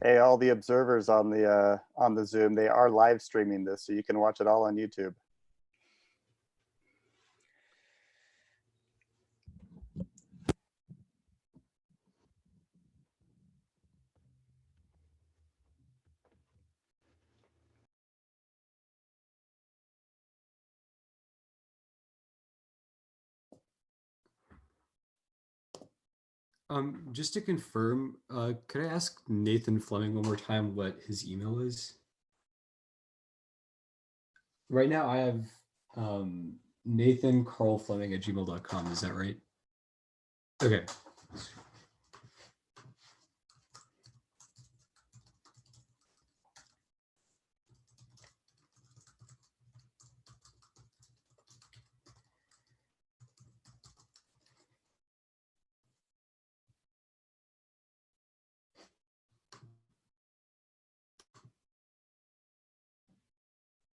Hey, all the observers on the Zoom, they are live streaming this, so you can watch it all on YouTube. Just to confirm, could I ask Nathan Fleming one more time what his email is? Right now I have nathancarlfleming@gmail.com. Is that right? Okay.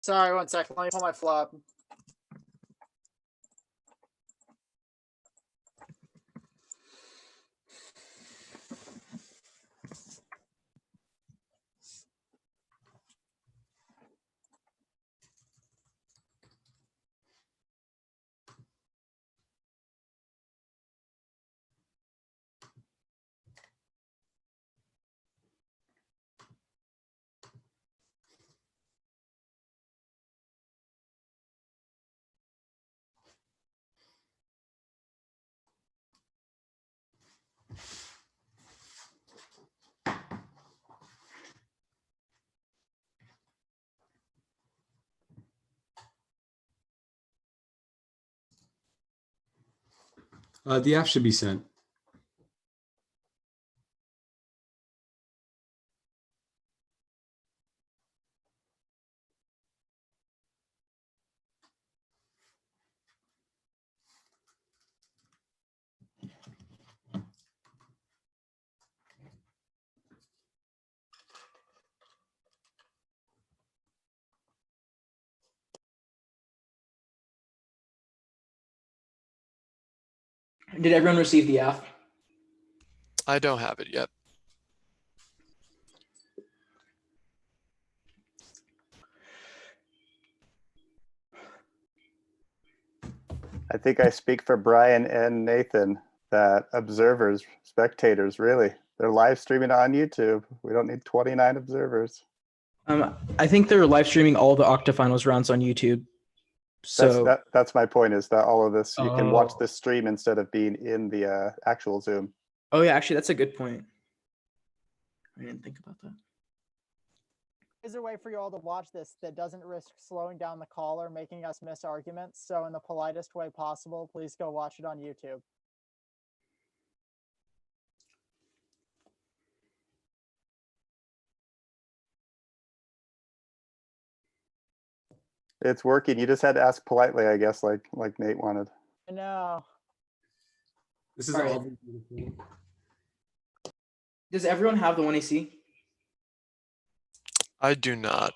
Sorry, 1 second. Let me pull my flop. The app should be sent. Did everyone receive the app? I don't have it yet. I think I speak for Brian and Nathan that observers, spectators, really, they're live streaming on YouTube. We don't need 29 observers. I think they're live streaming all the octafinals rounds on YouTube. So That's my point, is that all of this, you can watch this stream instead of being in the actual Zoom. Oh yeah, actually that's a good point. I didn't think about that. Is there a way for you all to watch this that doesn't risk slowing down the call or making us miss arguments? So in the politest way possible, please go watch it on YouTube. It's working. You just had to ask politely, I guess, like Nate wanted. I know. This is all right. Does everyone have the 1AC? I do not.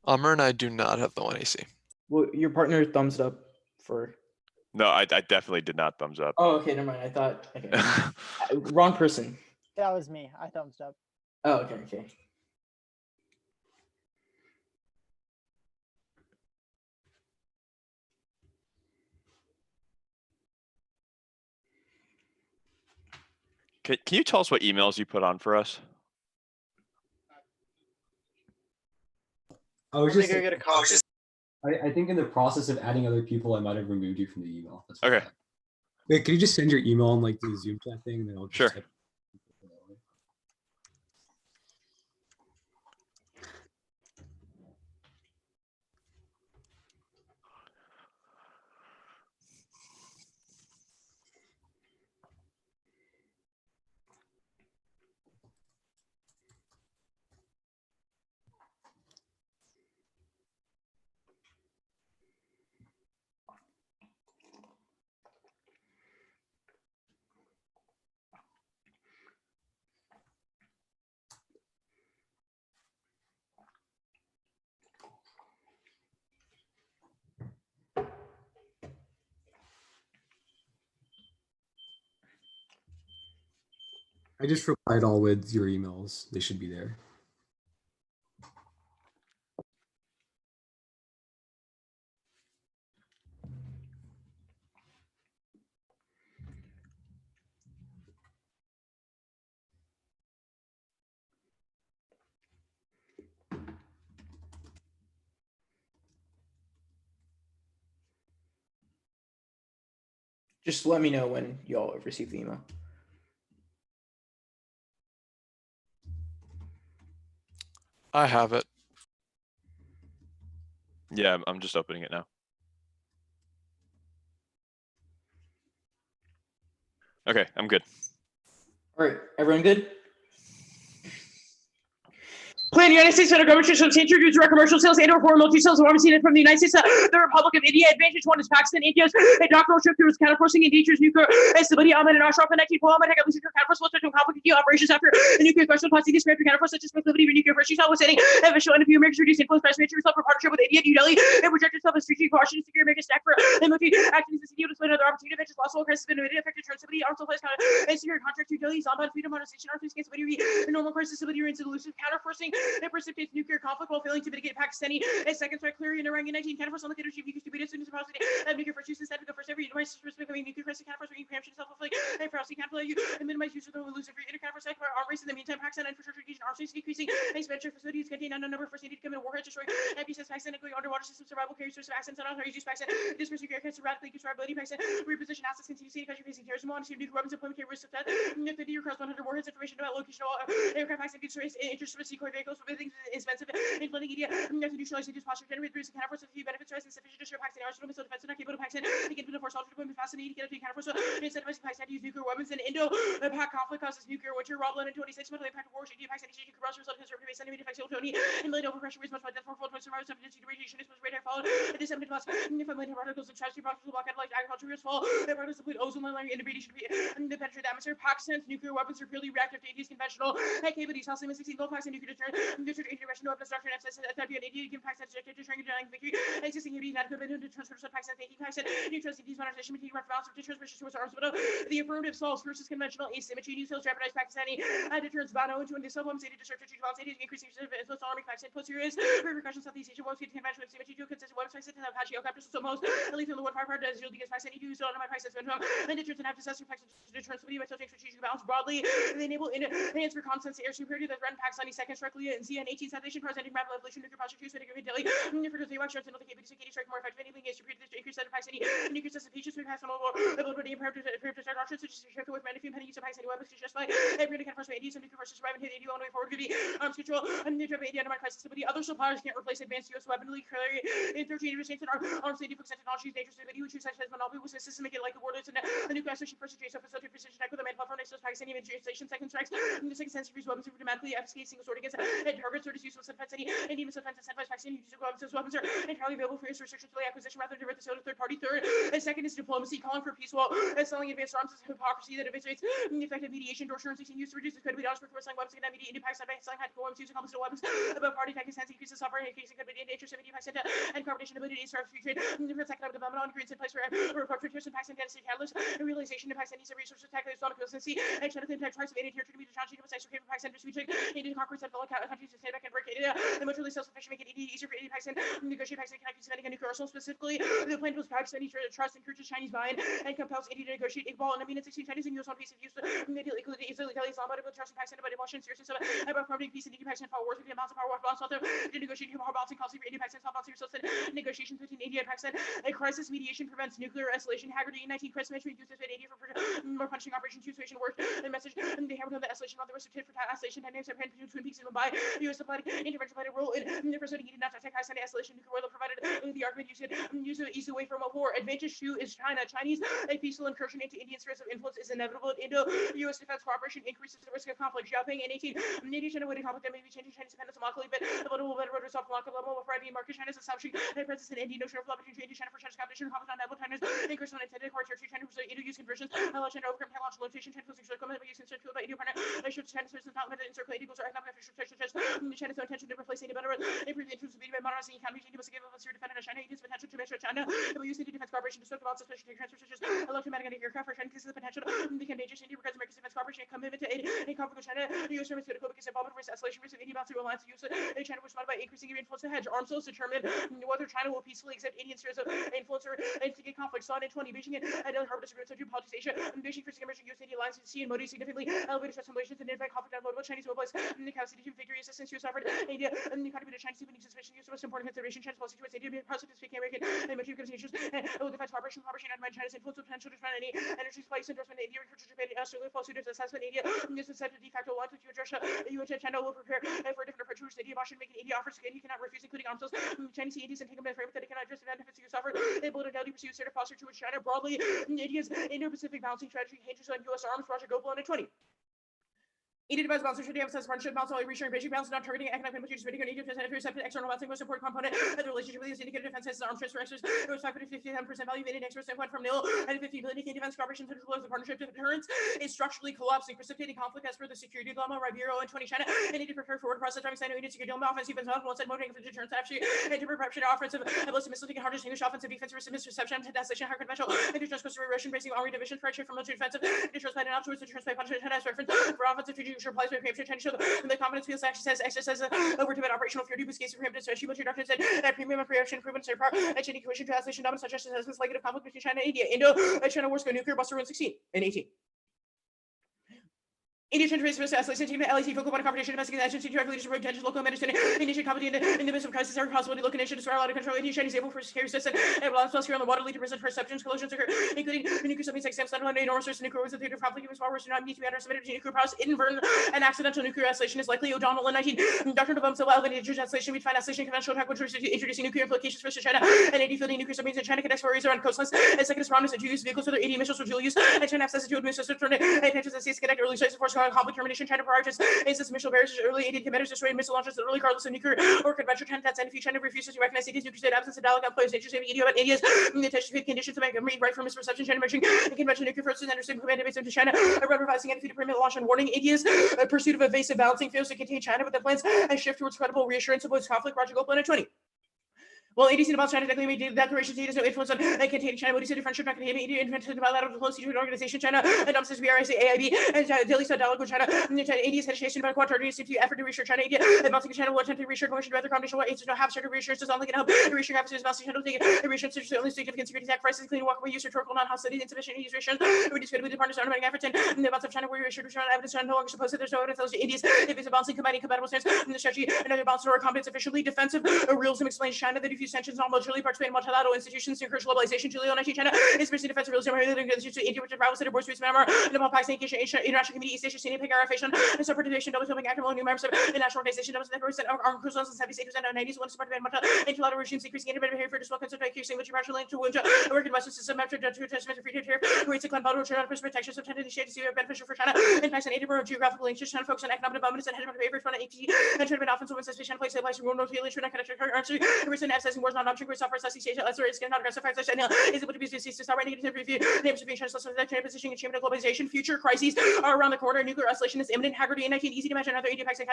Amr and I do not have the 1AC. Well, your partner thumbs up for. No, I definitely did not thumbs up. Oh, okay, never mind. I thought. Okay. Wrong person. That was me. I thumbs up. Oh, okay. Can you tell us what emails you put on for us? I was just. Go get a coffee. I think in the process of adding other people, I might have removed you from the email. That's Okay. Wait, can you just send your email on like the Zoom chat thing, and then I'll just Sure. type. I just replied all with your emails. They should be there. Just let me know when y'all have received the email. I have it. Yeah, I'm just opening it now. Okay, I'm good. All right, everyone good? Plan United States federal government to introduce direct commercial sales and or foreign military sales of arms from the United States, the Republic of India. Advantage one is Pakistan, India's a doctoral ship through its counterforcing and dangerous nuclear stability element and offshore connecting Pull-Out at least counterforce will to accomplish operations after a nuclear question plus these spread to counterforce such as proclivity of nuclear first notwithstanding eventual end of America's reduced influence by major result for partnership with India, New Delhi, and project itself as strategic caution to secure American stack for military acting as a CDO to explain other opportunity advantages possible crisis been effective transability arms place and secure contract to Delhi, Zambad, freedom, modernization, arms capability, normal crisis stability, and elusive counterforcing and precipitates nuclear conflict while failing to mitigate Pakistani a second strike clear in Iran in 19 counterforce on the leadership because stupid as soon as possible nuclear first use instead of the first every minimize specifically nuclear crisis counterforce preemption self-fulfilling and ferocity counter you and minimize use of the elusive inter counterforce arm race in the meantime Pakistan infrastructure engaged in arms race decreasing expenditure facilities contain unknown number of first needed to come in warhead destroy MPSS Pakistan going underwater system survival carriers source of accents and authorized use Pakistan dispersing nuclear cancer radically survivability Pakistan reposition assets continuously country facing terrorism on nuclear weapons deployment carry risk of death 50 year across 100 warheads information about location of aircraft Pakistan destroys interest of sequoia vehicles with things expensive inflating media to neutralize the posture generate risk counterforce of the benefits rise insufficient to destroy Pakistan arsenal missile defense not capable of Pakistan to get to the force alter deployment fascinating to get to counterforce incentivizing Pakistan to use nuclear weapons in Indo-Pak conflict causes nuclear winter Rob Lennon 26 monthly impact of war India Pakistan exchange corruption result conservative base enemy defects Tony and laid overpressure is much by death for full survivors of the radiation is radar followed disseminated plus if I made particles and tragedy process block out like agriculture is fall the particles complete ozone layer and radiation the penetrate atmosphere Pakistan's nuclear weapons are purely reactive to India's conventional capabilities also 16 gold Pakistan nuclear deterrent integration of destruction and India can Pakistan to trying to victory existing unity not good to transfer to Pakistan taking Pakistan neutralizing these modernization making balance of transmission towards arms but the affirmative solves versus conventional asymmetry new sales jeopardize Pakistani deterrence Bano into the supplements aided destruction to balance aided increasing influence on army Pakistan plus serious repercussions Southeast Asia won't get conventional asymmetry to consistent websites that have Apache helicopters so most at least in the one part as you'll because Pakistan do so on my Pakistan and deterrence and have disaster Pakistan to deterrence by tilting strategic balance broadly they enable enhance for constant air superiority that threaten Pakistani second directly and CN 18 South Asian presenting rapid evolution nuclear posture choose Delhi for the watch and the capability to strike more effective enabling a superior to increase that of Pakistani nuclear system features we pass on over ability imperative to start options such as shift with manufacturing penny use of Pakistani weapons to justify every kind of first way some nuclear forces survive and hit 80 on the way forward could be arms control and nuclear India undermine crisis stability other suppliers can't replace advanced US weaponry carry in 13 years and arms safety focused technologies dangerous stability which such as monopoly with a system make it like the world is a nuclear station first to facilitate precision attack with a main platform next to Pakistani administration second strikes the second sense use weapons dramatically FSK single sword against targets or use of defense and even defense and Pakistani use of weapons are entirely available for use restrictions to the acquisition rather than divert the sale to third party third and second is diplomacy calling for peace while selling advanced arms is hypocrisy that eviscerates effective mediation or assurance and use to reduce the credibility of for selling weapons and mediate into Pakistan by selling tactical weapons using combustible weapons about party tactics hence increases software and increasing credibility and interest of Pakistan and coordination ability to start free trade different economic development on agreements in place for report for in Pakistan density catalyst and realization of Pakistan needs a resources tackle Islamic consistency and genetically type tries to aid here to be the challenge to precise for Pakistan to switch into conquest of developed countries to stand back and break India and mutually self-sufficient make it easier for India Pakistan negotiate Pakistan connect spending a nuclear arsenal specifically the plan was Pakistani trust encourages Chinese buy-in and compels India to negotiate Iqbal and I mean it's 16 Chinese and US on peace of use easily Islam but trust in Pakistan but emotion seriously so about promoting peace in India Pakistan power wars with the amounts of power war balance out there to negotiate power balancing policy for India Pakistan self balancing yourself negotiations between India and Pakistan a crisis mediation prevents nuclear escalation Haggerty 19 crisis management uses India for more punishing operations situation work and message and they have the escalation on the rest of for escalation and names of between peace and Mumbai US supplied intervention played a role in pursuing India not to attack Pakistan escalation nuclear oil provided the argument you said use ease away from a war advantage two is China Chinese a peaceful incursion into Indian spheres of influence is inevitable Indo-US defense cooperation increases the risk of conflict Xiaoping and 18 India waiting conflict that may be changing Chinese dependence on locally but a little bit of resolve local level before being market China's establishing a presence in India notion of love between China for China's competition conflict on level China's increase on intended core territory China for Indo-use conversions China overcome technological limitation China for sexual equipment but using circular by India partner I should China's citizens not limited in circulating equals or economic official such as China's intention to replace any better improve the influence of media by modernizing economy, China must give us your defender China, its potential to measure China. It will use the defense cooperation to stoke about suspicion to transfer such as electromagnetic aircraft for China, because of the potential to become dangerous. India regards America's defense cooperation and commitment to aid in conflict with China. The U.S. service to because involvement risk escalation risk of India bounce to alliance use in China was responded by increasing your influence to hedge arms sales determine whether China will peacefully accept Indian spheres of influence or instigate conflict. Saw in 20 Beijing and Delhi Harbor disagreements on geopolitics Asia. Beijing first emerging U.S. India alliance and Modi significantly elevated stress relations and identified conflict unavoidable. Chinese mobilized the capacity to victory assistance U.S. offered India and the contributed Chinese even suspicion use the most important consideration China's policy towards India being positive speaking American and material communications and will defense cooperation and undermine China's influence with potential to defend any energy place endorsement in India for Japan and Australia falsehoods assessment India. This is set to de facto alliance with Russia. U.S. and China will prepare for a different approach towards India. Washington making India offers India cannot refuse, including arms sales. Chinese see India's and take them in a framework that it cannot address the benefits U.S. offered. Able to pursue assertive posture towards China broadly. India's Indo-Pacific balancing strategy hinges on U.S. arms. Roger Gopal on 20. India device balance should emphasize partnership balance while reshoring Beijing balance not targeting economic implications of India to accept external balancing most important component of the relationship with these indicated defense is arms transfer extras. It was 557% value made in extra standpoint from nil and 50 billion in defense cooperation to close the partnership deterrence is structurally collapsing, precipitating conflict as per the security dilemma Ribeiro and 20 China and India prepare forward process driving Sino Indian security dilemma offensive and one side motivating for deterrence actually and to perception offensive ballistic missile taking hard to distinguish offensive defensive misperception to destination higher conventional and to transfer Russian basing army division for from military defensive distrust by an afterwards to transfer punishment as reference for offensive to judicial applies by preemption show the confidence feels exercise over to operational fear due case of preemptive especially but your doctor said that premium and preemption improvement sir power and Chinese equation translation dominance such as negative conflict between China and India China wars go nuclear buster in 16 and 18. India transfers escalation team LAC focal point competition investigation to directly to attention local administration Indian company in the midst of crisis every possibility local nation to spiral out of control India Chinese able for security system and balance plus here on the water lead to present perceptions collisions occur including nuclear submarines like Samsung and enormous source nuclear was a theater of conflict even small worse do not need to be underestimated nuclear powers inadvertent and accidental nuclear escalation is likely O'Donnell in 19 Dr. Novum so elevated translation we find escalation conventional attack which introducing nuclear implications for China and 80 fielding nuclear submarines in China can export around coastlines and second is promise to use vehicles with their 80 missiles for dual use and China access to administer and intentions and connect early sites of force conflict termination China priorities instance missile barriers early Indian commatters destroying missile launches early regardless of nuclear or conventional tenets and if China refuses to recognize India's nuclear state absence of dialogue on players interested in India but India's intention to conditions to make right from misperception China emerging and conventional nuclear forces understand command based into China revising and defeated perimeter launch and warning India's pursuit of evasive balancing fails to contain China with the plans and shift towards credible reassurance of post-conflict Roger Gopal in 20. Well, ADC about China technically made declarations he has no influence on containing China. What he said friendship not containing India invented bilateral diplomacy to an organization China and says BRIC AIB and Delhi said dialogue with China. India's hesitation about quantity seems to effort to reassure China India and bouncing China will attempt to reassure commission rather combination what aids to have certain reassurances on like and help reassuring officers bouncing China take reassurance to only significant security sacrifices including walkaway use rhetorical non-hostility insufficient use reassurance reduce credibility partners armamenting efforts and the amounts of China were reassured China evidence no longer supposed that there's no evidence that India's if it's balancing combining compatible stance in the strategy another balance or combat sufficiently defensive realism explains China that diffuse tensions not mutually participate in multilateral institutions to encourage globalization. Julio 19 China is pursuing defensive realism to India, which rivals the border streets Myanmar, Nepal, Pakistan, International Committee, East Asia, Senior Pigarification, and separation, double filming, active new members of the national organization, double percent armed cruise and 78% and 90s, one support of multilateral regimes, increasing independent behavior to small concern, accusing which partial link to wound, working Western system, after to transmit free to tariff, rates of clan battle, return on protection, subtended initiated to see beneficial for China, and Pakistan, Edinburgh, geographical links, China focus on economic development and headed behavior for APG, and China offense women's suspicion, place stabilized, rural north, relation, connected, currency, recent accessing wars, non-object, software, it's not aggressive factors and is able to be used to start writing negative review names of being China's positioning and champion of globalization future crises are around the corner nuclear escalation is imminent Haggerty in 19 easy to imagine another India Pakistan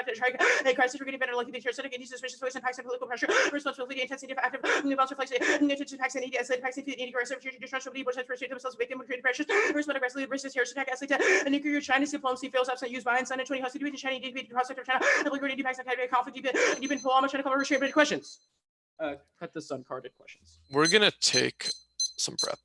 a crisis we're getting better likely to be parasitic and suspicious voice and Pakistan political pressure responsibility intensity of active new bounce reflects to Pakistan India escalate Pakistan India aggressive future destruction both sides pursue themselves victim of creative pressures respond aggressively versus terrorist attack escalate and nuclear China's diplomacy fails absent used by and 20 hostility between China India the prospect of China and like India Pakistan conflict deep in full almost trying to cover restraint questions cut this uncarded questions. We're gonna take some prep.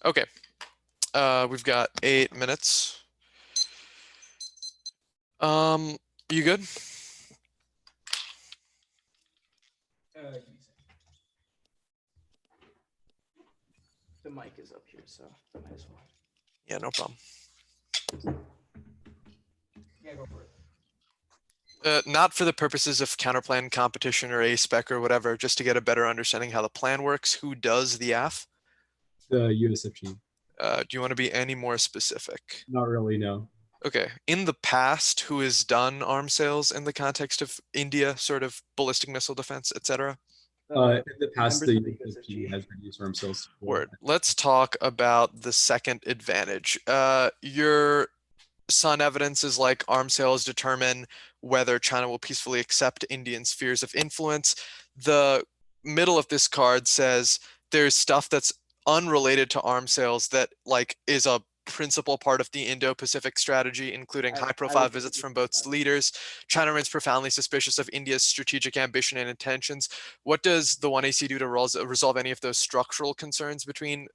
Okay. We've got 8 minutes. You good? The mic is up here, so I might as well. Yeah, no problem. Yeah, go for it. Not for the purposes of counterplan competition or A-spec or whatever, just to get a better understanding how the plan works. Who does the AF? The USFG. Do you want to be any more specific? Not really, no. Okay. In the past, who has done arms sales in the context of India, sort of ballistic missile defense, etc.? In the past, members the of the USFG USFG. has reduced arms sales. Word. Let's talk about the second advantage. Your Sun evidence is like arms sales determine whether China will peacefully accept Indian spheres of influence. The middle of this card says there's stuff that's unrelated to arms sales that like is a principal part of the Indo-Pacific strategy, including I high-profile would visits disagree from with both that. leaders. China remains profoundly suspicious of India's strategic ambition and intentions. What does the 1AC do to resolve any of those structural concerns between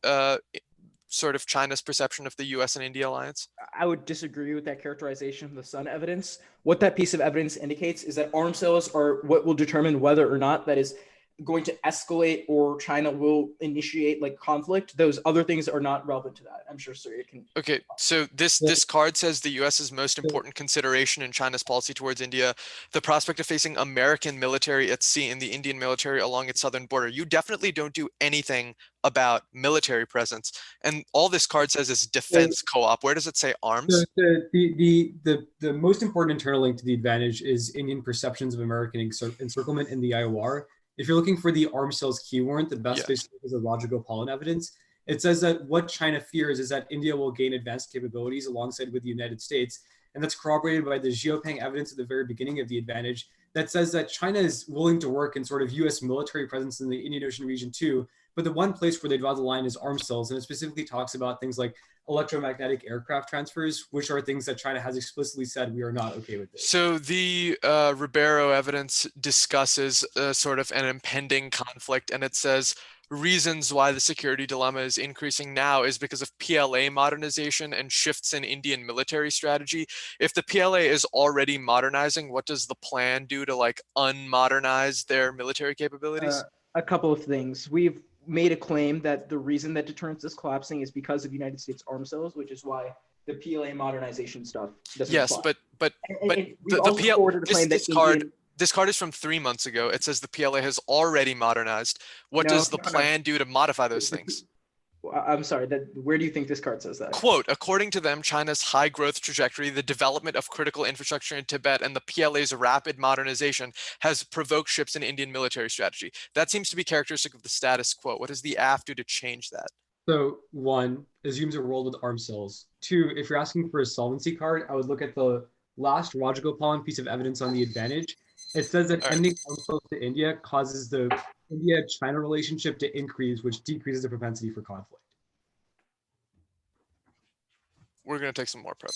sort of China's perception of the US and India alliance? I would disagree with that characterization of the Sun evidence. What that piece of evidence indicates is that arms sales are what will determine whether or not that is going to escalate or China will initiate like conflict. Those other things are not relevant to that. I'm sure Surya can. Okay, so this card says the US's most important consideration in China's policy towards India, the prospect of facing American military at sea and the Indian military along its southern border. You definitely don't do anything about military presence. And all this card says is defense co-op. Where does it say arms? The most important internal link to the advantage is Indian perceptions of American encirclement in the IOR. If you're looking for the arms sales key warrant, the best place is a logical pollen evidence. It says that what China fears is that India will gain advanced capabilities alongside with the United States. And that's corroborated by the Xiaopeng evidence at the very beginning of the advantage that says that China is willing to work in sort of US military presence in the Indian Ocean region too. But the one place where they draw the line is arms sales. And it specifically talks about things like electromagnetic aircraft transfers, which are things that China has explicitly said we are not okay with this. So the Ribeiro evidence discusses sort of an impending conflict, and it says reasons why the security dilemma is increasing now is because of PLA modernization and shifts in Indian military strategy. If the PLA is already modernizing, what does the plan do to like unmodernize their military capabilities? A couple of things. We've made a claim that the reason that deterrence is collapsing is because of United States arms sales, which is why the PLA modernization stuff doesn't apply. but And we've the also PLA, forwarded a claim that this card is from 3 months ago. It says the PLA has already modernized. What No, does the no, no. plan do to modify those things? I'm sorry. Where do you think this card says that? Quote, according to them, China's high growth trajectory, the development of critical infrastructure in Tibet, and the PLA's rapid modernization has provoked shifts in Indian military strategy. That seems to be characteristic of the status quo. What does the AF do to change that? So one, assumes a world with arms sales. Two, if you're asking for a solvency card, I would look at the last Rajagopal piece of evidence on the advantage. It says that ending arms sales to India causes the India-China relationship to increase, which decreases the propensity for conflict. We're going to take some more prep.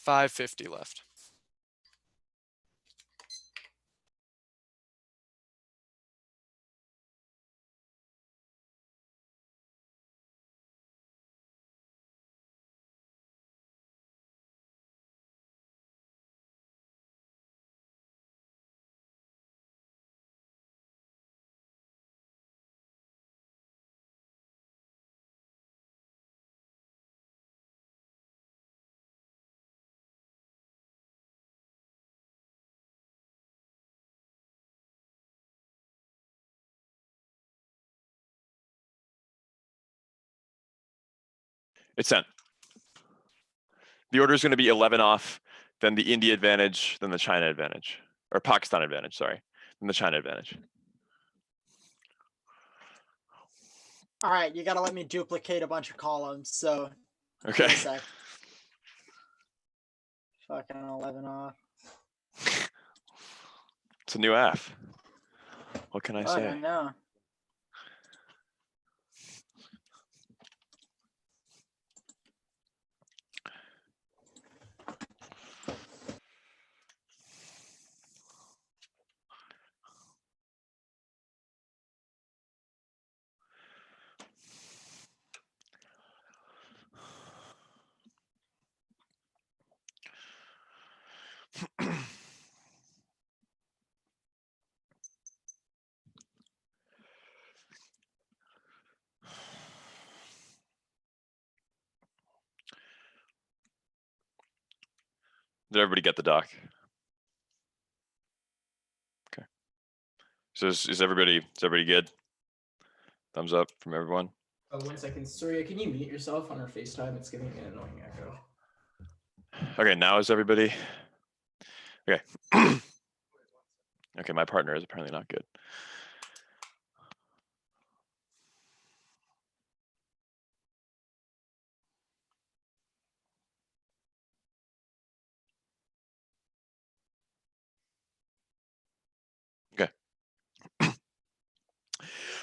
550 left. It's sent. The order is going to be 11 off, then the India advantage, then the China advantage, or Pakistan advantage, sorry, then the China advantage. All right, you gotta let me duplicate a bunch of columns. So Okay. give me a sec. Fucking 11 off. It's a new F. What can I Fuck, say? I know. Did everybody get the doc? Okay. So is everybody good? Thumbs up from everyone. Oh, 1 second. Surya, can you mute yourself on our FaceTime? It's giving me an annoying echo. Okay, now is everybody? Okay. Okay, my partner is apparently not good. Okay.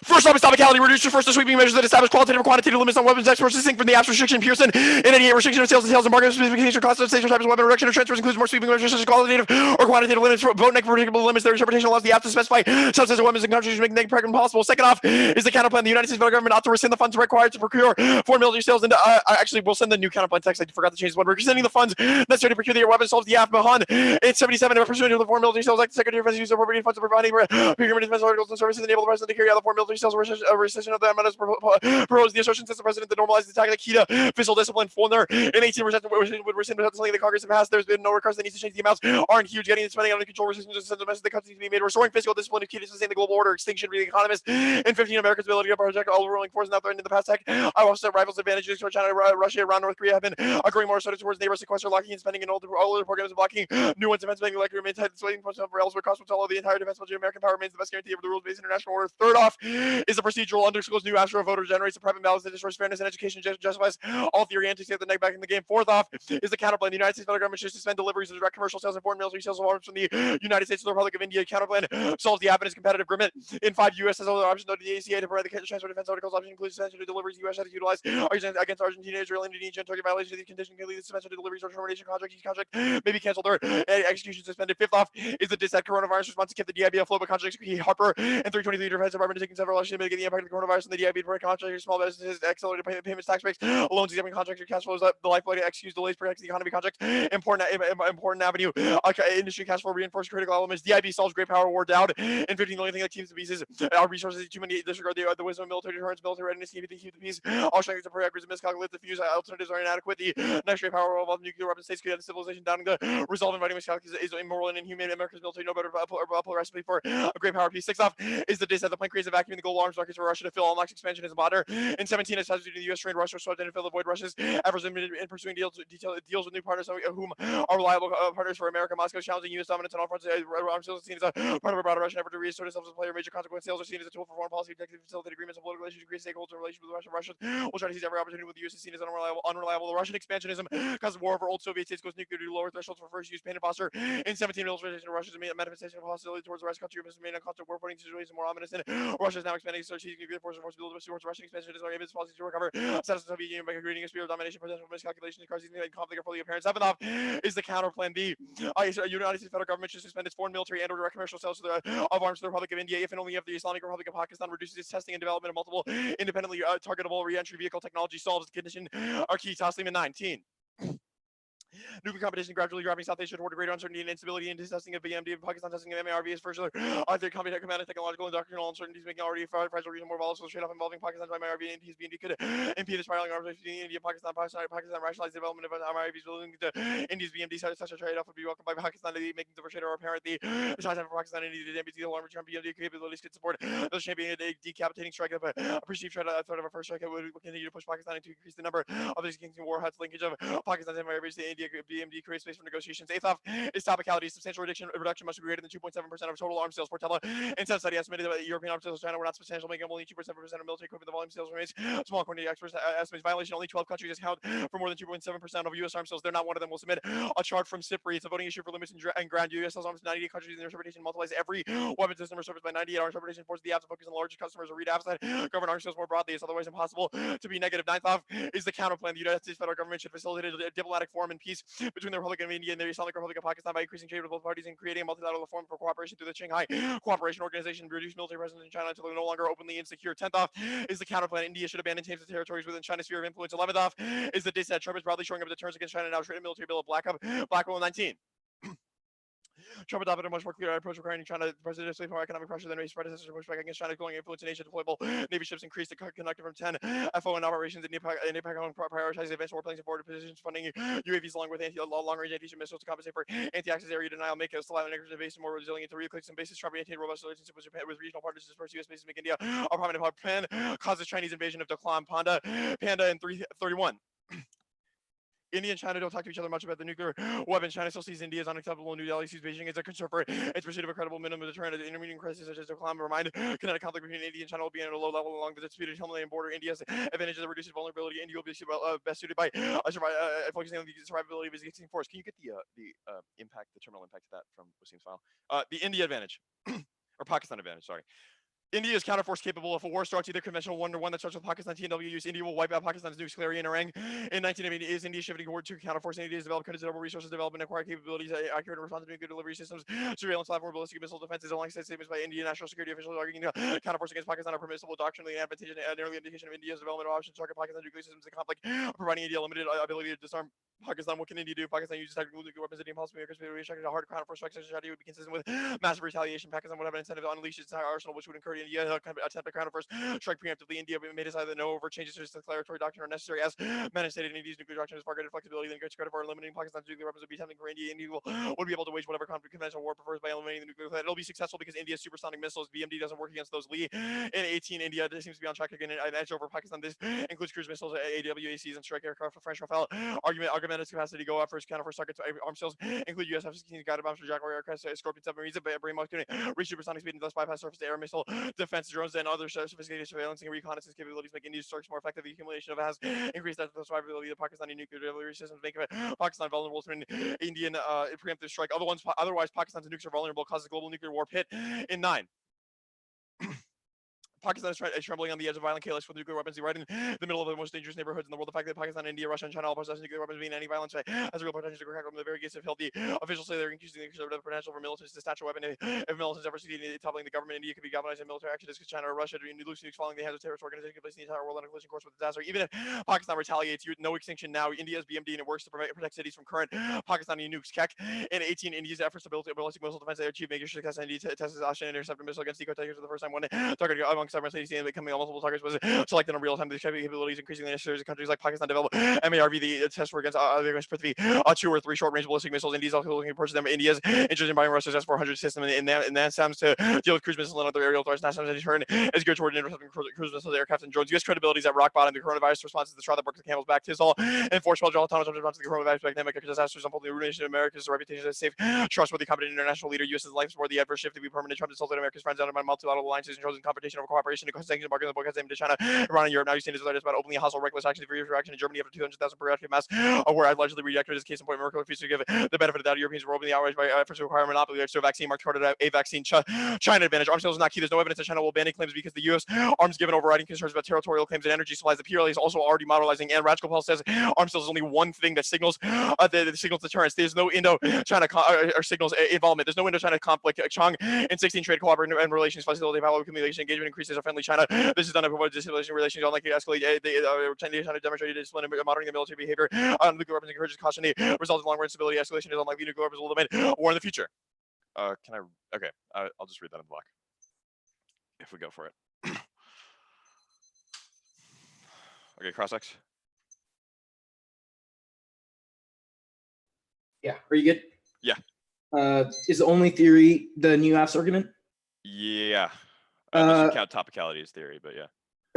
First off, atomicality reduced refers to sweeping measures that establish qualitative and quantitative limits on weapons exports distinct from the abstract restriction Pearson. In any restriction of sales and sales and market specification, cost of station types of weapon reduction or transfers includes more sweeping measures such as qualitative or quantitative limits for both predictable limits. Their interpretation allows the app to specify subsets of weapons and countries to make negative practical possible. Second off is the counterplan. The United States federal government ought to rescind the funds required to procure foreign military sales. And actually, we'll send the new counterplan text. I forgot to change this one. We're rescinding the funds necessary to procure the weapons. Solves the app. Mahan in 77 pursuant to the Foreign Military Sales Act. The Secretary of Defense uses appropriate funds to provide procurement defense articles and services enable the president to carry out the foreign military sales rescission of the amount proposed the assertion since the president that normalized the tactic key to fiscal discipline. Fuller in 18% would rescind without something the Congress has passed. There's been no recurrence that needs to change. The amounts aren't huge. Getting the spending under control rescission just sends a message that cuts need to be made. Restoring fiscal discipline is key to sustain the global order. Extinction of the economist and 15 America's ability to project all ruling forces now threatened in the past tech. I also rivals advantages for China, Russia, Iran, North Korea have been agreeing more so towards neighbors sequester locking and spending in all other programs and blocking new ones. Defense spending like remains tight and swaying points for elsewhere cost will tell the entire defense budget. American power remains the best guarantee of the rules-based international order. Third off is the procedural underscores new Astro voter generates a private balance that destroys fairness and education justifies all theory and to get the neck back in the game. Fourth off is the counterplan. The United States federal government should suspend deliveries of direct commercial sales and foreign military sales of arms from the United States to the Republic of India. Counterplan solves the app competitive agreement. In 5, U.S. has other options though the ACA to provide the transfer defense articles. Option includes suspension of deliveries the U.S. has to utilize against Argentina, Israel, Indonesia, and Turkey. Violation of these conditions can lead to suspension of deliveries or termination of contract. Each contract may be canceled or execution suspended. Fifth off is the DISAT coronavirus response to keep the DIB afloat, but contract Secretary Harper and 323 Defense Department taking several actions to mitigate the impact of the coronavirus and the DIB for contractors, small businesses, accelerated payments, tax breaks, loans, exempting contractor cash flows, the lifeblood, excuse delays, protects the economy, contract, important avenue, industry cash flow, reinforce critical elements. DIB solves great power war down, and 15 the only thing that keeps the pieces. Our resources too many disregard the wisdom of military deterrence, military readiness, keep the peace. All strengths are prerequisites, miscalculate the fuse, alternatives are inadequate. The next great power of nuclear weapon states create civilization down. The resolve inviting miscalculation is immoral and inhumane. America's military no better recipe for a great power peace. Sixth off is the dis that the plan creates a vacuum in the global arms markets for Russia to fill unlocks expansion is modern. In 17, it has to do the U.S. trained Russia swept in and fill the void Russia's efforts in pursuing deals with new partners, whom are reliable partners for America. Moscow is challenging U.S. dominance on all fronts. Arms sales is seen as a part of a broader Russian effort to reassert itself as a player. Major consequence sales are seen as a tool for foreign policy objectives, facilitate agreements and political issues, create stakeholder relations with Russia. Russia will try to seize every opportunity with the U.S. is seen as unreliable. The Russian expansionism causes war over old Soviet states, goes nuclear to lower thresholds for first use painted posture. In 17, illustration of Russia's manifestation of hostility towards the rest of the country must remain on constant war footing situations more ominous than Russia's now expanding strategic nuclear force build towards Russian expansion is its policy to recover status of the Soviet Union by creating a sphere of domination, potential miscalculations, causing conflict are fully apparent. Seventh off is the counter plan B. United States federal government should suspend its foreign military and or direct commercial sales of arms to the Republic of India if and only if the Islamic Republic of Pakistan reduces its testing and development of multiple independently targetable re-entry vehicle technology solves the condition. Our key task statement 19. Nuclear competition gradually driving South Asia toward greater uncertainty and instability into testing of BMD and Pakistan testing of MARV is further command and technological and doctrinal uncertainties making already fragile region more volatile. Trade-off involving Pakistan's MARV and India's BMD could impede the spiraling arms race between India and Pakistan. Pakistan rationalized the development of MARVs relating to India's BMD. Such a trade-off would be welcomed by Pakistan, making the first trader apparent. The size of Pakistan and India, the alarm return BMD capabilities could support those championing a decapitating strike of a perceived threat of a first strike would continue to push Pakistan to increase the number of these kings warheads. Linkage of Pakistan's MARVs to India BMD creates space for negotiations. Eighth off is topicality. Substantial reduction must be greater than 2.7% of total arms sales. Portella and some study estimated that European arms sales to China were not substantial, making up only 2.7% of military equipment. The volume sales remains small according to experts. Estimates violation. Only 12 countries account for more than 2.7% of U.S. arms sales. They're not one of them. Will submit a chart from SIPRI. It's a voting issue for limits and ground. U.S. sells arms to 98 countries, and their interpretation multiplies every weapon system or service by 98. Our interpretation forces the apps to focus on the largest customers or read apps that govern arms sales more broadly. It's otherwise impossible to be negative. Ninth off is the counterplan. The United States federal government should facilitate a diplomatic forum and peace between the Republic of India and the Islamic Republic of Pakistan by increasing trade with both parties and creating a multilateral forum for cooperation through the Shanghai Cooperation Organization. Reduce military presence in China until they're no longer openly insecure. 10th off is the counterplan. India should abandon claims to territories within China's sphere of influence. 11th off is the diss that Trump is broadly showing up deterrence against China now. Trade military bill of Blackwell 19. Trump adopted a much more clear approach requiring China presidentially for economic pressure than his predecessors to push back against China's growing influence in Asia. Deployable Navy ships increased the conducted from 10 FON operations in APAC, prioritizing advanced warplanes and forward positions, funding UAVs along with long-range anti-ship missiles to compensate for anti-access area denial, make a Latin American base more resilient to re-clicks and bases. Trump maintained robust relationship with Japan, with regional partners to disperse U.S. bases, make India a prominent plan, causes Chinese invasion of Doklam Panda in 331. India and China don't talk to each other much about the nuclear weapons. China still sees India as unacceptable. New Delhi sees Beijing as a concern for its pursuit of a credible minimum deterrent at the intermediate crisis such as Doklam. Remind kinetic conflict between India and China will be at a low level along the disputed Himalayan border. India's advantages of reduced vulnerability. India will be best suited by focusing on the survivability of its existing force. Can you get the terminal impact of that from Wasim's file? The India advantage, or Pakistan advantage, sorry. India is counterforce capable if a war starts, either conventional one or one that starts with Pakistan TNW use. India will wipe out Pakistan's nuclear Narang. In 1980, is India shifting toward to counterforce? India has developed considerable resources, development, acquired capabilities, accurate and responsive nuclear delivery systems, surveillance platform, ballistic missile defenses, alongside statements by Indian national security officials arguing counterforce against Pakistan are permissible, doctrinally advantageous, and an early indication of India's development of options target Pakistan nuclear systems in conflict, providing India limited ability to disarm Pakistan. What can India do? Pakistan uses tactical nuclear weapons. It impossible a hard counterforce strike such a strategy would be consistent with massive retaliation. Pakistan would have an incentive to unleash its entire arsenal, which would encourage India to attempt a counterforce strike preemptively. India made a decide that no over changes to its declaratory doctrine are necessary. As Menon stated, India's nuclear doctrine is far greater flexibility than gets credit for. Eliminating Pakistan's nuclear weapons would be tempting for India. India would be able to wage whatever conventional war prefers by eliminating the nuclear threat. It'll be successful because India's supersonic missiles BMD doesn't work against those. Lee in 18, India seems to be on track again an edge over Pakistan. This includes cruise missiles, AWACs, and strike aircraft for French Rafale. Augmented capacity to go out first counterforce targets. Arms sales include US F-16 guided bombs for Jaguar aircraft, Scorpion submarines, Brainwalk to reach supersonic speed and thus bypass surface-to-air missile defense drones and other sophisticated surveillance and reconnaissance capabilities make India's strikes more effective. The accumulation of has increased the survivability of Pakistani nuclear delivery systems, making Pakistan vulnerable to an Indian preemptive strike. Otherwise, Pakistan's nukes are vulnerable, causes global nuclear war. Pit in 9. Pakistan is trembling on the edge of violent chaos with nuclear weapons. Right in the middle of the most dangerous neighborhoods in the world. The fact that Pakistan, India, Russia, and China all possess nuclear weapons mean any violence has a real potential to crack open the very gates of hell. The officials say they're increasing the conservative potential for militants to snatch a weapon. If militants ever succeed in toppling the government, India could be galvanized in military action because China or Russia doing loose nukes following the hands of terrorist organizations, placing the entire world on a collision course with disaster. Even if Pakistan retaliates, no extinction now. India's BMD and it works to protect cities from current Pakistani nukes. Keck in 18, India's efforts to build a ballistic missile defense they achieved major success. India tests Australian interceptor missile against eco-takers for the first time. One target among several cities and becoming multiple targets was selected in real time. The capabilities increasingly necessary as countries like Pakistan develop MARV. The tests were against Prithvi 2 or 3 short-range ballistic missiles. India's also looking to purchase them. India's interested in buying Russia's S-400 system and NASAMS to deal with cruise missiles and other aerial threats. NASAMS in turn is geared toward intercepting cruise missiles, aircraft, and drones. U.S. credibility is at rock bottom. The coronavirus response is the straw that broke the camel's back. Tisol enforced well autonomous response to the coronavirus pandemic disasters unfolding. The ruination of America's reputation as a safe, trustworthy, competent international leader. U.S.'s life support the adverse shift to be permanent. Trump insulted America's friends out of multilateral alliances and chosen competition over cooperation to sanctions market in the book has aimed to China, Iran, and Europe. Now you've seen his letters about openly hostile, reckless actions for reaction in Germany after 200,000 per active mass, where allegedly reacted as case in point. Merkel refused to give the benefit of that. Europeans were openly outraged by efforts to acquire a monopoly to a vaccine marked toward a vaccine China advantage. Arms sales is not key. There's no evidence that China will ban any claims because the U.S. arms given overriding concerns about territorial claims and energy supplies. The PLA is also already modelizing, and Radical Pulse says arms sales is only one thing that signals the signals deterrence. There's no Indo-China or signals involvement. There's no Indo-China conflict. Chong in 16 trade cooperation and relations facility value communication engagement increases a friendly China. This is done to avoid destabilization relations unlikely to escalate. China demonstrated discipline and monitoring the military behavior. Nuclear weapons encourages caution. The result of long-range stability escalation is unlikely. Nuclear weapons will limit war in the future. Can I? Okay, I'll just read that in the block. If we go for it. Okay, cross-X. Yeah. Are you good? Yeah. Is the only theory the new AFS argument? Yeah. Unless you count topicality as theory, but yeah.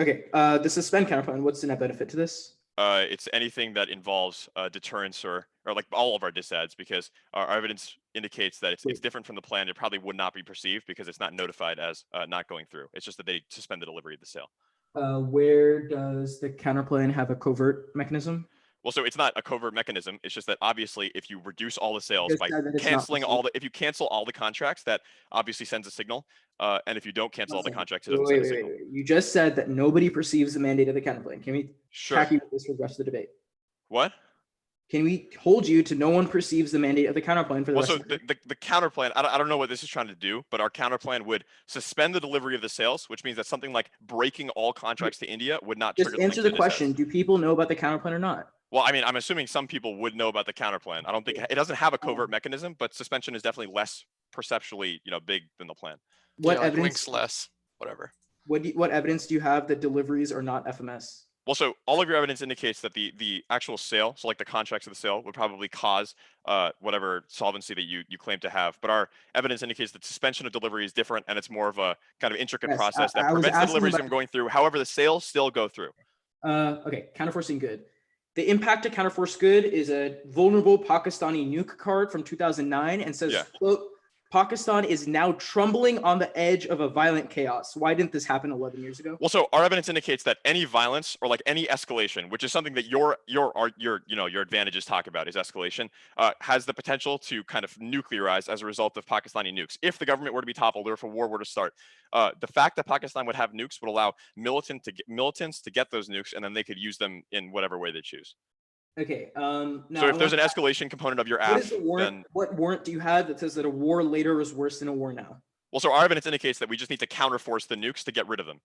Okay. The suspend counterplan. What's the net benefit to this? It's anything that involves deterrence or like all of our disads, because our evidence indicates that it's different from the plan. It probably would not be perceived because it's not notified as not going through. It's just that they suspend the delivery of the sale. Where does the counterplan have a covert mechanism? Well, so it's not a covert mechanism. It's just that obviously if you reduce all the sales by if you cancel all the contracts, that obviously sends a signal. And if you don't cancel all the contracts, it doesn't send a signal. You just said that nobody perceives the mandate of the counterplan. Can we track you with this for the rest of the debate? What? Can we hold you to no one perceives the mandate of the counterplan for the rest of the debate? The counterplan, I don't know what this is trying to do, but our counterplan would suspend the delivery of the sales, which means that something like breaking all contracts to India would not just trigger answer the question. Do people know about the counterplan or not? Well, I mean, I'm assuming some people would know about the counterplan. I don't think it doesn't have a covert mechanism, but suspension is definitely less perceptually, big than the plan. What like evidence? links less, whatever. What evidence do you have that deliveries are not FMS? Well, so all of your evidence indicates that the actual sale, so like the contracts of the sale, would probably cause whatever solvency that you claim to have. But our evidence indicates that suspension of delivery is different, and it's more of a kind of intricate process that prevents the deliveries from going through. However, the sales still go through. Okay, counterforcing good. The impact to counterforce good is a vulnerable Pakistani nuke card from 2009 and says, quote, Pakistan is now trembling on the edge of a violent chaos. Why didn't this happen 11 years ago? Well, so our evidence indicates that any violence or like any escalation, which is something that your advantages talk about is escalation, has the potential to kind of nuclearize as a result of Pakistani nukes. If the government were to be toppled or if a war were to start, the fact that Pakistan would have nukes would allow militants to get those nukes, and then they could use them in whatever way they choose. Okay. So if there's an escalation component of your app, then what warrant do you have that says that a war later is worse than a war now? Well, so our evidence indicates that we just need to counterforce the nukes to get rid of them.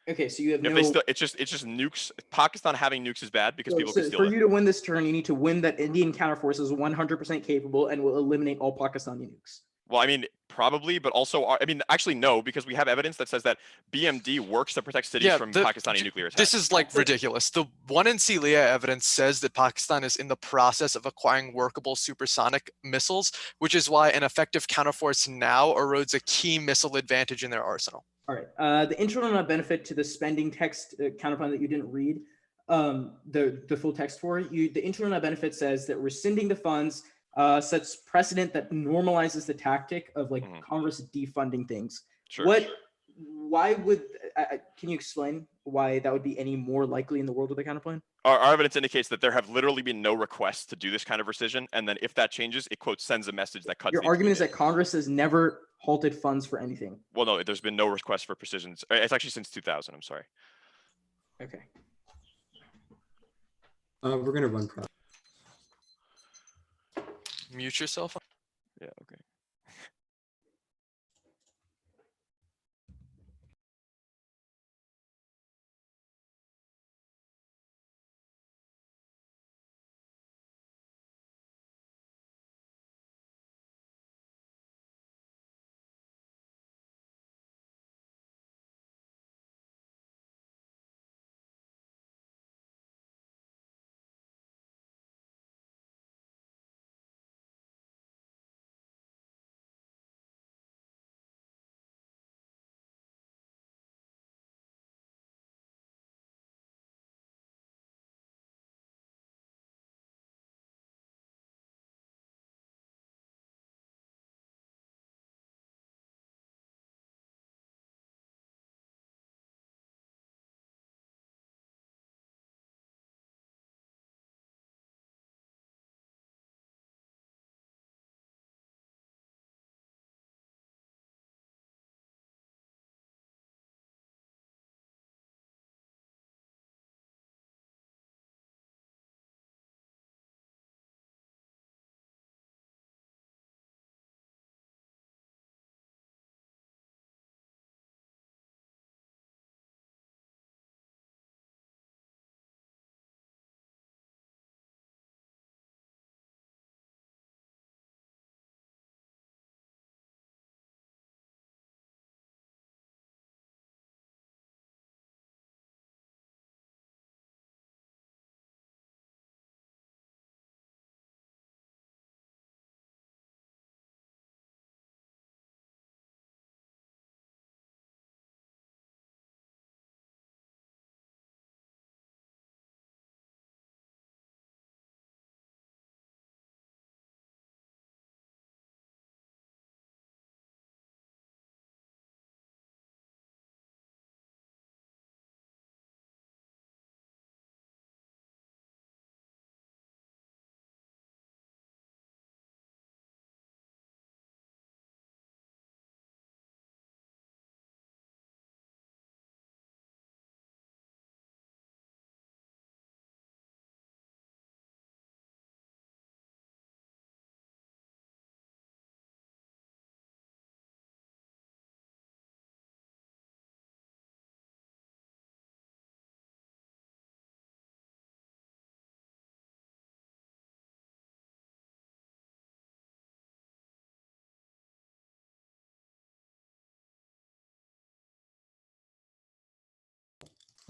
Okay, so you have it's just nukes. Pakistan having nukes is bad because people can steal it. For you to win this turn, you need to win that Indian counterforce is 100% capable and will eliminate all Pakistani nukes. Well, I mean, probably, but also, actually, no, because we have evidence that says that BMD works to protect cities from Pakistani nuclear attacks. This is like ridiculous. The one in Celia evidence says that Pakistan is in the process of acquiring workable supersonic missiles, which is why an effective counterforce now erodes a key missile advantage in their arsenal. All right. The internal net benefit to the spending text counterplan that you didn't read, the full text for you, the internal net benefit says that rescinding the funds sets precedent that normalizes the tactic of Congress defunding things. Sure. Why would, can you explain why that would be any more likely in the world with the counterplan? Our evidence indicates that there have literally been no requests to do this kind of rescission. And then if that changes, it quote sends a message that cuts. Your argument is that Congress has never halted funds for anything. Well, no, there's been no request for precisions. It's actually since 2000. I'm sorry. Okay. We're going to run. Mute yourself. Yeah, okay.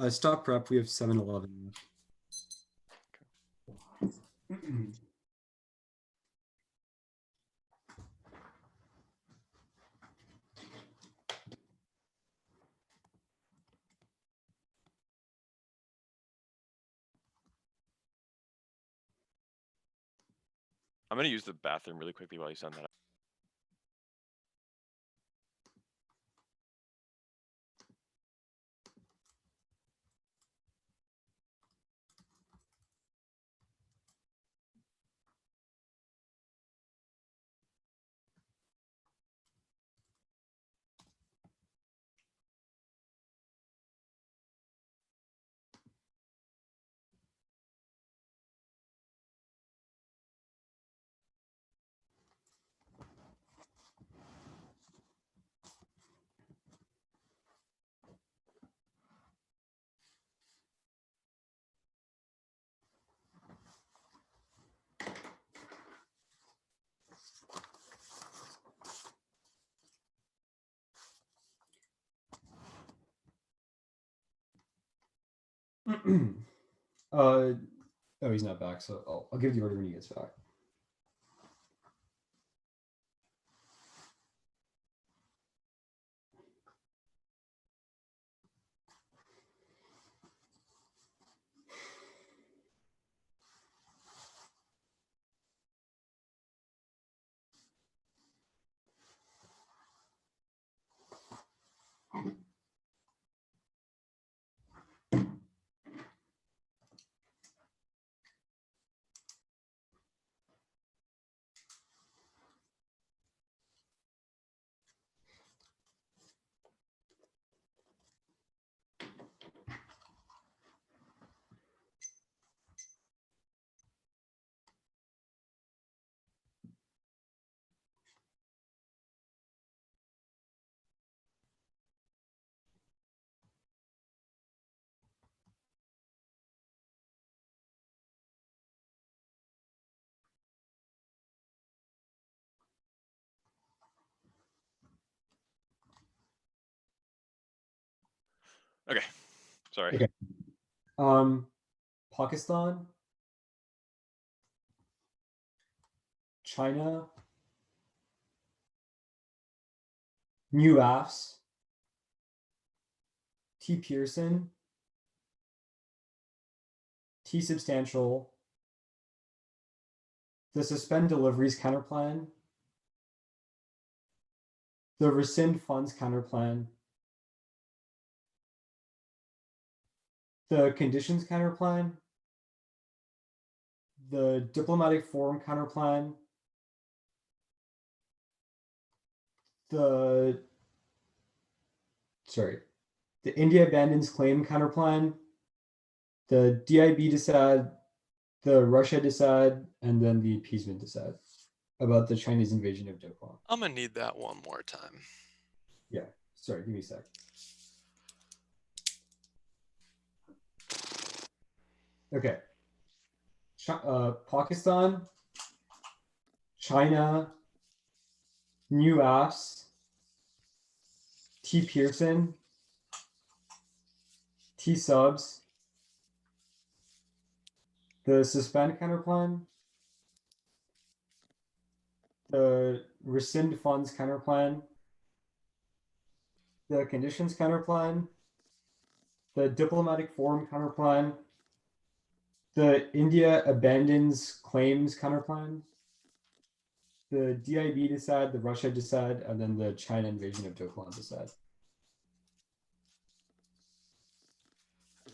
Stop prep. We have 7-11. I'm gonna use the bathroom really quickly while you send that up. Oh, he's not back, so I'll give the order when he gets back. Okay, sorry. Okay. Pakistan, China, New AFS, T Pearson, T Substantial, the Suspend Deliveries Counterplan, the Rescind Funds Counterplan, the Conditions Counterplan, the Diplomatic Forum Counterplan, the India Abandons Claim Counterplan, the DIB Decide, the Russia Decide, and then the Appeasement Decide about the Chinese invasion of Japan. I'm gonna need that one more time. Yeah, sorry, give me a sec. Okay. Pakistan, China, New AFS, T Pearson, T Subs, the Suspend Counterplan, the Rescind Funds Counterplan, the Conditions Counterplan, the Diplomatic Forum Counterplan, the India Abandons Claims Counterplan, the DIB Decide, the Russia Decide, and then the China Invasion of Doklan Decide.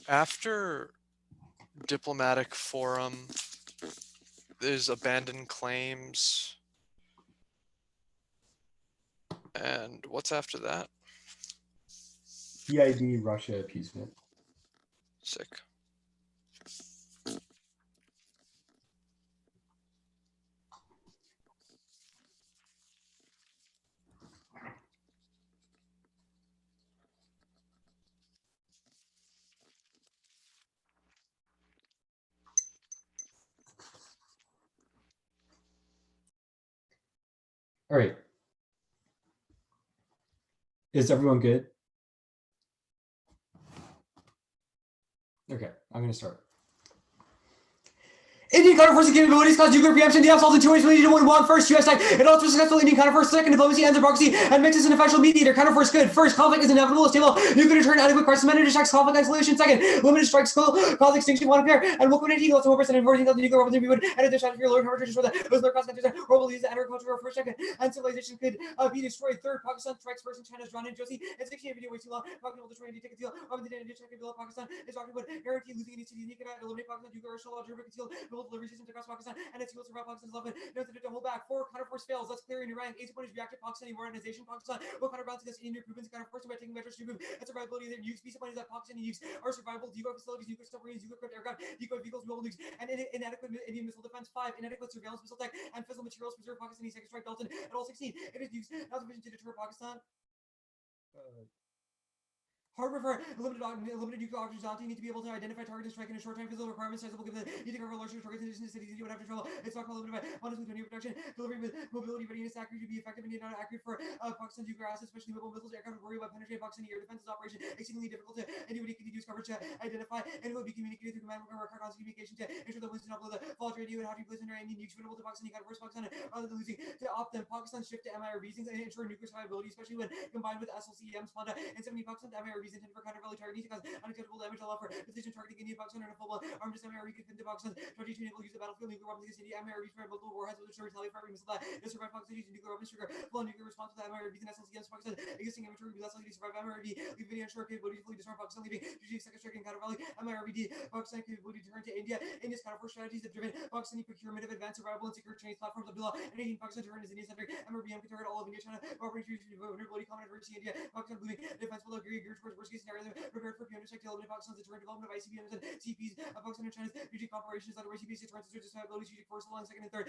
After diplomatic forum, there's abandoned claims. And what's after that? DIB Russia Appeasement. Sick. All right. Is everyone good? Okay, I'm gonna start. Indian counterforcing capabilities cause nuclear preemption. The absolute in 2 ways. We need to win one. First, U.S. tech. It also successful Indian counterforce. Second, diplomacy and democracy. And makes us an effectual mediator. Counterforce good. First, conflict is inevitable. Stable. Nuclear deterrent. Adequate crisis management. Distracts conflict isolation. Second, limited strikes. Cause extinction. One pair. And will community equal to 1% and 14,000 nuclear weapons. We would. And if there's your lower temperature, destroy that. Those low cost countries are horrible. Use the agricultural first. Second, and civilization could be destroyed. Third, Pakistan strikes first and China's drawn in. Josie. And 16 video way too long. Pakistan will destroy India. Take a deal. Of the Indian check deal. Pakistan is talking about guarantee losing any city. You can eliminate Pakistan. Nuclear arsenal. German concealed. Global delivery system across Pakistan. And its fuels surround Pakistan's love. No to hold back. 4, counterforce fails. Let's clear in your rank. 8 pointers reactive Pakistani modernization. Pakistan will counterbalance this Indian improvements. Counterforce by taking measures to improve and survivability of their nukes. Peace is that Pakistani nukes are survivable. Decoy facilities, nuclear submarines, nuclear equipped aircraft, decoy vehicles, mobile nukes, and inadequate Indian missile defense. 5, inadequate surveillance missile tech and fissile materials preserve Pakistani second strike Dalton. And all 16, it is nukes not sufficient to deter Pakistan. Hardware for limited nuclear opportunity. You need to be able to identify targets and strike in a short time. Physical requirements sizable given the need to cover larger targets in addition to cities you would have to trouble. It's not limited by honestly to new production. Delivery with mobility readiness accurate to be effective and not accurate for Pakistan's nuclear assets, especially mobile missiles, aircraft worry about penetrating Pakistani air defense operation. Exceedingly difficult to anybody can use coverage to identify and it will be communicated through command or constant communication to ensure that Winston upload the fault radio and how to place under Indian nukes winnable to Pakistan. You got to force Pakistan rather than losing to opt them. Pakistan shift to MIRVs and ensure nuclear survivability, especially when combined with SLCM, Splenda, and 70 Pakistan MIRVs intended for counter-valley targeting to cause unacceptable damage. Allow for precision targeting Indian Pakistan and a full armed MIRV can fit into Pakistan. Strategy to enable use of battlefield nuclear weapons against India. MIRVs for multiple warheads with a short retaliate for every missile that is survive Pakistan using nuclear weapons trigger full nuclear response to the MIRVs and SLCMs. Pakistan existing inventory will be less likely to survive MIRV. Leave video ensure capability to fully disarm Pakistan, leaving strategic second strike and counter-valley. MIRVD Pakistan capability to turn to India. India's counterforce strategies have driven Pakistani procurement of advanced survivable and secure Chinese platforms. Abdullah and 18 Pakistan turn is India-centric. MRBM can target all of India, China, operating vulnerability, common adversity, India. Pakistan booming defense will agree geared towards worst case scenario. Prepared for beyond strike to eliminate Pakistan's deterrent development of ICBMs and CPs. Pakistan and China's strategic operations that are ICBMs deterrent to survivability, strategic force along second and third.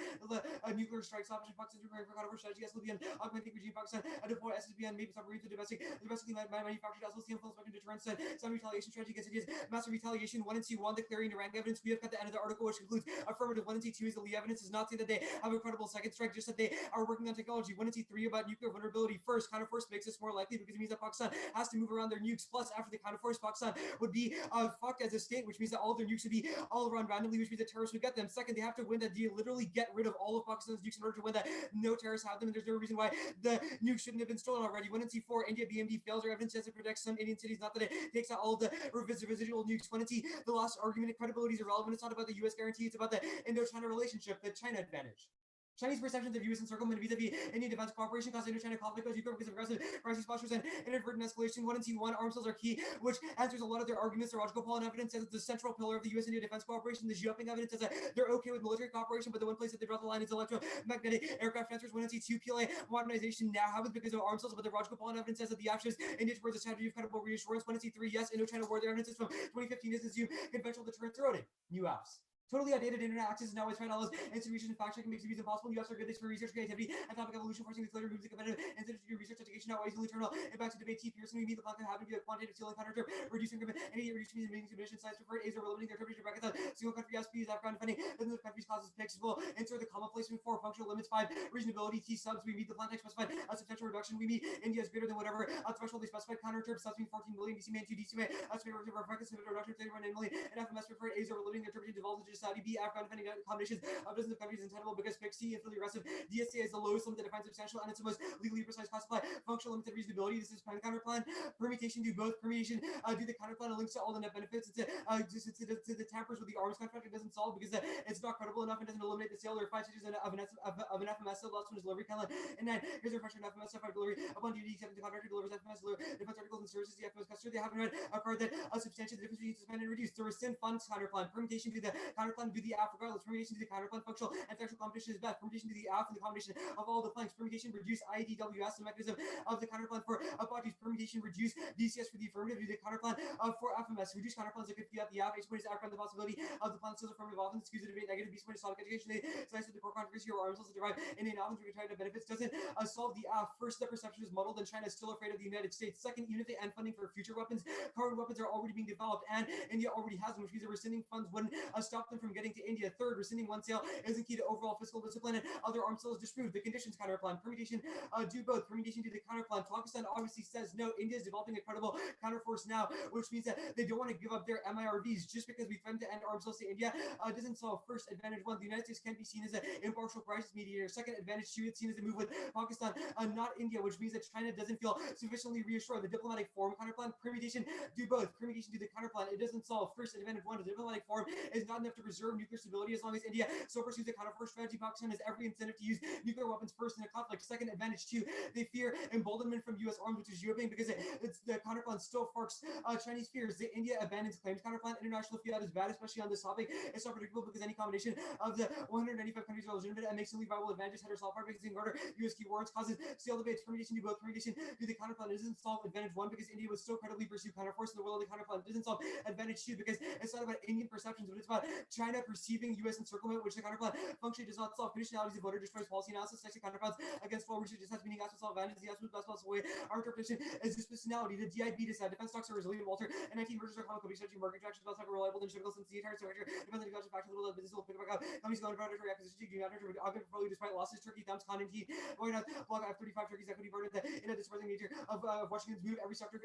Nuclear strikes option Pakistan preparing for counterforce strategy. SLBM augmenting regime Pakistan. Deploy SSBN maybe submarines to domestically manufactured SLCM full spectrum deterrence and some retaliation strategy against India's massive retaliation. 1 and C1 declaring the rank evidence. We have got the end of the article, which concludes affirmative. 1 and C2 is the lead evidence. Does not say that they have a credible second strike, just that they are working on technology. 1 and C3 about nuclear vulnerability. First, counterforce makes this more likely because it means that Pakistan has to move around their nukes. Plus, after the counterforce, Pakistan would be fucked as a state, which means that all of their nukes would be all around randomly, which means that terrorists would get them. Second, they have to win that deal, literally get rid of all of Pakistan's nukes in order to win that no terrorists have them, and there's no reason why the nukes shouldn't have been stolen already. 1 and C4, India BMD fails. Our evidence says it protects some Indian cities, not that it takes out all of the residual nukes. 1 and C, the last argument of credibility is irrelevant. It's not about the US guarantee, it's about the Indo-China relationship, the China advantage. Chinese perceptions of U.S. encirclement vis-a-vis Indian defense cooperation cause Indo-China conflict because because of aggressive crisis postures and inadvertent escalation. 1 and C1 arms sales are key, which answers a lot of their arguments. The logical pollen evidence says it's the central pillar of the U.S. India defense cooperation. The Xiaoping evidence says that they're okay with military cooperation, but the one place that they draw the line is electromagnetic aircraft transfers. 1 and C2 PLA modernization now happens because of arms sales, but the logical pollen evidence says that the actions India towards a strategy of credible reassurance. 1 and C3, yes, Indo-China war. Their evidence is from 2015 is assumed conventional deterrence eroding. New apps. Totally outdated internet access is now widespread. All those institutions and fact checking makes reviews impossible. You have to good things for research, creativity, and topic evolution, forcing these later moves the competitive institute to do research education, not always internal impacts of debate. T. Pearson, we meet the content having to be a quantitative ceiling counter, reducing increment, any reducing means emission size preferred A's over limiting their temperature brackets. Single country SPs, Afghan funding, then the countries causes picks will insert the comma placement 4, functional limits 5, reasonability T subs. We meet the context specified a substantial reduction. We meet India is greater than whatever threshold they specified. Counter term subs mean 14 million. DC man 2 DC man estimated reference reduction of 31 million, and FMS preferred A's over limiting their temperature devolves into Saudi B. Afghan funding combinations of dozens of countries is untenable because pick C is really aggressive. DSA is the lowest limit that defines substantial and it's the most legally precise classified. Functional limited reasonability. This is plan counter plan. Permutation do both. Permutation do the counter plan and links to all the net benefits. It's the tampers with the arms contract. It doesn't solve because it's not credible enough. It doesn't eliminate the sale. There are 5 stages of an FMS sale. The last one is delivery timeline. And 9, here's a refresher of FMS stuff delivery. Upon duty, except the contractor delivers FMS defense articles and services. The FMS customer, they haven't read a card that substantiates the difference between suspend and reduce. The rescind funds counter plan. Permutation to the counter plan do the app regardless. Permutation to the counter plan functional and factual competition is best. Permutation to the app and the combination of all the flanks. Permutation reduce IDWS, the mechanism of the counter plan for bodies. Permutation reduce DCS for the affirmative. Do the counter plan for FMS. Reduce counter plans that could be at the app. H point is the possibility of the plan still affirmative often. Excuse the debate negative. B point is solid education. They slice the core controversy or arms also derive in an often retired benefits doesn't solve the app. First, the perception is muddled and China is still afraid of the United States. Second, even if they end funding for future weapons, current weapons are already being developed and India already has them, which means that rescinding funds wouldn't stop them them from getting to India. Third, rescinding one sale isn't key to overall fiscal discipline, and other arms sales disprove the conditions counterplan. Permutation do both. Permutation do the counterplan. Pakistan obviously says no. India is developing a credible counterforce now, which means that they don't want to give up their MIRVs just because we threatened to end arms sales to India. Doesn't solve. First, advantage one, the United States can't be seen as an impartial crisis mediator. Second, advantage two, it's seen as a move with Pakistan, not India, which means that China doesn't feel sufficiently reassured. The diplomatic forum counterplan, permutation do both. Permutation do the counterplan. It doesn't solve. First, advantage one, the diplomatic forum is not enough to preserve nuclear stability as long as India so pursues a counterforce strategy. Pakistan has every incentive to use nuclear weapons first in a conflict. Second, advantage two, they fear emboldenment from U.S. arms, which is European, because it's the counterplan still forks Chinese fears. The India abandons claims counterplan. International fiat is bad, especially on this topic. It's not predictable because any combination of the 195 countries are legitimate and makes only viable advantages. Header soft part because in order U.S. key warrants causes stale debates. Permutation do both. Permutation do the counterplan. It doesn't solve advantage one because India would still credibly pursue counterforce in the world of the counterplan. It doesn't solve advantage two because it's not about Indian perceptions, but it's about China perceiving U.S. encirclement, which the counterplan functionally does not solve. Conditionalities of voter destroys policy analysis. Sexy counterplans against full research just meaning as solve advantage. The absolute best possible way. Our interpretation is this personality. The DIB decide defense stocks are resilient. Walter and 19 mergers are common. Strategy market tractions about reliable and typical since the entire structure depends on the factors of the business will pick back up. Companies going to predatory acquisition do not enter augment portfolio despite losses. Turkey thumbs con and tea. Going out block F-35 Turkey's equity burden that in a dispersing nature of Washington's move. Every sector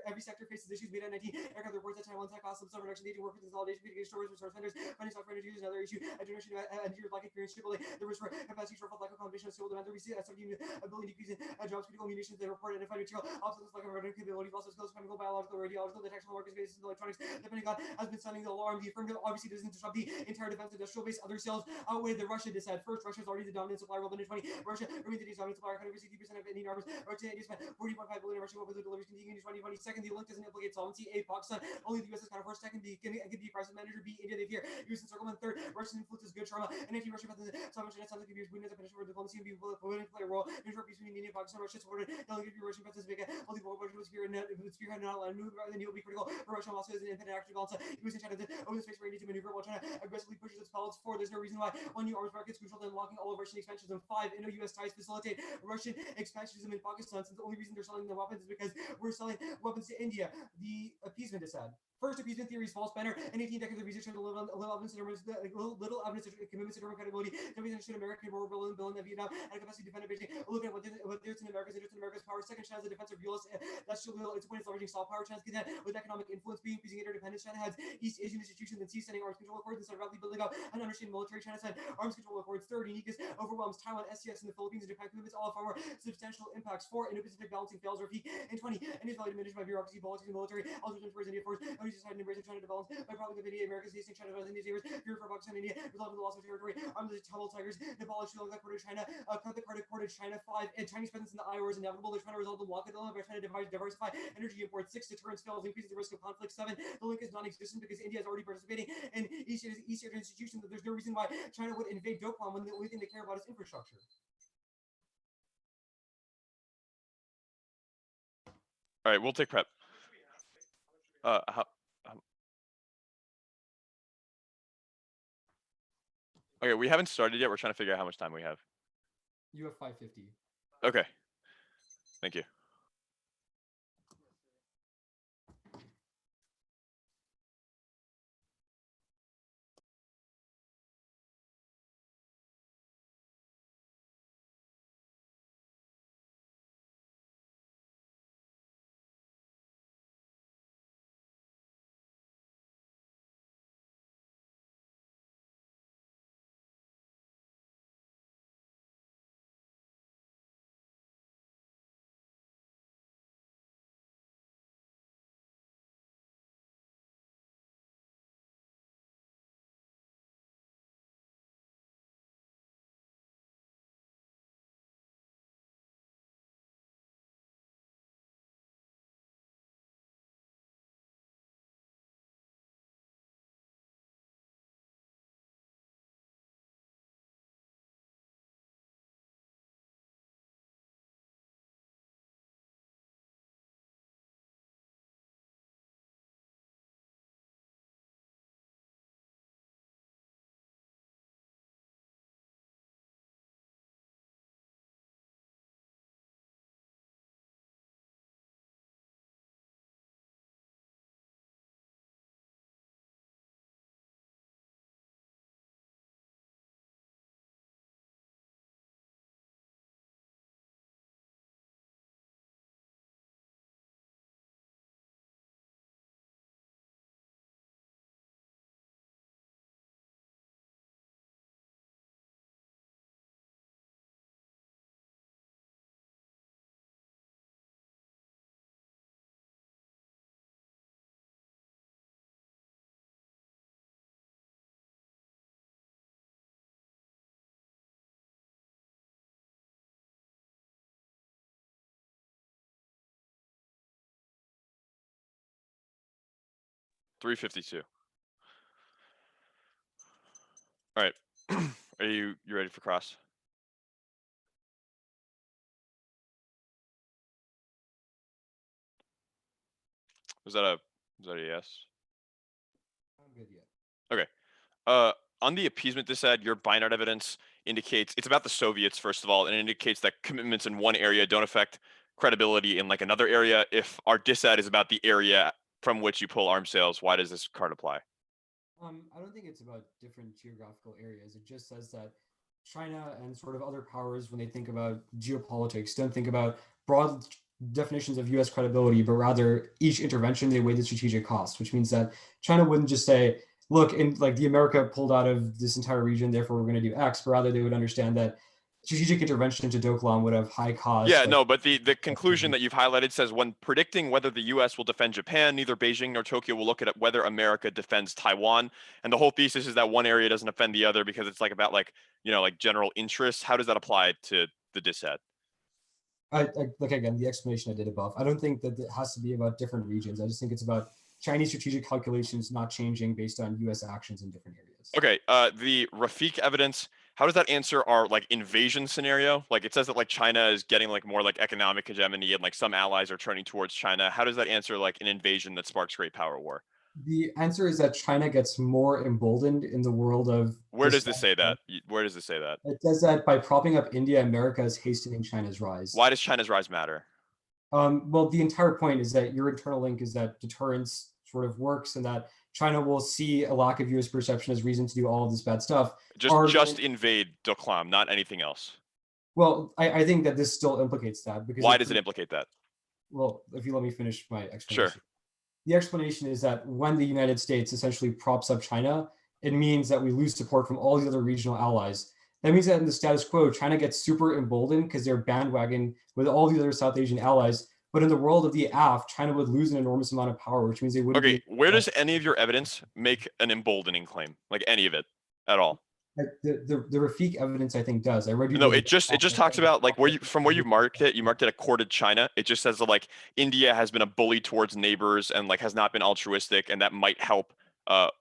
faces issues. Made at 19 aircraft reports that China one tech costs of reduction. Aging work with consolidation, mitigation stores, resource vendors, funding stock for energy is another issue. A generation of engineers like experience shipbuilding. The risk for capacity shortfall, lack of combination of civil demand. The receipt at 17 a billion decrease in jobs, critical munitions. They report identified material obstacles like running capabilities, also skills, chemical, biological, radiological, detectable markets, bases, electronics. Depending on has been sounding the alarm. The affirmative obviously doesn't disrupt the entire defense industrial base. Other sales outweigh the Russia decide. First, Russia is already the dominant supplier. Well, in 20, Russia remains the dominant supplier. 160% of Indian arms. Russia spent 40.5 billion Russian weapons deliveries continuing in 2020. Second, the link doesn't implicate solvency. A, Pakistan. Only the U.S. is counterforce. Second, the can be crisis manager. B, India. They fear U.S. encirclement. Third, Russian influence is good. Sharma and anti-Russian methods. Sovereign China sounds like abuse. Putin as a finisher for diplomacy and be willing to play a role in short peace between India and Pakistan. Russia supported. Delegate Russian methods make it. Only the Russia was spearhead not allowed to move. Then you'll be critical for Russia. Also, as an independent actor balance. U.S. and China open the space for India to maneuver while China aggressively pushes its pellets forward. There's no reason why one new arms market is crucial to unlocking all of Russian expansionism. 5, Indo-US ties facilitate Russian expansionism in Pakistan, since the only reason they're selling the weapons is because we're selling weapons to India. The appeasement is sad. First, appeasement theory is false. Banner and 18 decades of research showed little evidence to commitments to German credibility. Nobody understood American war, Berlin, in Vietnam, and a capacity to defend Beijing. Look at what there's in America's interest in America's power. Second, China has a defensive realist. That's still its point is leveraging soft power. China's content with economic influence, being increasing interdependence. China has East Asian institutions and ceased sending arms control accords instead of rapidly building up an understanding military. China signed arms control accords. Third, uniqueness overwhelms Taiwan, SCS, and the Philippines and Japan commitments. All have far more substantial impacts. 4, Indo-Pacific balancing fails. Repeat. And 20, India's value diminished by bureaucracy, politics, and military. Also, towards India first. Only decided to embrace China develops by probably the India, America's facing China as India's neighbors. Fear for Pakistan, India, resulting in the loss of territory. Armed the Tamil Tigers, Nepal, Sri Lanka, quarter China, cut the card quarter China. 5, and Chinese presence in the IOR is inevitable. They're trying to resolve the blockade by trying to diversify energy imports. 6, deterrence fails, increases the risk of conflict. 7, the link is non-existent because India is already participating in East Asian institutions. There's no reason why China would invade Doklam when the only thing they care about is infrastructure. All right, we'll take prep. Okay, we haven't started yet. We're trying to figure out how much time we have. You have 550. Okay. Thank you. 352. All right. Are you ready for cross? Was that a yes? I'm good yet. Okay. On the appeasement dissad, your Beinart evidence indicates it's about the Soviets, first of all, and it indicates that commitments in one area don't affect credibility in like another area. If our dissad is about the area from which you pull arms sales, why does this card apply? I don't think it's about different geographical areas. It just says that China and sort of other powers, when they think about geopolitics, don't think about broad definitions of US credibility, but rather each intervention they weigh the strategic cost, which means that China wouldn't just say, look, in like the America pulled out of this entire region, therefore we're going to do X, but rather they would understand that strategic intervention into Doklam would have high costs. Yeah, like, no, but the conclusion that you've highlighted says when predicting whether the US will defend Japan, neither Beijing nor Tokyo will look at whether America defends Taiwan. And the whole thesis is that one area doesn't offend the other because it's like about like, you know, like general interests. How does that apply to the dissad? Like again, the explanation I did above. I don't think that it has to be about different regions. I just think it's about Chinese strategic calculations not changing based on US actions in different areas. Okay, the Rafik evidence, how does that answer our like invasion scenario? Like it says that like China is getting like more like economic hegemony and like some allies are turning towards China. How does that answer like an invasion that sparks great power war? The answer is that China gets more emboldened in the world of. Where does this say that? Where does this say that? It says that by propping up India, America is hastening China's rise. Why does China's rise matter? Well, the entire point is that your internal link is that deterrence sort of works and that China will see a lack of US perception as reason to do all of this bad stuff. Just invade Doklam, not anything else. Well, I think that this still implicates that because. Why does it implicate that? Well, if you let me finish my explanation. Sure. The explanation is that when the United States essentially props up China, it means that we lose support from all the other regional allies. That means that in the status quo, China gets super emboldened because they're bandwagon with all the other South Asian allies. But in the world of the AF, China would lose an enormous amount of power, which means they wouldn't. Okay, where does any of your evidence make an emboldening claim? Like any of it at all? Like the Rafik evidence, I think, does. I read you. No, it just talks about like where you marked it. You marked it accorded China. It just says that like India has been a bully towards neighbors and like has not been altruistic, and that might help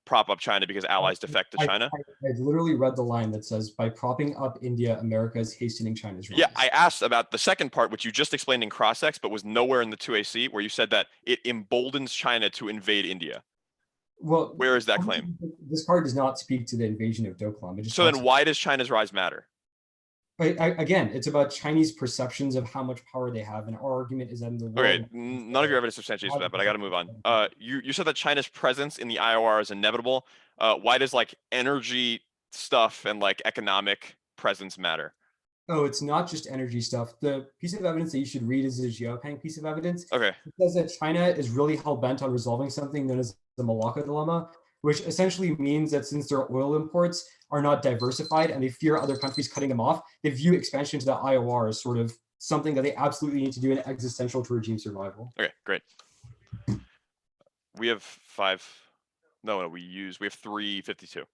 prop up China because allies defect to China. I literally read the line that says, by propping up India, America is hastening China's rise. Yeah, I asked about the second part, which you just explained in cross-ex, but was nowhere in the 2AC, where you said that it emboldens China to invade India. Well, where is that claim? This card does not speak to the invasion of Doklam. So then why does China's rise matter? Again, it's about Chinese perceptions of how much power they have, and our argument is that in the world. Okay, none of your evidence substantiates that, but I got to move on. You said that China's presence in the IOR is inevitable. Why does like energy stuff and like economic presence matter? Oh, it's not just energy stuff. The piece of evidence that you should read is the Xiaopeng piece of evidence. Okay. It says that China is really hell-bent on resolving something known as the Malacca dilemma, which essentially means that since their oil imports are not diversified and they fear other countries cutting them off, they view expansion to the IOR as sort of something that they absolutely need to do and existential to regime survival. Okay, great. We have we have 352.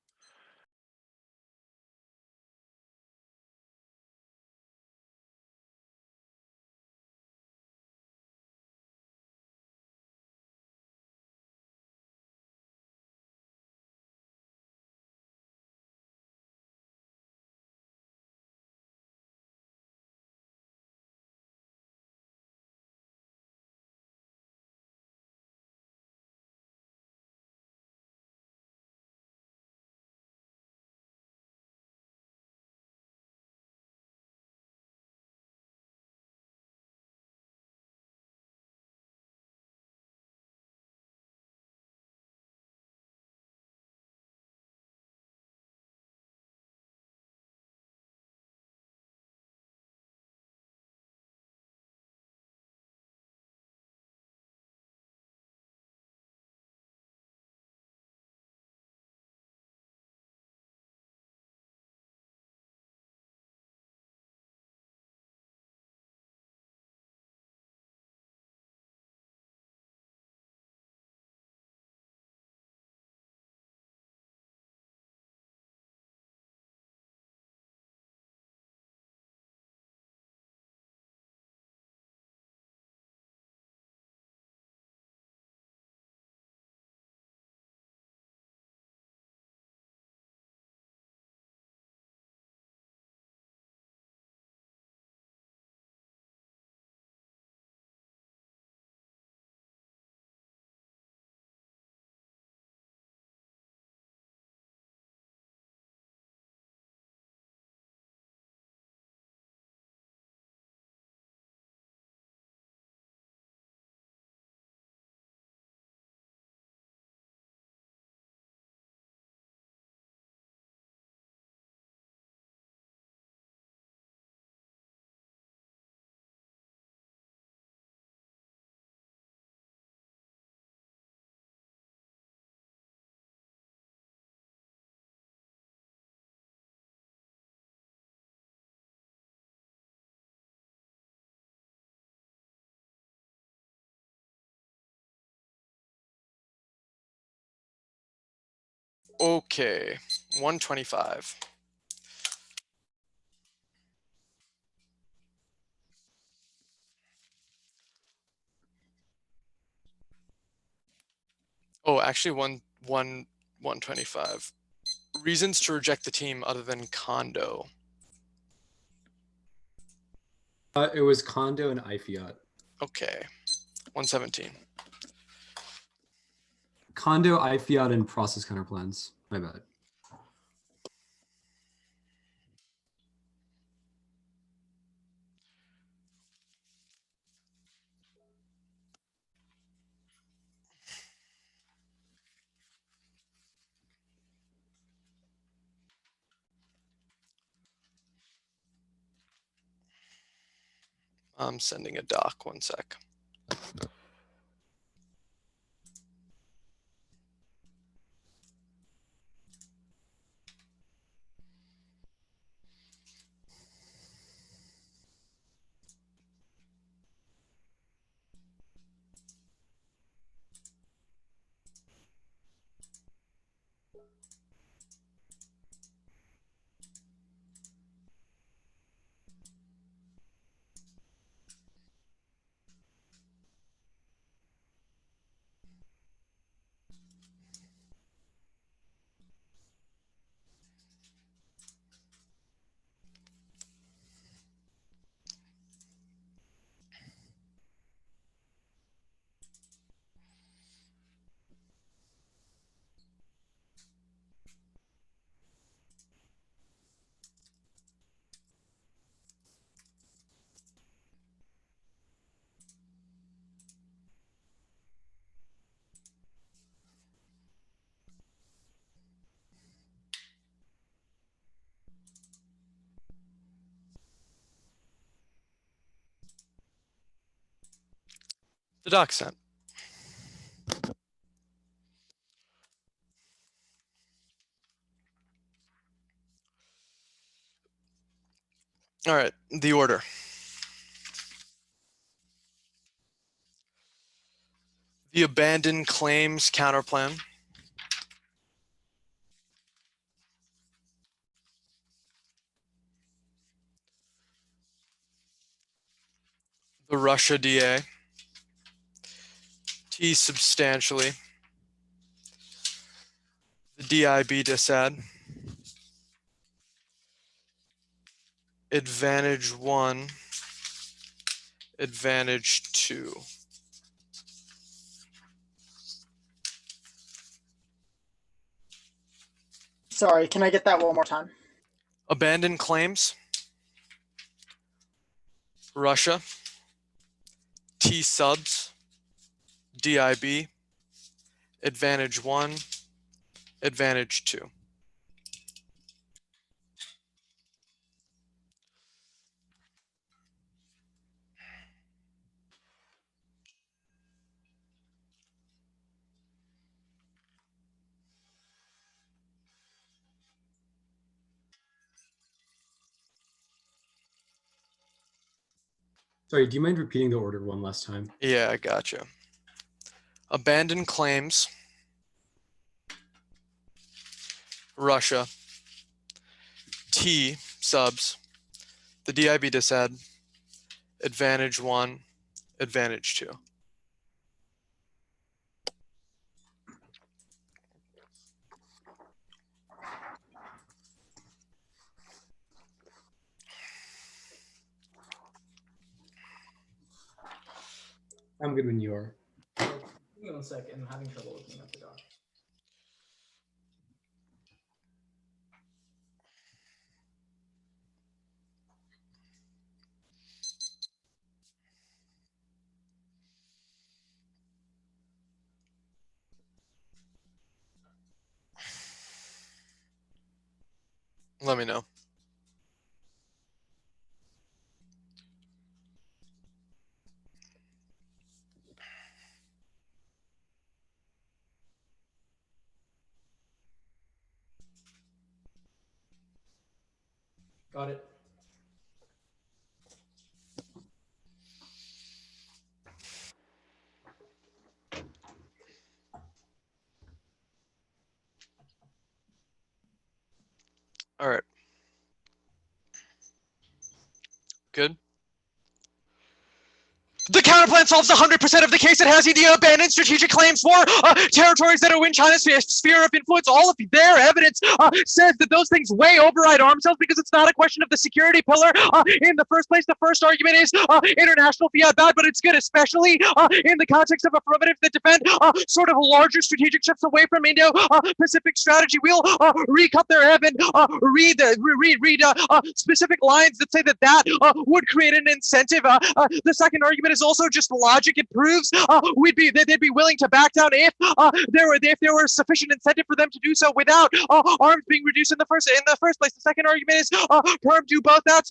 Okay, 125. Oh, actually, 125. Reasons to reject the team other than Kondo. It was Kondo and iFiat. Okay, 117. Kondo, iFiat, and process counterplans. My bad. I'm sending a doc, 1 sec. The doc sent. All right, the order. The abandoned claims counterplan. The Russia DA. T substantially. The DIB disad. Advantage 1. Advantage 2. Sorry, can I get that one more time? Abandoned claims. Russia. T subs. DIB. Advantage 1. Advantage 2. Sorry, do you mind repeating the order one last time? Yeah, I gotcha. Abandoned claims. Russia. T subs. The DIB disad. Advantage 1. Advantage 2. I'm good when you are. Give me 1 second. I'm having trouble looking up the doc. Let me know. Got it. All right. Good. The counterplan solves 100% of the case. It has India abandoned strategic claims for territories that are within China's sphere of influence. All of their evidence says that those things way override arms sales because it's not a question of the security pillar. In the first place, the first argument is international fiat bad, but it's good, especially in the context of affirmatives that defend sort of larger strategic shifts away from Indo-Pacific strategy. We'll recut their heaven, read specific lines that say that would create an incentive. The second argument is also just logic. It proves they'd be willing to back down if there were sufficient incentive for them to do so without arms being reduced in the first place. The second argument is perm do both. That's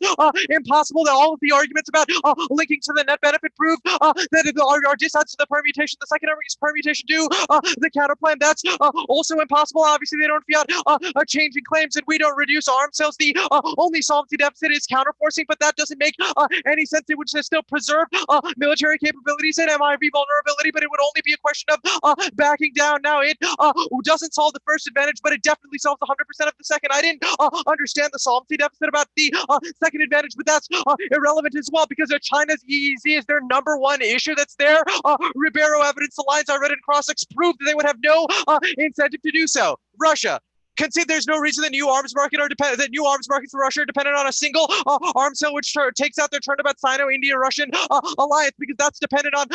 impossible. That all of the arguments about linking to the net benefit prove that are disides to the permutation. The second argument is permutation do the counterplan. That's also impossible. Obviously, they don't fiat a change in claims, and we don't reduce arms sales. The only solvency deficit is counterforcing, but that doesn't make any sense. It would still preserve military capabilities and MIV vulnerability, but it would only be a question of backing down. Now, it doesn't solve the first advantage, but it definitely solves 100% of the second. I didn't understand the solvency deficit about the second advantage, but that's irrelevant as well because China's EEZ is their number one issue that's there. Ribeiro evidence, the lines I read in Crossix proved that they would have no incentive to do so. Russia. Concede there's no reason that new arms markets for Russia are dependent on a single arms sale, which takes out their turnabout Sino-India-Russian alliance, because that's dependent on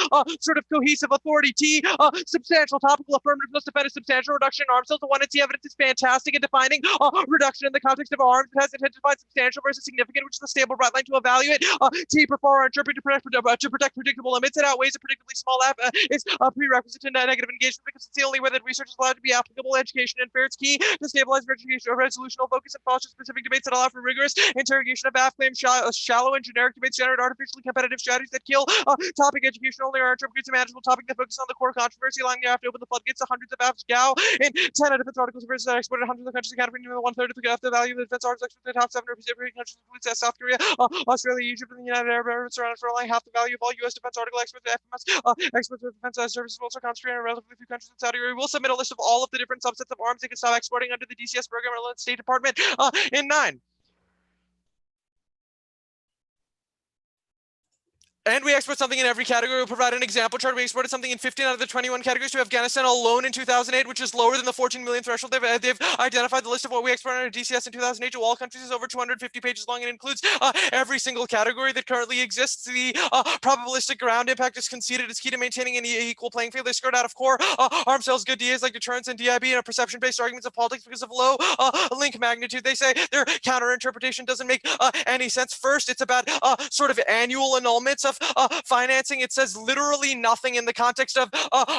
sort of cohesive authority. Substantial topical affirmative must defend a substantial reduction in arms sales. The one its evidence is fantastic in defining reduction in the context of arms. It has intent to define substantial versus significant, which is a stable bright line to evaluate. Perform or interpret to protect predictable limits. It outweighs a predictably small F is a prerequisite to negative engagement because it's the only way that research is allowed to be applicable. Education and fair. It's key to stabilize resolutional focus and foster specific debates that allow for rigorous interrogation of BAF claims. Shallow and generic debates generate artificially competitive strategies that kill topic education only are interpreted a manageable topic that focuses on the core controversy, allowing you have to open the floodgates to hundreds of BAFs. Gao in 10 defense articles versus that exported hundreds of countries accounting for 1/3 of the value of the defense arms exports. The top 7 representing countries include South Korea, Australia, Egypt, and the United Arab Emirates, around for only half the value of all U.S. defense article exports. FMS exports of defense services also concentrated in relatively few countries in Saudi Arabia. We'll submit a list of all of the different subsets of arms they can stop exporting under the DCS program or State Department in 9. And we export something in every category. We'll provide an example chart. We exported something in 15 out of the 21 categories to Afghanistan alone in 2008, which is lower than the 14 million threshold. They've identified the list of what we export under DCS in 2008 to all countries is over 250 pages long and includes every single category that currently exists. The probabilistic ground impact is conceded. It's key to maintaining an equal playing field. They skirt out of core arms sales good DAs like deterrence and DIB and perception-based arguments of politics because of low link magnitude. They say their counter interpretation doesn't make any sense. First, it's about sort of annual annulments of financing. It says literally nothing in the context of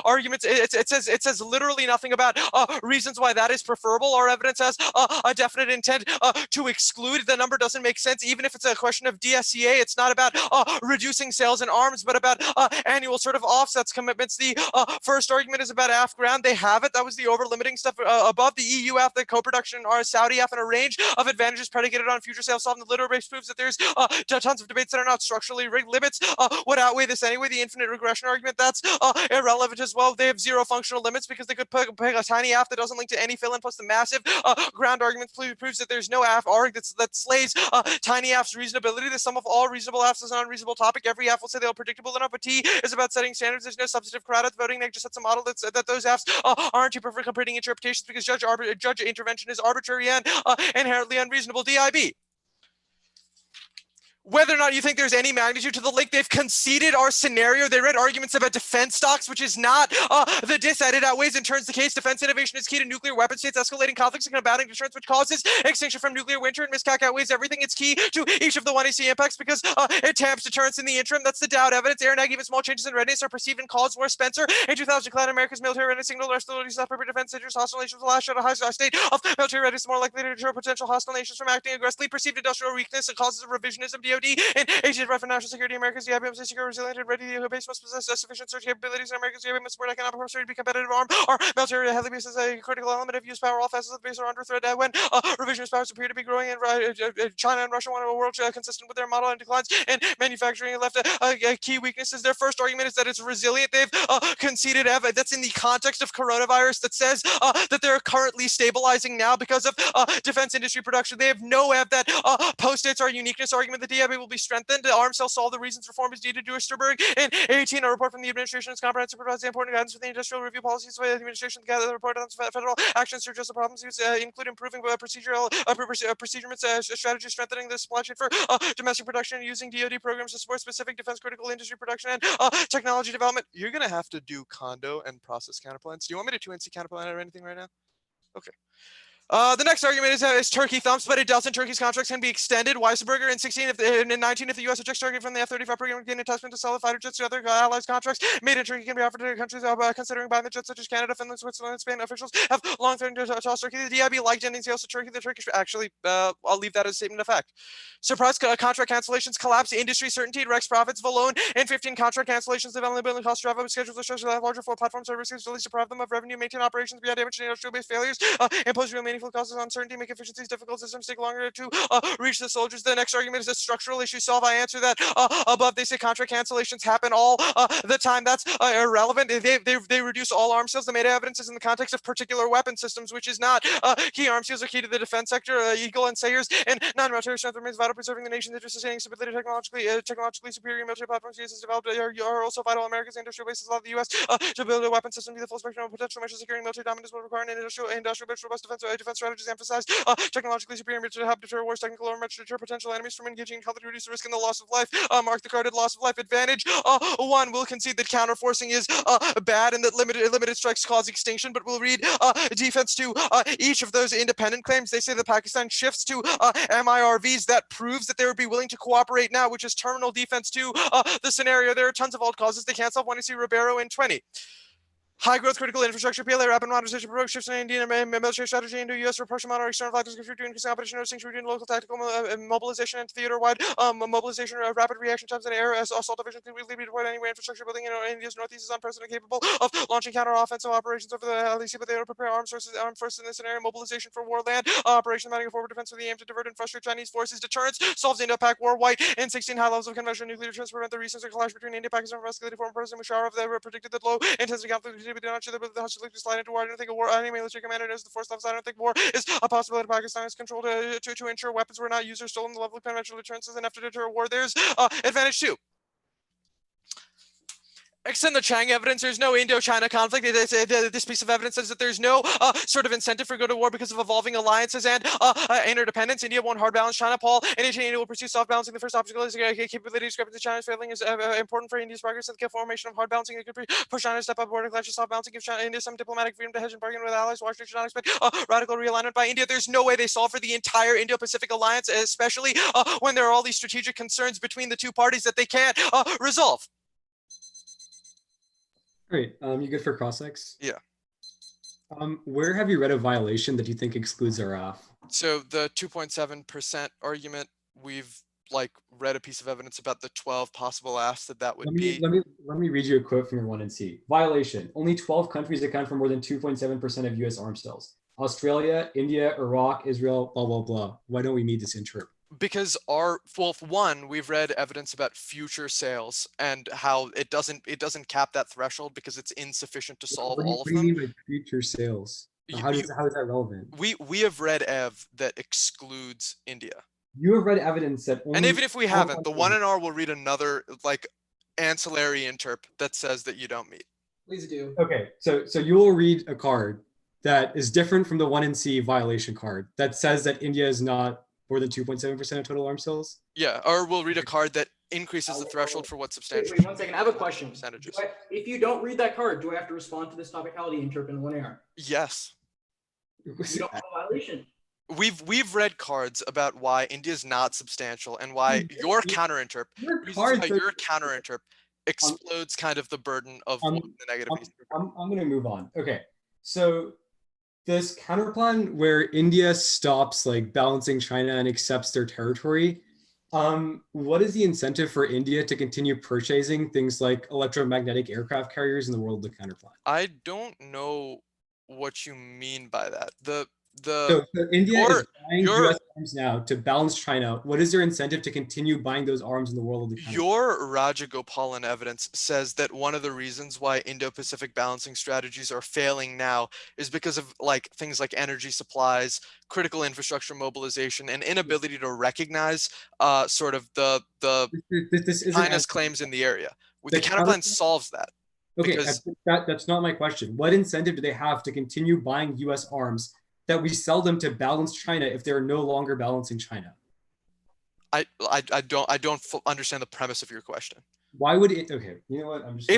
arguments. It says literally nothing about reasons why that is preferable. Our evidence has a definite intent to exclude. The number doesn't make sense, even if it's a question of DSCA. It's not about reducing sales in arms, but about annual sort of offsets commitments. The first argument is about AF ground. They have it. That was the over limiting stuff above. The EU AF, the co-production, our Saudi AF, and a range of advantages predicated on future sales. Solving the literal base proves that there's tons of debates that are not structurally rigged. Limits would outweigh this anyway. The infinite regression argument, that's irrelevant as well. They have zero functional limits because they could pick a tiny AF that doesn't link to any fill-in, plus the massive ground argument proves that there's no AF arg that slays tiny AF's reasonability. The sum of all reasonable AFs is an unreasonable topic. Every AF will say they're predictable enough, but T is about setting standards. There's no substantive crowd voting. They just sets a model that those AFs aren't perfect competing interpretations because judge intervention is arbitrary and inherently unreasonable. DIB. Whether or not you think there's any magnitude to the link, they've conceded our scenario. They read arguments about defense stocks, which is not the dissent. It outweighs and turns the case. Defense innovation is key to nuclear weapon states, escalating conflicts and combating deterrence, which causes extinction from nuclear winter. And miscalc outweighs everything. It's key to each of the 1AC impacts because it tamps deterrence in the interim. That's the doubt evidence. Aeronag, even small changes in readiness are perceived and cause war. Spencer, in 2000, declared America's military readiness signal hostility, self-prepared defense interest, hostile nations, the last shot, a high state of military readiness more likely to deter potential hostile nations from acting aggressively. Perceived industrial weakness and causes of revisionism. DoD and agencies for national security. America's DIB must be secure, resilient, and ready. The base must possess sufficient search capabilities, and America's DIB must support economic prosperity to be competitive. Arm our military heavily bases a critical element of use power. All facets of the base are under threat. When revisionist powers appear to be growing, and China and Russia want a world consistent with their model and declines, and manufacturing left a key weakness is their first argument is that it's resilient. They've conceded that's in the context of coronavirus that says that they're currently stabilizing now because of defense industry production. They have no that post-its are uniqueness argument. The DIB will be strengthened. The arms sale saw the reasons reform is needed. Duisterberg in 18, a report from the administration is comprehensive, provides the important guidance for the industrial review policies of the administration. Together, the report on federal actions to address the problems include improving procedural procedure strategy, strengthening the supply chain for domestic production, using DoD programs to support specific defense critical industry production and technology development. You're going to have to do condo and process counterplans. Do you want me to 2NC counterplan or anything right now? Okay. The next argument is Turkey thumps, but it doesn't. Turkey's contracts can be extended. Weissenberger in 16, in 19, if the U.S. ejects Turkey from the F-35 program, gain attachment to sell the fighter jets to other allies. Contracts made in Turkey can be offered to countries considering buying the jets, such as Canada, Finland, Switzerland, and Spain. Officials have long threatened to toss Turkey. The DIB liked ending sales to Turkey. The Turkish actually, I'll leave that as a statement of fact. Surprise contract cancellations, collapse, industry certainty, Rex profits, Valone, and 15 contract cancellations, availability cost, travel schedules, the structure that larger for platform services, release deprive them of revenue, maintain operations, be damage to industrial based failures, impose real meaningful costs of uncertainty, make efficiencies difficult, systems take longer to reach the soldiers. The next argument is a structural issue solve. I answer that above. They say contract cancellations happen all the time. That's irrelevant. They reduce all arms sales. The meta evidence is in the context of particular weapon systems, which is not. Key arms sales are key to the defense sector. Eagle and Sayers and non-military strength remains vital, preserving the nation's interest, sustaining stability, technologically superior military platforms uses developed are also vital. America's industrial bases allow the U.S. To build a weapon system to the full spectrum of potential measures securing military dominance will require an industrial-based robust defense strategies emphasize technologically superior military to help deter wars, technical or much deter potential enemies from engaging in conflict, reduce the risk and the loss of life. Mark the carded loss of life advantage. One will concede that counterforcing is bad and that limited strikes cause extinction, but we'll read defense to each of those independent claims. They say that Pakistan shifts to MIRVs. That proves that they would be willing to cooperate now, which is terminal defense to the scenario. There are tons of alt causes they can't solve. When you see Ribeiro in 20. High growth critical infrastructure, PLA, rapid modernization, approach shifts in Indian military strategy into U.S. proportion modern external factors, increasing competition, distinction between local tactical mobilization and theater-wide mobilization, rapid reaction times and air as assault division can be deployed anywhere. Infrastructure building in India's northeast is unprecedented, capable of launching counter-offensive operations over the LEC, but they don't prepare armed forces in this scenario. Mobilization for war land operations, mounting a forward defense with the aim to divert and frustrate Chinese forces. Deterrence solves Indo-Pak war. White and 16 high levels of conventional nuclear defense prevent the recent clash between India, Pakistan, from escalating. Former President Musharraf they predicted that low intensity conflict but not sure that the hostility slide into war. I don't think a war. Any military commander knows the force levels. I don't think war is a possibility. Pakistan is controlled to ensure weapons were not used or stolen. The level of conventional deterrence is enough to deter war. There's advantage too. Extend the Chang evidence. There's no Indo-China conflict. This piece of evidence says that there's no sort of incentive for go to war because of evolving alliances and interdependence. India won't hard balance China. Paul and India will pursue soft balancing. The first obstacle is capability discrepancy. China's failing is important for India's progress. The formation of hard balancing it could push China to step up border clashes. Soft balancing gives India some diplomatic freedom to hedge and bargain with allies. Washington should not expect radical realignment by India. There's no way they solve for the entire Indo-Pacific alliance, especially when there are all these strategic concerns between the two parties that they can't resolve. Great. You good for cross-ex? Yeah. Where have you read a violation that you think excludes RF? So the 2.7% argument, we've read a piece of evidence about the 12 possible asks that would be. Let me read you a quote from your 1NC. Violation. Only 12 countries account for more than 2.7% of U.S. arms sales. Australia, India, Iraq, Israel, blah, blah, blah. Why don't we need this interp? Because we've read evidence about future sales and how it doesn't cap that threshold because it's insufficient to solve all of them. What do you mean by future sales? How is that relevant? We have read that excludes India. You have read evidence that only. And even if we haven't, the 1NR will read another ancillary interp that says that you don't meet. Please do. Okay, so you will read a card that is different from the 1NC violation card that says that India is not more than 2.7% of total arms sales? Yeah, or we'll read a card that increases the threshold for what substantial. Wait 1 second. I have a question. Percentages. If you don't read that card, do I have to respond to this topicality interp in 1AR? Yes. You don't have a violation. We've read cards about why India is not substantial and why your counter interp explodes kind of the burden of the negative piece. I'm going to move on. Okay, so this counterplan where India stops balancing China and accepts their territory, What is the incentive for India to continue purchasing things like electromagnetic aircraft carriers in the world of the counterplan? I don't know what you mean by that. So India is buying your U.S. arms now to balance China. What is their incentive to continue buying those arms in the world of the counterplan? Your Rajagopalan evidence says that one of the reasons why Indo-Pacific balancing strategies are failing now is because of like things like energy supplies, critical infrastructure mobilization, and inability to recognize sort of the This isn't China's claims in the area. The counterplan solves that. Okay, Because that's not my question. What incentive do they have to continue buying U.S. arms that we sell them to balance China if they're no longer balancing China? I don't understand the premise of your question. Why would it? Okay, you know what? I'm just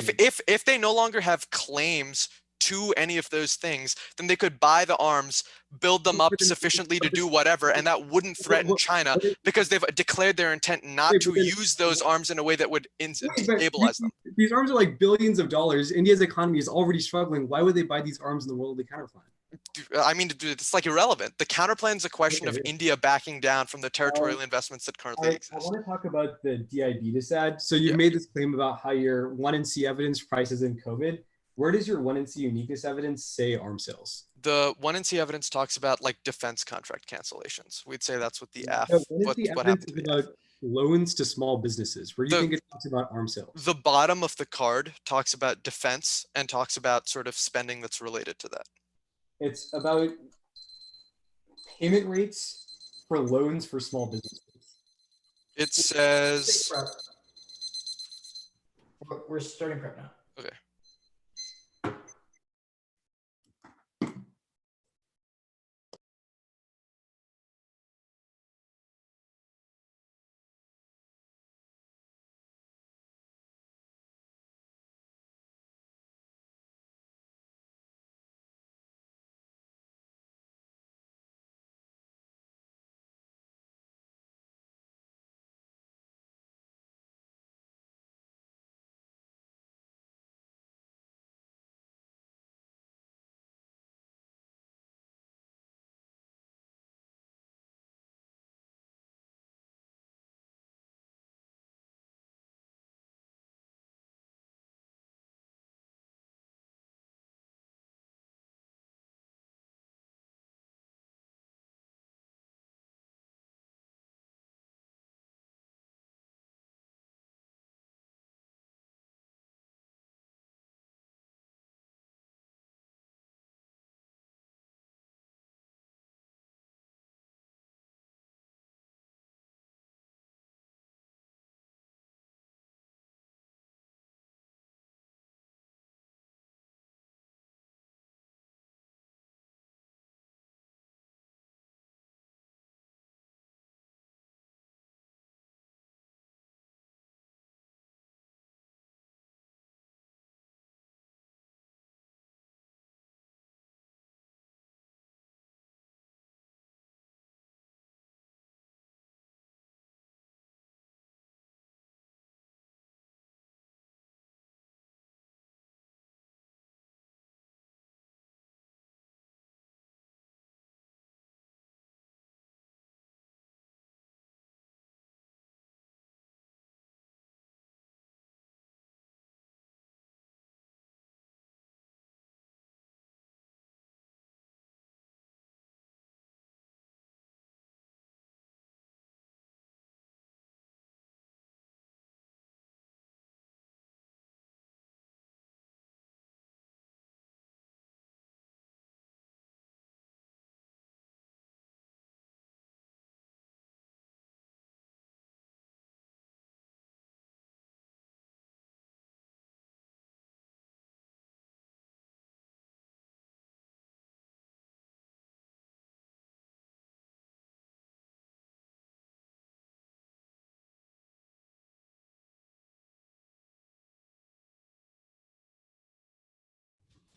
if they no longer have claims to any of those things, then they could buy the arms, build them up sufficiently to do whatever, and that wouldn't threaten China because they've declared their intent not to use those arms in a way that would stabilize them. These arms are like billions of dollars. India's economy is already struggling. Why would they buy these arms in the world of the counterplan? I mean, it's like irrelevant. The counterplan is a question of India backing down from the territorial investments that currently exist. I want to talk about the DIB disad. So you've made this claim about how your 1NC evidence prices in COVID. Where does your 1NC uniqueness evidence say arms sales? The 1NC evidence talks about like defense contract cancellations. We'd say that's what the F. What happened to about loans to small businesses? Where do you think it talks about arms sales? The bottom of the card talks about defense and talks about sort of spending that's related to that. It's about payment rates for loans for small businesses. It says we're starting prep now. Okay.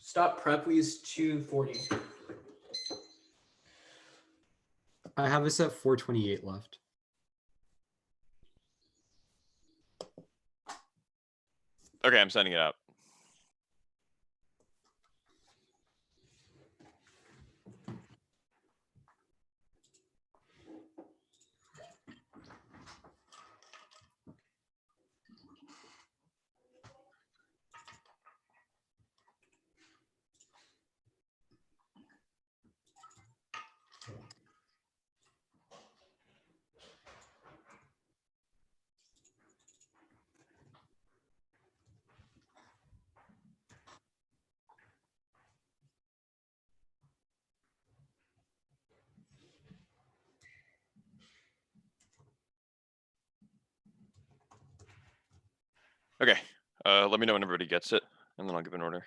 Stop prep, please. 240. I have us at 428 left. Okay, I'm setting it up. Okay. Let me know when everybody gets it, and then I'll give an order.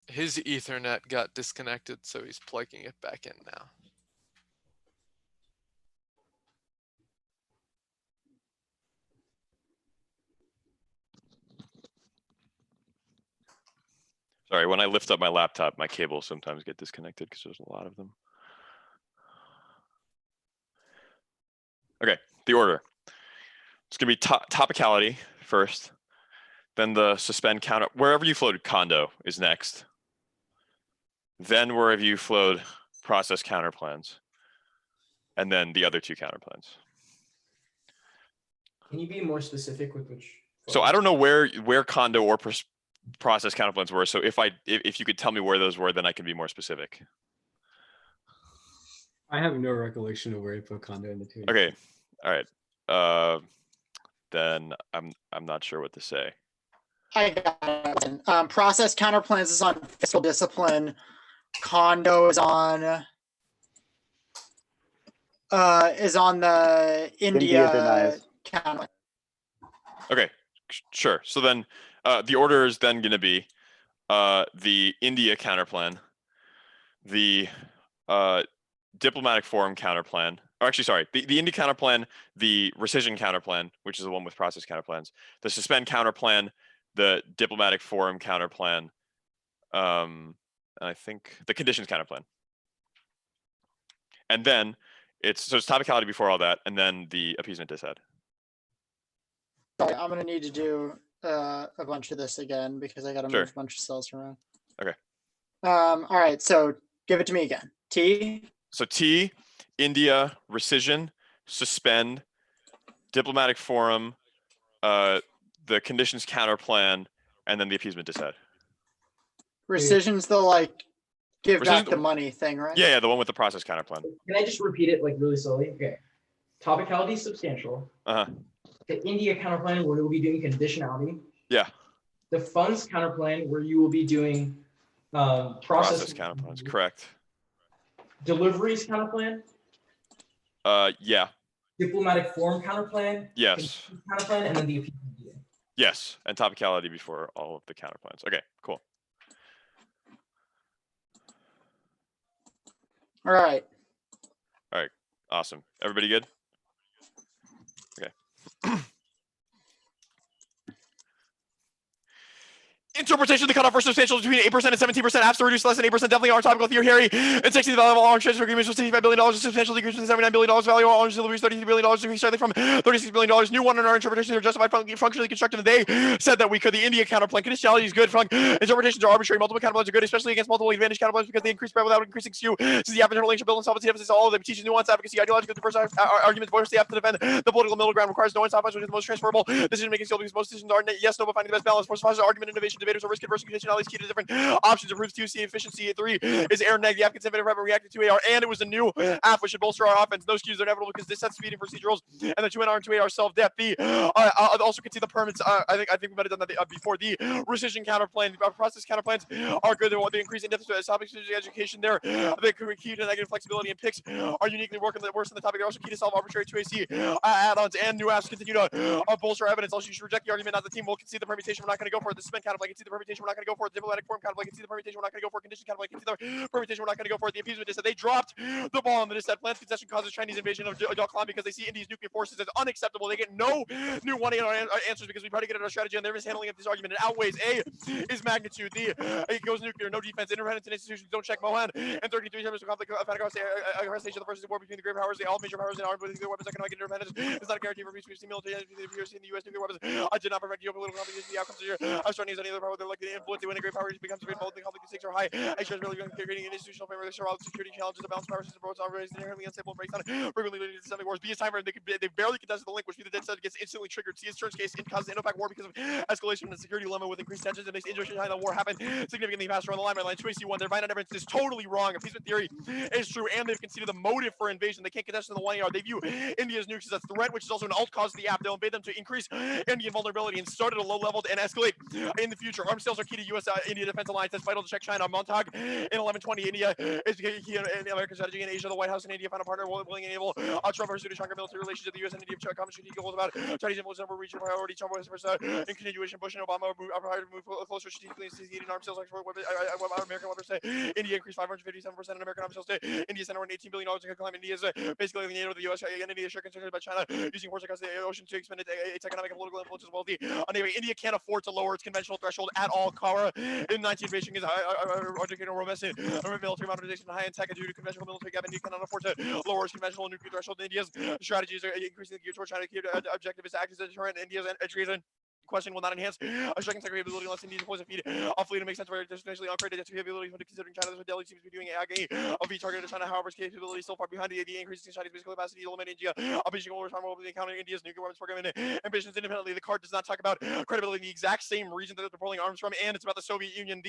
His Ethernet got disconnected, so he's plugging it back in now. Sorry, when I lift up my laptop, my cables sometimes get disconnected because there's a lot of them. Okay, the order. It's gonna be topicality first, then the suspend counter. Wherever you flowed condo is next. Then wherever you flowed process counter plans, and then the other two counter plans. Can you be more specific with which? So I don't know where condo or process counter plans were. So if you could tell me where those were, then I can be more specific. I have no recollection of where I put condo in the two. Okay, all right. Then I'm not sure what to say. I got it. Process counterplans is on fiscal discipline. Condo is on the India denies. counter. Okay, sure. So then the order is then going to be the India counterplan, the diplomatic forum counterplan, or actually, sorry, the India counterplan, the rescission counterplan, which is the one with process counterplans, the suspend counterplan, the diplomatic forum counterplan, I think the conditions counterplan. And then it's topicality before all that, and then the appeasement dishead. Sorry, I'm gonna need to do a bunch of this again because I gotta move a bunch of cells around. Okay. All right, so give it to me again. T. So T, India, rescission, suspend, diplomatic forum, the conditions counterplan, and then the appeasement dishead. Rescission's the give back the money thing, right? Yeah, the one with the process counterplan. Can I just repeat it really slowly? Okay. Topicality is substantial. The India counterplan where you will be doing conditionality. Yeah. The funds counterplan where you will be doing process counterplans, correct. Deliveries counterplan. Yeah. Diplomatic forum counterplan. Yes. Counterplan, and then the appeasement. Yes, and topicality before all of the counterplans. Okay, cool. All right. All right, awesome. Everybody good? Okay. Interpretation of the cutoff for substantial between 8% and 17%. Apps to reduce less than 8%. Definitely are topical theory, Harry. And 60 the value of all orange transfer agreements was $65 billion. A substantial decrease from $79 billion. Value of all orange deliveries $33 billion. Decrease slightly from $36 billion. New one in our interpretation are justified, functionally constructed. And they said that we could. The India counterplan conditionality is good. Interpretations are arbitrary. Multiple counterplans are good, especially against multiple advantage counterplans because they increase spread without increasing skew. This is the average relationship build and solvency emphasis. All of them teaches nuance, advocacy, ideological diverse arguments. Both have to defend the political middle ground. Requires no one which is the most transferable decision making skill because most decisions are yes, no, but finding the best balance. Force argument, innovation, debaters are risk averse. Conditionality is key to different options. Improves 2C efficiency. 3 is error neg. The app gets infinite forever reacted to AR, and it was a new app which should bolster our offense. No skews are inevitable because this sets speed and procedurals, and the 2NR and 2AR self-depth. I also can see the permits. I think we might have done that before. The rescission counterplan, process counterplans are good. They increase in-depth topics education there. They key to negative flexibility and picks are uniquely worse on the topic. They're also key to solve arbitrary 2AC add-ons and new apps continue to bolster our evidence. Also, you should reject the argument. Not the team will concede the permutation. We're not going to go for it. The suspend counterplan can see the permutation. We're not going to go for it. The diplomatic form counterplan can see the permutation. We're not going to go for it. Condition counterplan can see the permutation. We're not going to go for it. The appeasement is that they dropped the ball on the disset. Plans concession causes Chinese invasion of Doklam because they see India's nuclear forces as unacceptable. They get no new 1-8 answers because we predicted our strategy and they're mishandling of this argument. It outweighs A is magnitude. It goes nuclear, no defense. Independence and institutions don't check Mohan. And 33 terms of conflict across the first war between the great powers. All major powers and armed with nuclear weapons. Economic independence is not a guarantee for peace. We've seen military and the U.S. nuclear weapons. I did not perfect geopolitical competition. The outcomes of your starting as any other power power, they're likely to influence. When a great power becomes available, the conflict stakes are high. Extras really creating an institutional framework that surrounds security challenges, a balanced power system, both already inherently unstable, breaks down, frequently leading to systemic wars. B is time frame, they barely contested the link, which means the dead side gets instantly triggered. C is turns case, it causes an impact war because of escalation in the security dilemma with increased tensions and makes injury behind the war happen significantly faster on the line. 2AC1, their violent evidence is totally wrong. Appeasement theory is true, and they've conceded the motive for invasion. They can't contest in the 1 yard. They view India's nukes as a threat, which is also an alt cause of the app. They'll invade them to increase Indian vulnerability and start at a low level and escalate in the future. Arms sales are key to U.S.-India defense alliance. That's vital to check China. Montauk in 1120. India is key in the American strategy. In Asia, the White House and India found a partner willing and able. Trump pursued a stronger military relationship. The U.S. and India have common strategic goals about Chinese influence over regional priority. Trump was in continuation. Bush and Obama move closer strategically in arms sales. American weapons say India increased 557% in American arms sales. India sent around $18 billion in climate. India is basically the NATO of the U.S. and India is sure concerned about China using force across the ocean to expand its economic and political influence as well. Anyway, India can't afford to lower its conventional threshold at all. Kara in 19 Beijing is educating romance in military modernization and high-end tech due to conventional military gap. India cannot afford to lower its conventional nuclear threshold. India's strategies are increasingly geared toward China. Objective is to act as a deterrent. India's education question will not enhance a striking security ability unless India deploys a fleet to make sense for potentially uncredited capabilities when considering China. That's what Delhi seems to be doing. Of targeted China, however, its capability is still far behind the idea, increasing Chinese physical capacity to eliminate India. Beijing will respond will be encountering India's nuclear weapons program and ambitions independently. The card does not talk about credibility in the exact same region that they're pulling arms from, and it's about the Soviet Union.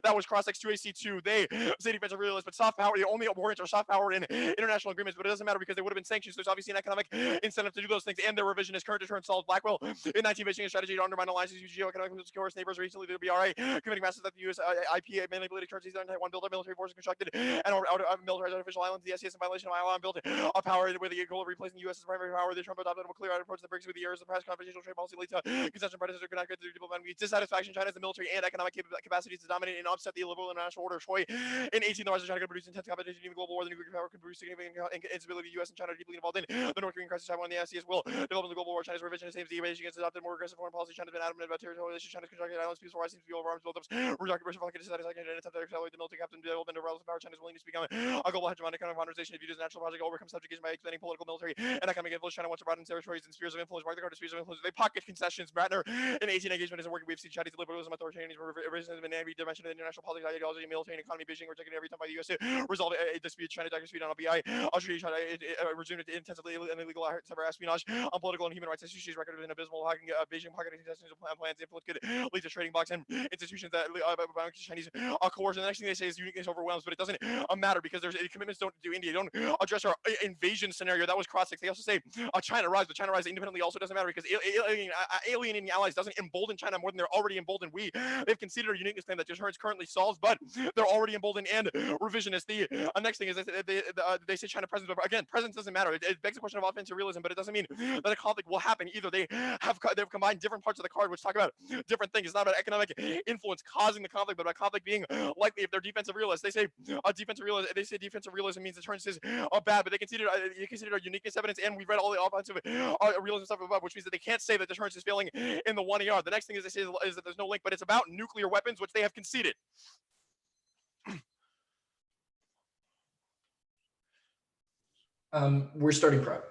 That was cross-ex 2AC2. They say defensive realists, but soft power, the only warrants are soft power in international agreements, but it doesn't matter because they would have been sanctions. There's obviously an economic incentive to do those things, and their revisionist current deterrent solid Blackwell in 19 Beijing strategy to undermine alliances, geoeconomic secure neighbors. Recently, the BRA committing massive that the U.S. IP manipulated currencies on Taiwan, built up military forces constructed and out of military artificial islands. The SES in violation of ILM built a power with the goal of replacing the U.S. as primary power. The Trump adopted a clear-eyed approach that breaks with the years of past confrontational trade policy leads to concession predecessor connected to diplomatic dissatisfaction. China has the military and economic capacities to dominate and upset the liberal international order. Choi in 18, the rise of China could produce intense competition in the global war. The nuclear power could produce significant instability. The U.S. and China are deeply involved in the North Korean crisis. Taiwan and the SES will develop in the global war. China's revisionist aims the Beijing has adopted more aggressive foreign policy. China's been adamant about territorial issues. China's constructed islands, peaceful rise seems to be over arms buildups. Dissatisfaction and attempt to accelerate the military captain development of relative power. China's willingness to become a global hegemonic kind of modernization if viewed as a natural project overcome subjugation by expanding political, military, and economic influence. China wants to broaden territories and spheres of influence. Mark the card to spheres of influence. They pocket concessions. Bratner in 18 engagement isn't working. We've seen Chinese liberalism, authoritarianism, racism in every dimension of international politics, ideology, military, and economy. Beijing rejected every time by the U.S. to resolve a dispute. China doctors feed on LBI. Australia resumed intensively and illegal cyber espionage on political and human rights issues. She's recorded an abysmal hacking Beijing pocketing concessions and plans. Influence could lead to trading blocks and institutions that Chinese coercion. The next thing they say is uniqueness overwhelms, but it doesn't matter because there's commitments don't do India. Don't address our invasion scenario. That was cross-six. They also say China rise, but China rise independently also doesn't matter because alienating allies doesn't embolden China more than they're already emboldened. They've conceded a uniqueness claim that deterrence currently solves, but they're already emboldened and revisionist. The next thing is they say China presence, but again, presence doesn't matter. It begs the question of offensive realism, but it doesn't mean that a conflict will happen either. They've combined different parts of the card, which talk about different things. It's not about economic influence causing the conflict, but about conflict being likely if they're defensive realists. They say defensive realism means deterrence is bad, but they consider our uniqueness evidence, and we've read all the offensive realism stuff above, which means that they can't say that deterrence is failing in the 1 ER. The next thing is they say is that there's no link, but it's about nuclear weapons, which they have conceded. We're starting prep.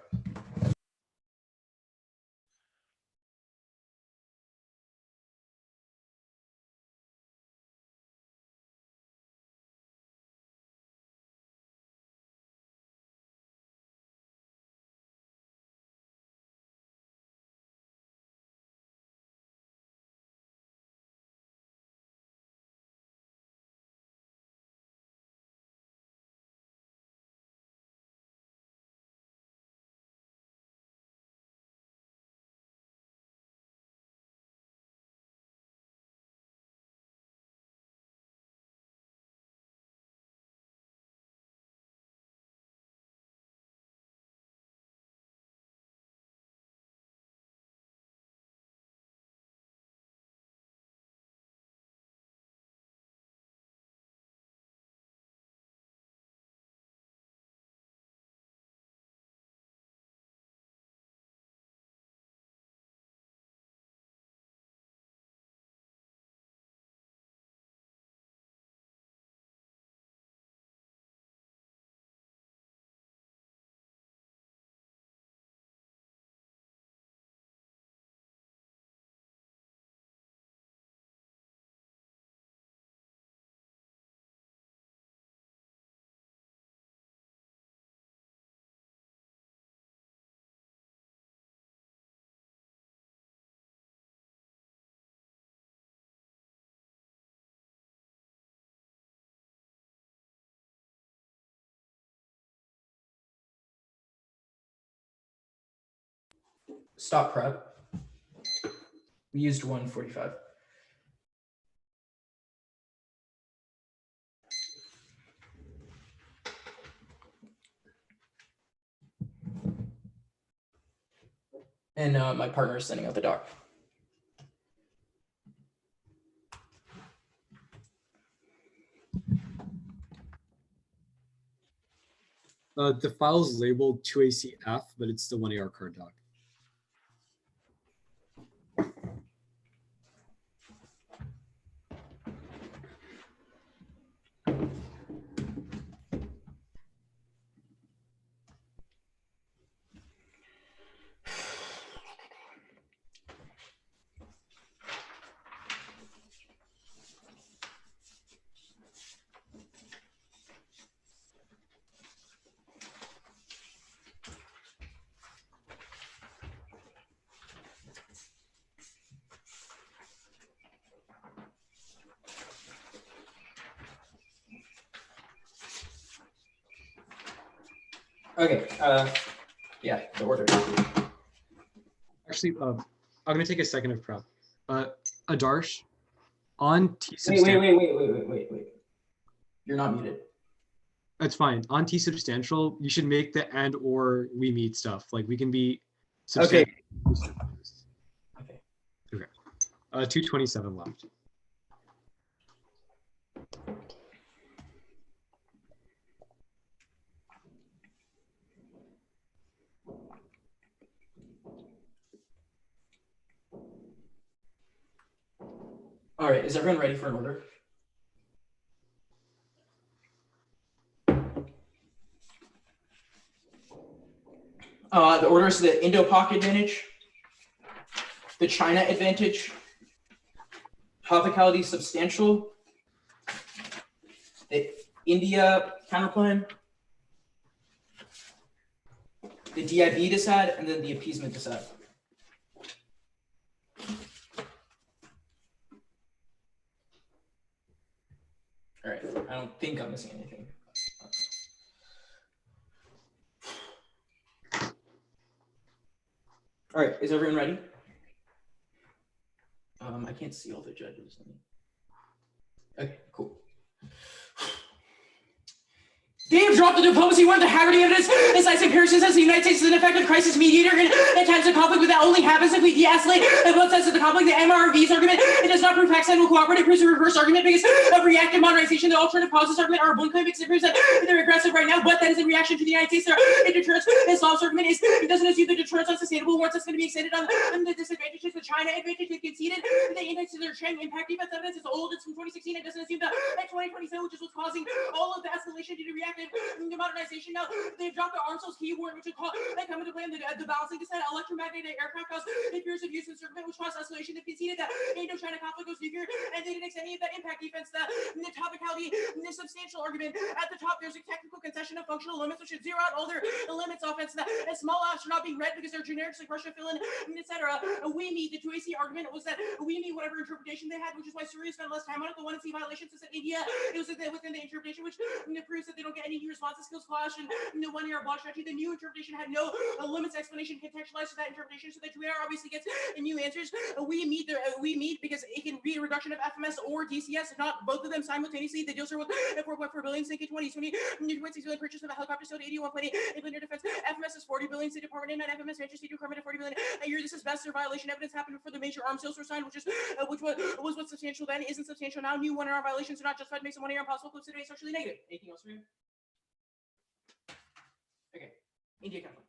Stop prep. We used 145. And my partner is sending out the doc. The file is labeled 2ACF, but it's the 1AR card doc. Okay. Yeah, the order. Actually, I'm going to take a second of prep. Adarsh, on T Wait. substantial. Wait. You're not muted. That's fine. On T substantial, you should make the and or we meet stuff. Like we can be Okay. Okay. 227 left. All right, is everyone ready for an order? The order is the Indo-Pak advantage, the China advantage, topicality substantial, the India counterplan, the DIB decide, and then the appeasement decide. All right, I don't think I'm missing anything. All right, is everyone ready? I can't see all the judges. Okay, cool. They have dropped the diplomacy one, the Haggerty evidence, decisive Pearson says the United States is an effective crisis mediator in times of conflict, but that only happens if we de-escalate both sides of the conflict. The MRV's argument, it does not prove Pakistan will cooperate. It proves the reverse argument because of reactive modernization. The alternative causes argument are one claim because it proves that they're aggressive right now, but that is in reaction to the United States. Their deterrence. Islam's argument is it doesn't assume the deterrence unsustainable once it's going to be extended on the disadvantages. The China advantage is conceded. The index to their Chang impact defense evidence is old. It's from 2016. It doesn't assume that 2027, which is what's causing all of the escalation due to reactive modernization. Now they've dropped the arms sales keyword, which would call come into play in the balancing descent. Electromagnetic aircraft caused periods of use in circuit, which caused escalation. They conceded that Indo-China conflict goes nuclear, and they didn't extend any of that impact defense. The topicality, the substantial argument at the top. There's a technical concession of functional limits, which should zero out all their limits offense. That small apps are not being read because they're generics like Russia, fill in, etc. We meet the 2AC argument was that we meet whatever interpretation they had, which is why Syria spent less time on it. The 1C violations is that India, it was within the interpretation, which proves that they don't get any new responses skills clash, and the 1-year block strategy. The new interpretation had no limits explanation contextualized to that interpretation, so that 2AR obviously gets new answers. We meet because it can read a reduction of FMS or DCS, not both of them simultaneously. The deals are with 4.4 billion, State 2020, 2.6 billion purchase of a helicopter sold 81.8 in their defense. FMS is 40 billion, State Department and FMS Manchester State Department 40 billion a year. This is best violation evidence happened before the major arms sales were signed, which was what substantial then isn't substantial now. New 1AR violations are not justified, makes them 1AR impossible, close to today socially negative. Anything else for you? Okay, India conflict.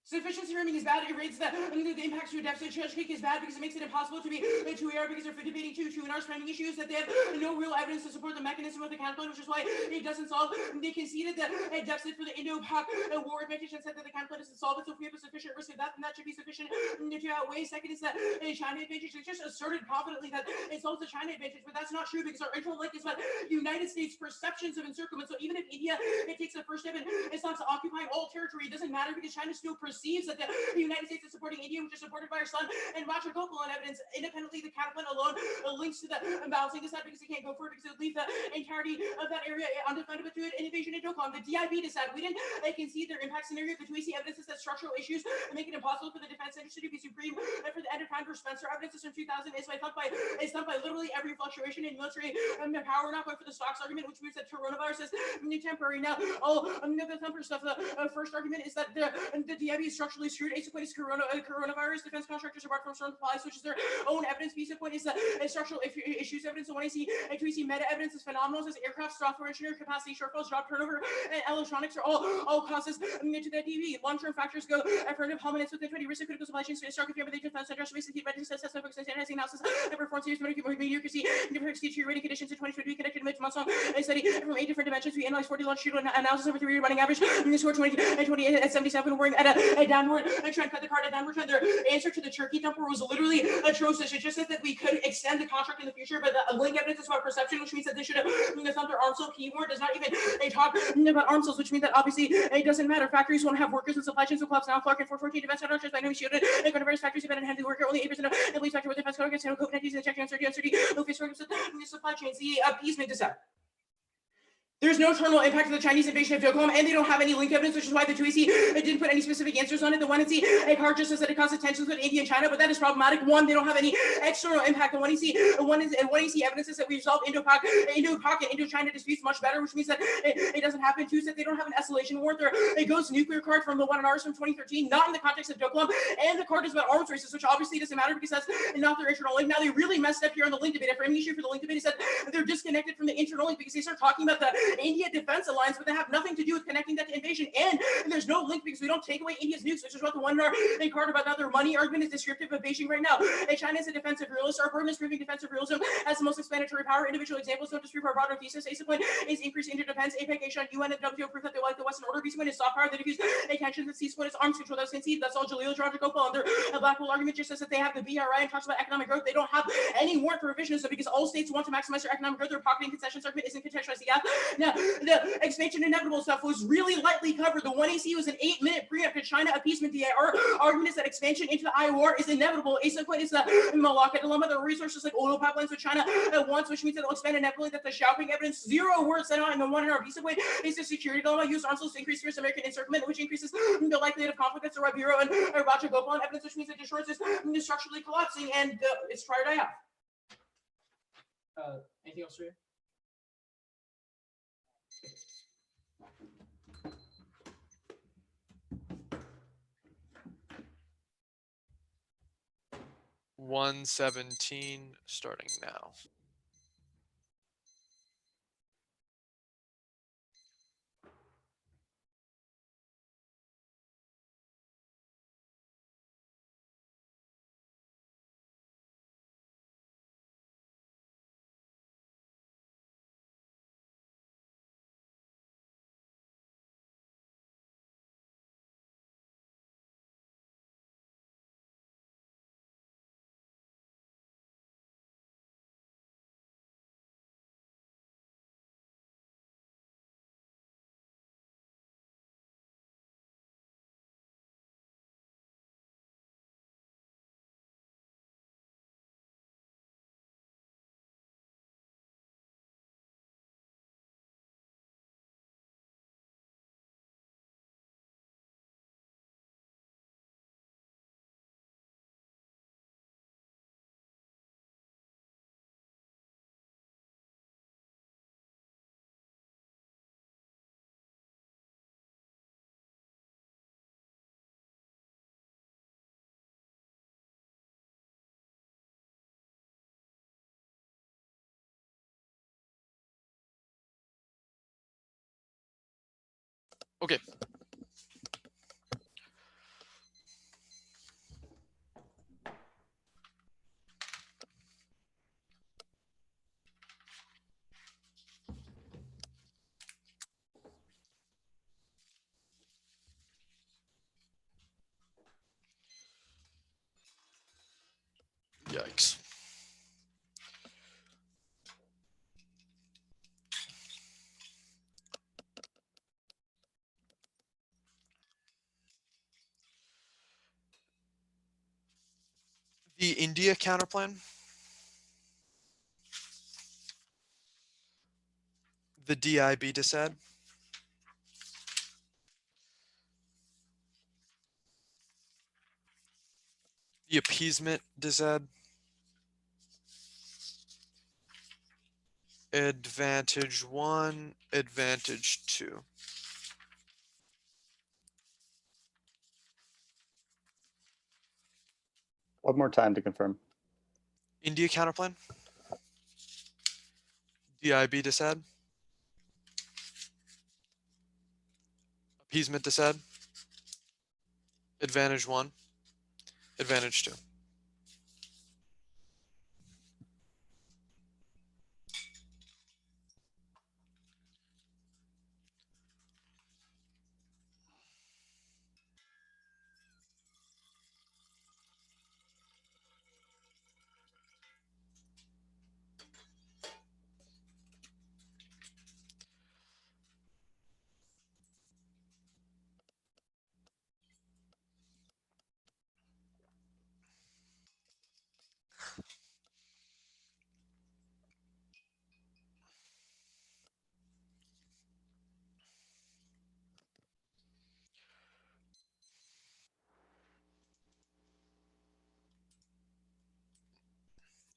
Sufficiency framing is bad. It rates that the impacts to a deficit judge is bad because it makes it impossible to be 2AR because they're debating 2 and framing issues that they have no real evidence to support the mechanism of the counterplan, which is why it doesn't solve. They conceded that a deficit for the Indo-Pak war advantage and said that the counterplan doesn't solve it. So if we have a sufficient risk of that, then that should be sufficient to outweigh. Second is that a China advantage. They just asserted confidently that it solves the China advantage, but that's not true because our intro link is about United States perceptions of encirclement. So even if India takes the first step and it stops occupying all territory, it doesn't matter because China still receives that the United States is supporting India, which is supported by our son and Rajagopal on evidence. Independently, the counterpoint alone links to the balancing decide because they can't go for it because it would leave the entirety of that area undefended to an invasion into Oklahoma. The DIB decide we didn't concede their impact scenario. The 2AC evidence is that structural issues make it impossible for the defense industry to be supreme and for the end of time for Spencer. Evidence is from 2000 is stumped by literally every fluctuation in military power, not going for the stocks argument, which means that coronavirus is temporary. Now, all the temporary stuff. The first argument is that the DIB is structurally screwed. Ace of point is coronavirus. Defense contractors apart from certain supplies, which is their own evidence. Piece of point is structural issues evidence. So when I see and 2AC meta evidence is phenomenal. Says aircraft, software engineer capacity shortfalls, job turnover, and electronics are all causes to the DB. Long-term factors go affirmative hominids within 20 risk of critical supply chains. Struck if you have the defense center, basically heat readiness assessment, focus on standardizing analysis, and performance series mediocrity, different deteriorating conditions in 2020 connected to months long. A study from 8 different dimensions. We analyzed 40 longitudinal analysis over 3-year running average. In the score 20 and 28 at 77, we're at a downward trend. Cut the card, a downward trend. Their answer to the turkey dumper was literally atrocious. It just said that we could extend the contract in the future, but the link evidence is about perception, which means that they should have thumped their arms sale keyword does not even talk about arms sales, which means that obviously it doesn't matter. Factories won't have workers and supply chains will collapse. Now Clark and 414 defense contractors by no means shielded. Coronavirus factories have been handling worker only 8% of the police factory with defense contractors and COVID-19 and checking uncertainty. No face workers the supply chains. The appeasement is out. There's no terminal impact of the Chinese invasion of Vietnam, and they don't have any link evidence, which is why the 2AC didn't put any specific answers on it. The 1AC card just says that it causes tensions with India and China, but that is problematic. One, they don't have any external impact. The 1AC evidence is that we resolve Indo-Pak and Indo-China disputes much better, which means that it doesn't happen. Two, that they don't have an escalation warrant. There it goes nuclear card from the one in ours from 2013, not in the context of Doklam, and the card is about arms races, which obviously doesn't matter because that's not their internal link. Now they really messed up here on the link debate. A framing issue for the link debate is that they're disconnected from the internal link because they start talking about the India defense alliance, but they have nothing to do with connecting that to invasion. And there's no link because we don't take away India's nukes, which is what the one in our card about now their money argument is descriptive of Beijing right now. And China is a defensive realist. Our burden is proving defensive realism as the most explanatory power. Individual examples don't disprove our broader thesis. Ace of point is increased interdependence. APEC, Asian, UN, and WTO proof that they like the Western order. B point is soft power that diffuse tensions. And C point is arms control. That's conceded. That's all Jaleel Georgical under a black hole argument just says that they have the BRI and talks about economic growth. They don't have any warrant for revisionism because all states want to maximize their economic growth. Their pocketing concessions argument isn't contextualized. Now, the expansion inevitable stuff was really lightly covered. The 1AC was an 8-minute preempt to China appeasement. The argument is that expansion into the IOR is inevitable. Ace of point is the Malacca dilemma. The resources like oil pipelines with China at once, which means that they'll expand inevitably. That the Xiaoping evidence, 0 words said on, and the one in our visa point is the security dilemma. Use arms to increase fierce American encirclement, which increases the likelihood of conflict. That's the right bureau and Raja Gopal evidence, which means that destroys is structurally collapsing, and it's try or die out. Anything else for you? 117 starting now. Okay. Yikes. The India counterplan. The DIB disad. The appeasement disad. Advantage 1, advantage 2. One more time to confirm. India counterplan. DIB disad. Appeasement disad. Advantage 1, advantage 2.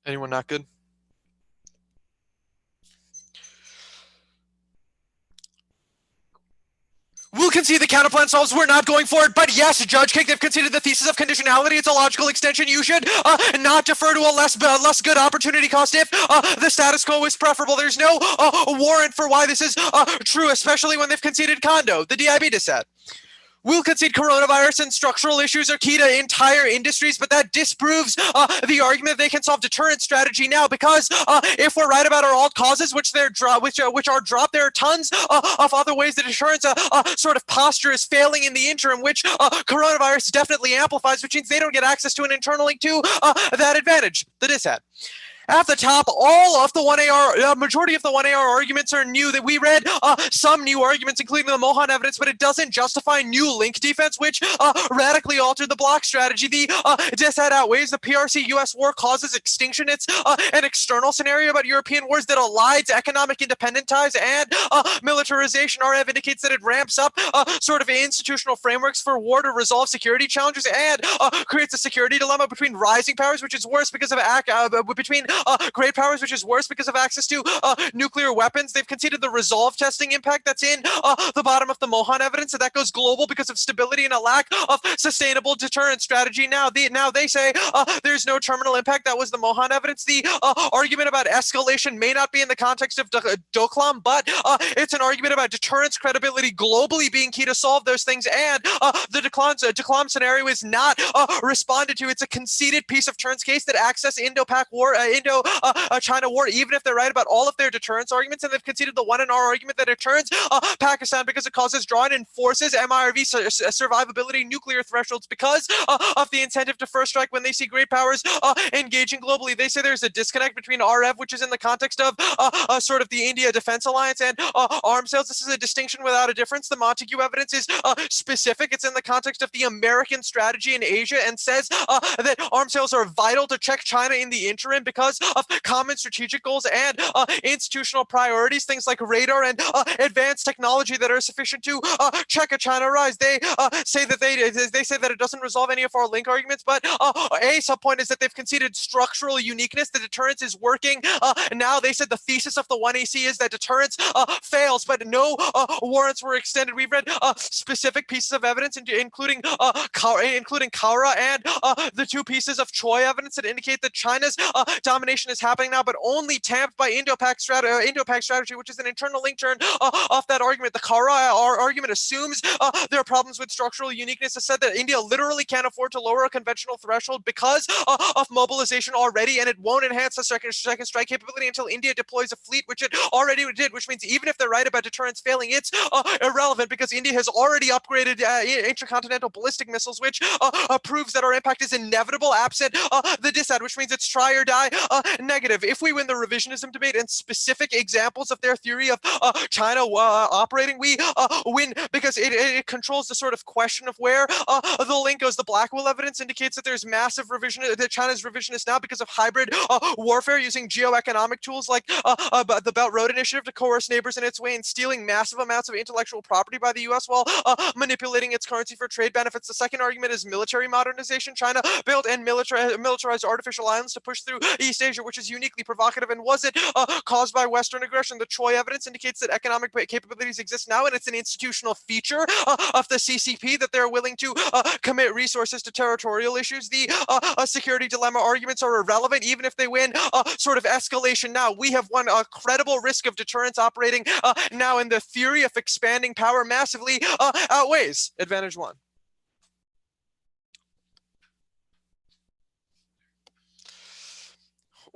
Anyone not good? We'll concede the counterplan solves. We're not going for it, but yes, Judge Cake, they've conceded the thesis of conditionality. It's a logical extension. You should not defer to a less good opportunity cost if the status quo is preferable. There's no warrant for why this is true, especially when they've conceded condo. The DIB dissent. We'll concede coronavirus and structural issues are key to entire industries, but that disproves the argument they can solve deterrent strategy now, because if we're right about our alt causes, which are dropped, there are tons of other ways that deterrence sort of posture is failing in the interim, which coronavirus definitely amplifies, which means they don't get access to an internal link to that advantage, the dissat. At the top, all of the 1AR, majority of the 1AR arguments are new. That we read some new arguments, including the Mohan evidence, but it doesn't justify new link defense, which radically altered the block strategy. The dissat outweighs the PRC-US war causes extinction. It's an external scenario about European wars that elides economic independent ties and militarization. RF indicates that it ramps up sort of institutional frameworks for war to resolve security challenges and creates a security dilemma between rising powers, which is worse because of between great powers, which is worse because of access to nuclear weapons. They've conceded the resolve testing impact that's in the bottom of the Mohan evidence, and that goes global because of stability and a lack of sustainable deterrent strategy. Now they say there's no terminal impact. That was the Mohan evidence. The argument about escalation may not be in the context of Doklam, but it's an argument about deterrence credibility globally being key to solve those things, and the Doklam scenario is not responded to. It's a conceded piece of Turn's case that access Indo-Pak war, Indo-China war, even if they're right about all of their deterrence arguments, and they've conceded the 1NR argument that deterrents Pakistan because it causes draw and enforces MIRV survivability nuclear thresholds because of the incentive to first strike when they see great powers engaging globally. They say there's a disconnect between RF, which is in the context of sort of the India Defense Alliance, and arms sales. This is a distinction without a difference. The Montague evidence is specific. It's in the context of the American strategy in Asia, and says that arms sales are vital to check China in the interim because of common strategic goals and institutional priorities, things like radar and advanced technology that are sufficient to check a China rise. They say that they say that it doesn't resolve any of our link arguments, but a subpoint is that they've conceded structural uniqueness. The deterrence is working. Now they said the thesis of the 1AC is that deterrence fails, but no warrants were extended. We've read specific pieces of evidence, including Kaura and the two pieces of Choi evidence that indicate that China's domination is happening now, but only tamped by Indo-Pak strategy, which is an internal link turn off that argument. The Kaura argument assumes there are problems with structural uniqueness. It said that India literally can't afford to lower a conventional threshold because of mobilization already, and it won't enhance the second strike capability until India deploys a fleet, which it already did, which means even if they're right about deterrence failing, it's irrelevant because India has already upgraded intercontinental ballistic missiles, which proves that our impact is inevitable absent the dissat, which means it's try or die negative. If we win the revisionism debate and specific examples of their theory of China operating, we win because it controls the sort of question of where the link goes. The Blackwell evidence indicates that there's massive revision, that China's revisionist now because of hybrid warfare using geoeconomic tools like the Belt Road Initiative to coerce neighbors in its way and stealing massive amounts of intellectual property by the US while manipulating its currency for trade benefits. The second argument is military modernization. China built and militarized artificial islands to push through East Asia, which is uniquely provocative. And was it caused by Western aggression? The Choi evidence indicates that economic capabilities exist now, and it's an institutional feature of the CCP that they're willing to commit resources to territorial issues. The security dilemma arguments are irrelevant, even if they win sort of escalation now. We have won a credible risk of deterrence operating now, and the theory of expanding power massively outweighs advantage one.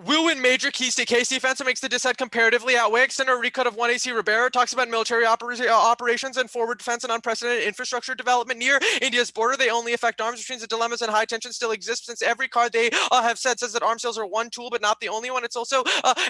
Will win major case defense and makes the dissent comparatively outweigh. Extender recut of 1AC Ribeiro talks about military operations and forward defense and unprecedented infrastructure development near India's border. They only affect arms, which means the dilemmas and high tension still exist, since every card they have said says that arms sales are one tool but not the only one. It's also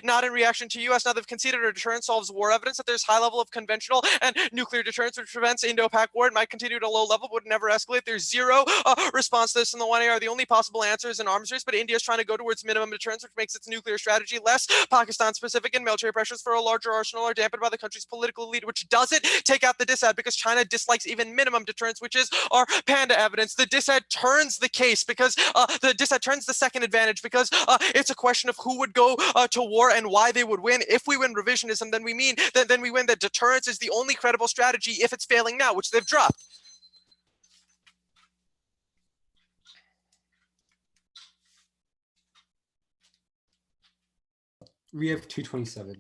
not in reaction to US. Now they've conceded a deterrence solves war evidence, that there's high level of conventional and nuclear deterrence which prevents Indo-Pac war. It might continue at a low level but would never escalate. There's zero response to this in the 1AR. The only possible answer is an arms race, but India is trying to go towards minimum deterrence, which makes its nuclear strategy less Pakistan specific, and military pressures for a larger arsenal are dampened by the country's political elite, which doesn't take out the dissad because China dislikes even minimum deterrence, which is our panda evidence. The dissad turns the case because the dissad turns the second advantage because it's a question of who would go to war and why they would win. If we win revisionism, then we win that deterrence is the only credible strategy if it's failing now, which they've dropped. We have 227.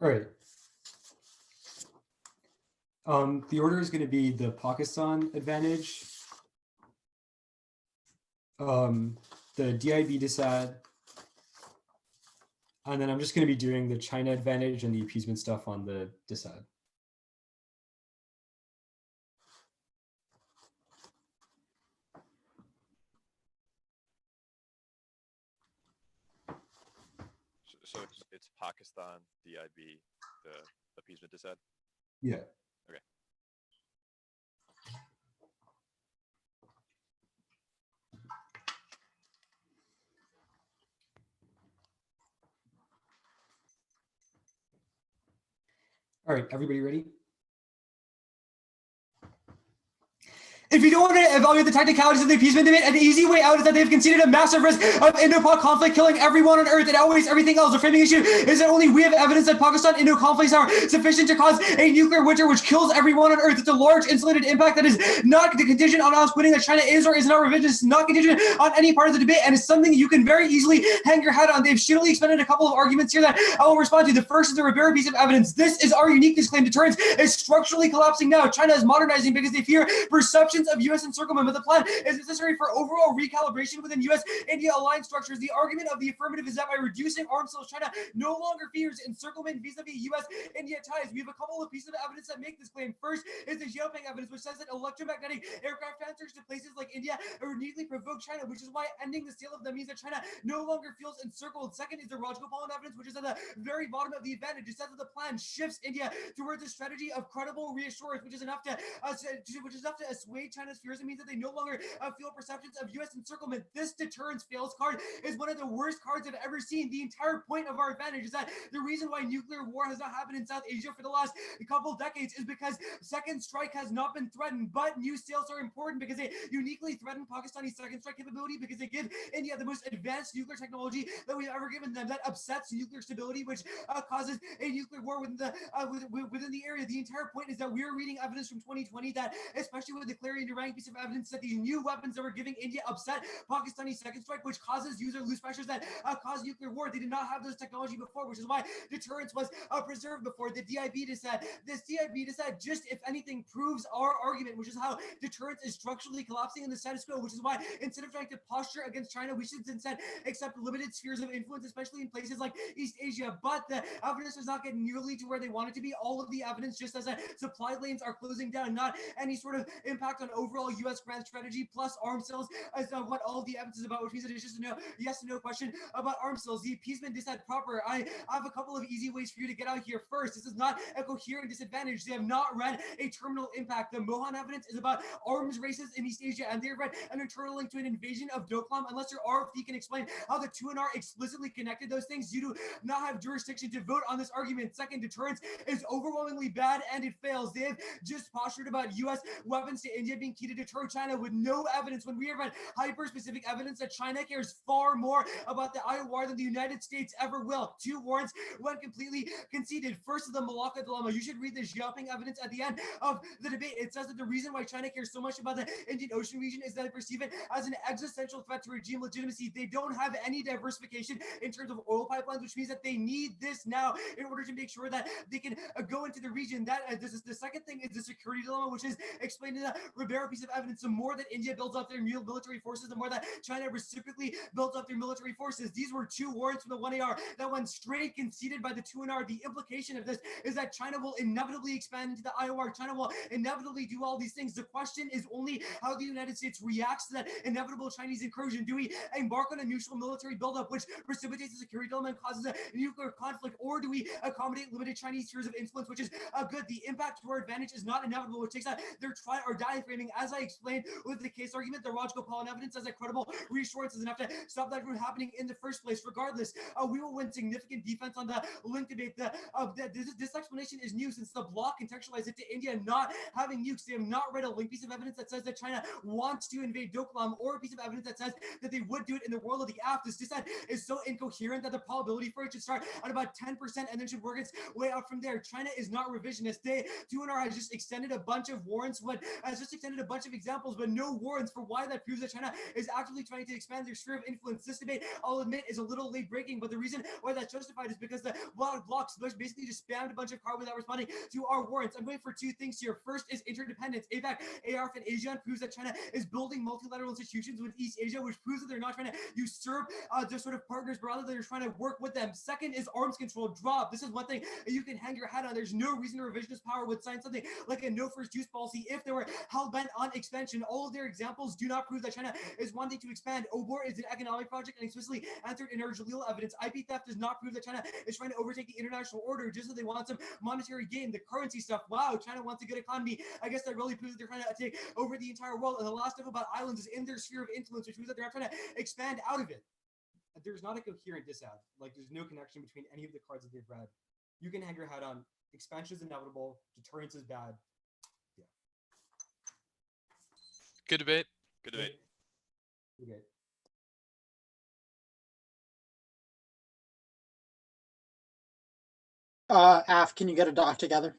All right. The order is going to be the Pakistan advantage, the DIB disad, and then I'm just going to be doing the China advantage and the appeasement stuff on the disad. So it's Pakistan, DIB, the appeasement disad? Yeah. Okay. All right, everybody ready? If you don't want to evaluate the technicalities of the appeasement debate, an easy way out is that they've conceded a massive risk of Indo-Pak conflict killing everyone on Earth and outweighs everything else. The framing issue is that only we have evidence that Pakistan-Indo conflicts are sufficient to cause a nuclear winter which kills everyone on Earth. It's a large insulated impact that is not contingent on us winning that China is or is not revisionist. It's not contingent on any part of the debate, and it's something you can very easily hang your head on. They've shittily expended a couple of arguments here that I will respond to. The first is the Rivera piece of evidence. This is our uniqueness claim. Deterrence is structurally collapsing now. China is modernizing because they fear perceptions of U.S. encirclement, but the plan is necessary for overall recalibration within U.S.-India alliance structures. The argument of the affirmative is that by reducing arms sales, China no longer fears encirclement vis-a-vis U.S.-India ties. We have a couple of pieces of evidence that make this claim. First is the Xiaoping evidence, which says that electromagnetic aircraft transfers to places like India uniquely provoke China, which is why ending the sale of them means that China no longer feels encircled. Second is the Rajagopal pollen evidence, which is at the very bottom of the advantage. It says that the plan shifts India towards a strategy of credible reassurance, which is enough to assuage China's fears. It means that they no longer feel perceptions of U.S. encirclement. This deterrence fails card is one of the worst cards I've ever seen. The entire point of our advantage is that the reason why nuclear war has not happened in South Asia for the last couple decades is because second strike has not been threatened, but new sales are important because they uniquely threaten Pakistani second strike capability because they give India the most advanced nuclear technology that we've ever given them that upsets nuclear stability, which causes a nuclear war within the area. The entire point is that we're reading evidence from 2020 that, especially with the Clarion-Durang piece of evidence, that these new weapons that we're giving India upset Pakistani second strike, which causes user loose pressures that cause nuclear war. They did not have this technology before, which is why deterrence was preserved before. The DIB disad, this DIB disad just, if anything, proves our argument, which is how deterrence is structurally collapsing in the status quo, which is why instead of trying to posture against China, we should instead accept limited spheres of influence, especially in places like East Asia. But the evidence does not get nearly to where they want it to be. All of the evidence just says that supply lanes are closing down, not any sort of impact on overall U.S. grand strategy, plus arms sales is what all of the evidence is about, which means that it's just a no, yes or no question about arms sales. The appeasement disad proper. I have a couple of easy ways for you to get out here. First, this is not a coherent disadvantage. They have not read a terminal impact. The Mohan evidence is about arms races in East Asia, and they've read an internal link to an invasion of Doklam. Unless your RFD can explain how the 2 and R explicitly connected those things, you do not have jurisdiction to vote on this argument. Second, deterrence is overwhelmingly bad and it fails. They've just postured about U.S. weapons to India being key to deter China with no evidence, when we have read hyper-specific evidence that China cares far more about the IOR than the United States ever will. 2 warrants when completely conceded. First is the Malacca dilemma. You should read the Xiaoping evidence at the end of the debate. It says that the reason why China cares so much about the Indian Ocean region is that they perceive it as an existential threat to regime legitimacy. They don't have any diversification in terms of oil pipelines, which means that they need this now in order to make sure that they can go into the region. That this is the second thing, is the security dilemma, which is explained in the Rivera piece of evidence. The more that India builds up their military forces, the more that China reciprocally builds up their military forces. These were 2 warrants from the 1AR that went straight conceded by the 2NR. The implication of this is that China will inevitably expand into the IOR. China will inevitably do all these things. The question is only how the United States reacts to that inevitable Chinese incursion. Do we embark on a neutral military buildup, which precipitates a security dilemma and causes a nuclear conflict, or do we accommodate limited Chinese spheres of influence, which is good? The impact to our advantage is not inevitable, which takes out their try or die framing. As I explained with the case argument, the Rajagopal pollen evidence as a credible reassurance is enough to stop that from happening in the first place. Regardless, we will win significant defense on the link debate. This explanation is new since the bloc contextualized it to India not having nukes. They have not read a link piece of evidence that says that China wants to invade Doklam, or a piece of evidence that says that they would do it in the world of the aft. This disad is so incoherent that the probability for it should start at about 10% and then should work its way out from there. China is not revisionist. They, 2NR has just extended a bunch of warrants, has just presented a bunch of examples, but no warrants for why that proves that China is actually trying to expand their sphere of influence. This debate, I'll admit, is a little late breaking, but the reason why that's justified is because the blocks basically just spammed a bunch of card without responding to our warrants. I'm going for two things here. First is interdependence. APAC, ARF, and ASEAN proves that China is building multilateral institutions with East Asia, which proves that they're not trying to usurp their sort of partners, but rather they're trying to work with them. Second is arms control drop. This is one thing you can hang your hat on. There's no reason revisionist power would sign something like a no first use policy if they were hell-bent on expansion. All of their examples do not prove that China is wanting to expand. OBOR is an economic project and explicitly answered in our Jalil evidence. IP theft does not prove that China is trying to overtake the international order just so they want some monetary gain. The currency stuff, wow, China wants a good economy. I guess that really proves that they're trying to take over the entire world. And the last stuff about islands is in their sphere of influence, which proves that they're not trying to expand out of it. There's not a coherent disad. Like, there's no connection between any of the cards that they've read. You can hang your hat on. Expansion is inevitable. Deterrence is bad. Yeah. Good debate. Good debate. Okay. Af, can you get a doc together?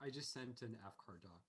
I just sent an AFCAR doc.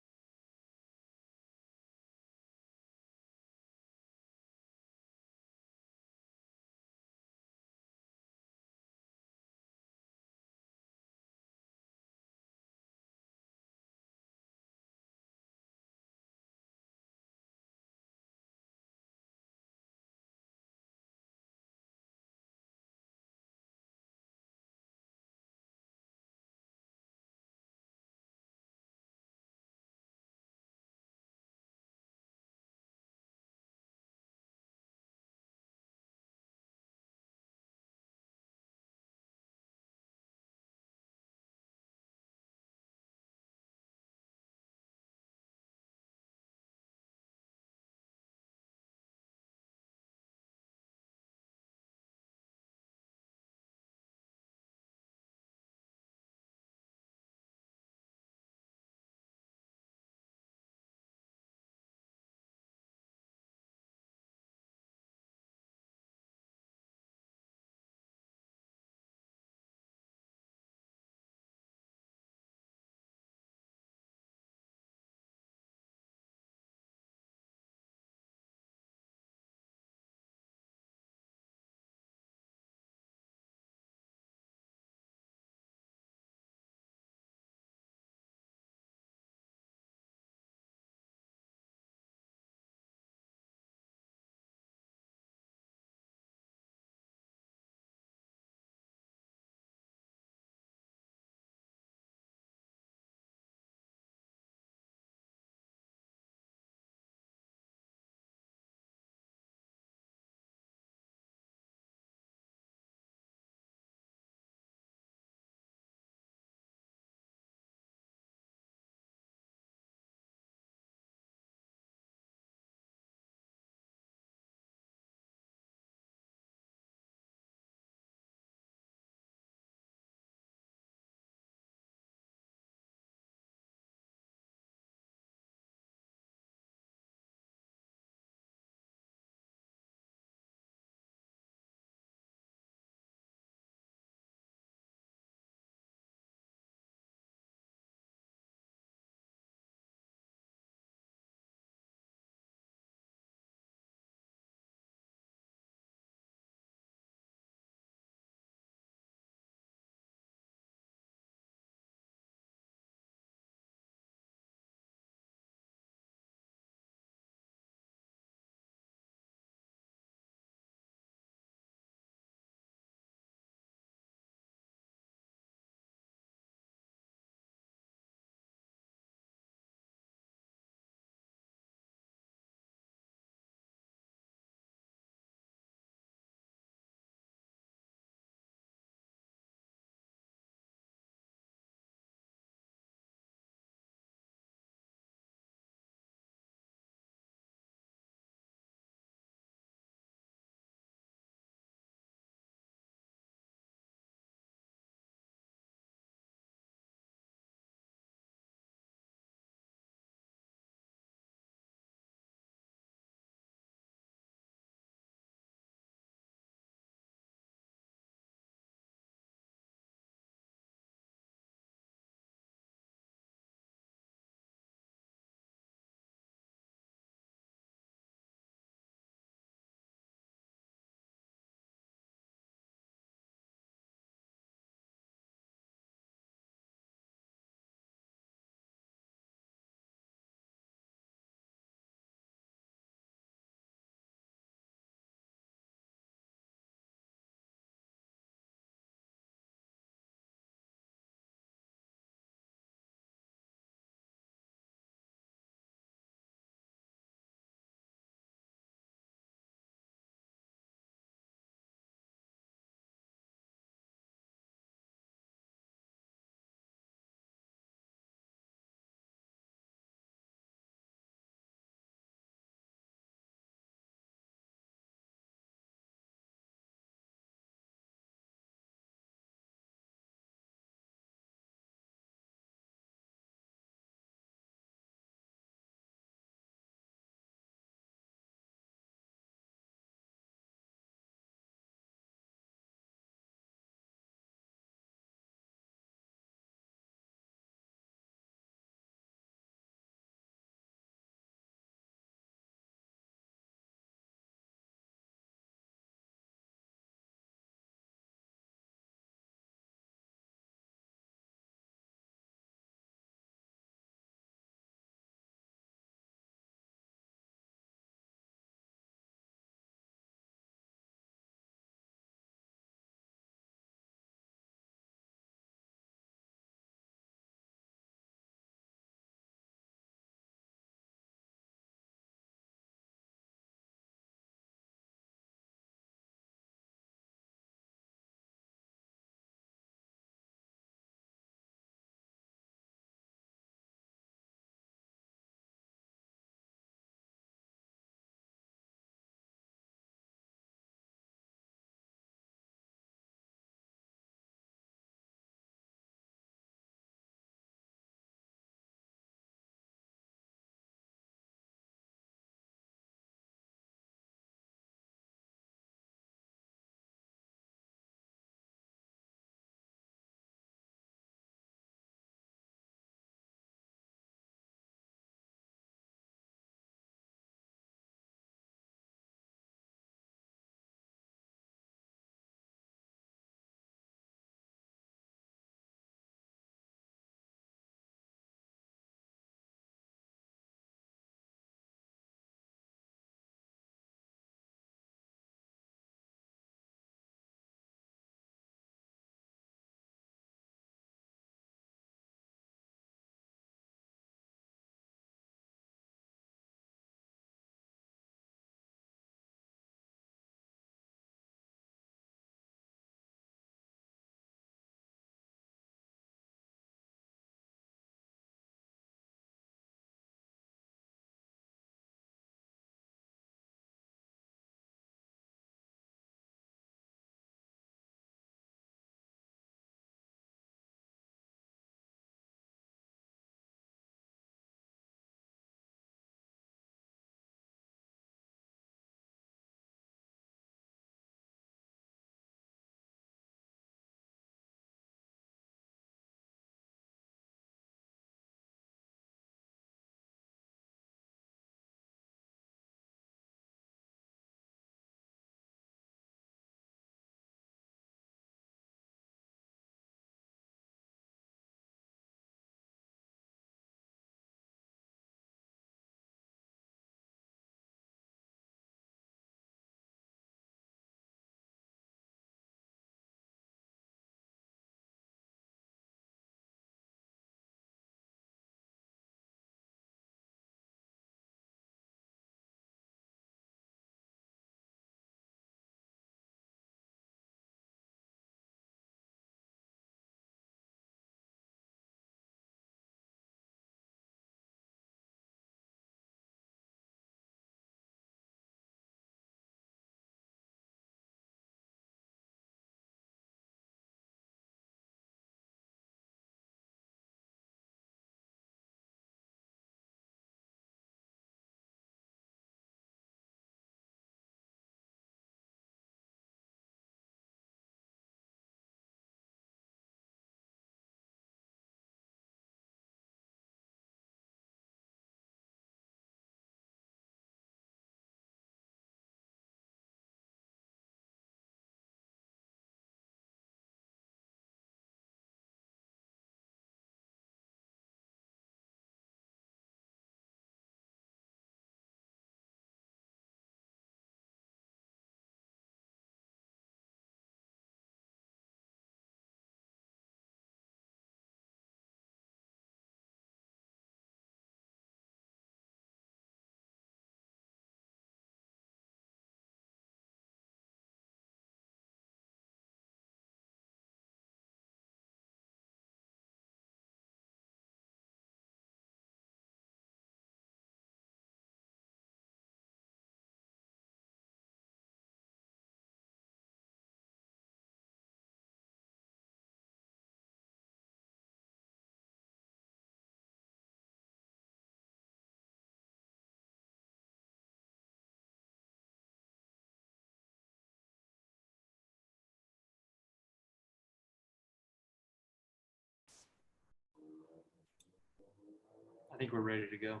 think we're ready to go.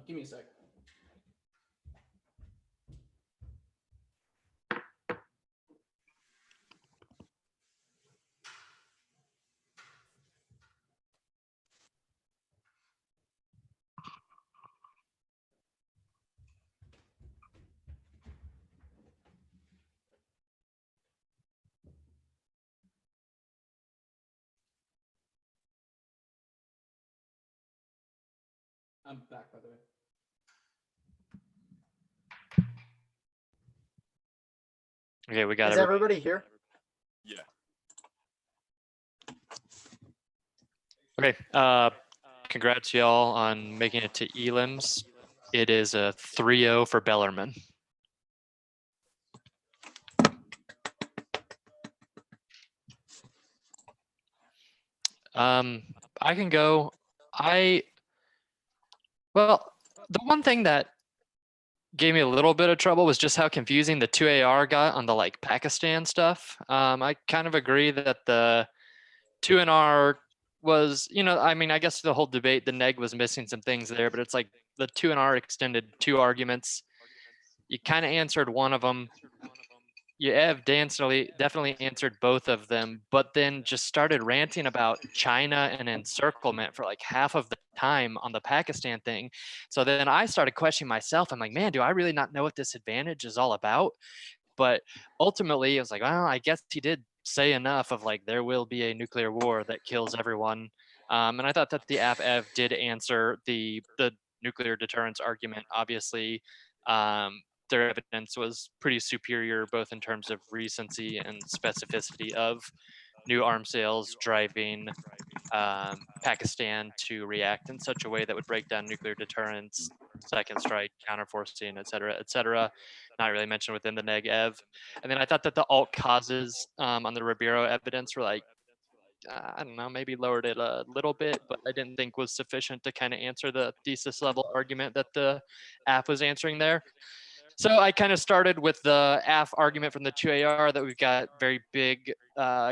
Give me a sec. I'm back, by the way. Okay, we got Is everybody here? Yeah. Okay. Congrats, y'all, on making it to elims. It is a 3-0 for Bellarmine. I can go. Well, the one thing that gave me a little bit of trouble was just how confusing the 2AR got on the like Pakistan stuff. I kind of agree that the 2NR was, I mean, I guess the whole debate, the neg was missing some things there, but it's like the 2NR extended 2 arguments. You kind of answered one of them. You have definitely answered both of them, but then just started ranting about China and encirclement for like half of the time on the Pakistan thing. So then I started questioning myself. I'm like, man, do I really not know what this advantage is all about? But ultimately, I was like, well, I guess he did say enough of like, there will be a nuclear war that kills everyone. And I thought that the AF did answer the nuclear deterrence argument, obviously. Their evidence was pretty superior, both in terms of recency and specificity of new arms sales driving Pakistan to react in such a way that would break down nuclear deterrence, second strike, counterforcing, et cetera, not really mentioned within the neg-ev. And then I thought that the alt causes on the Ribeiro evidence were like, I don't know, maybe lowered it a little bit, but I didn't think was sufficient to kind of answer the thesis level argument that the AF was answering there. So I kind of started with the AF argument from the 2AR that we've got very big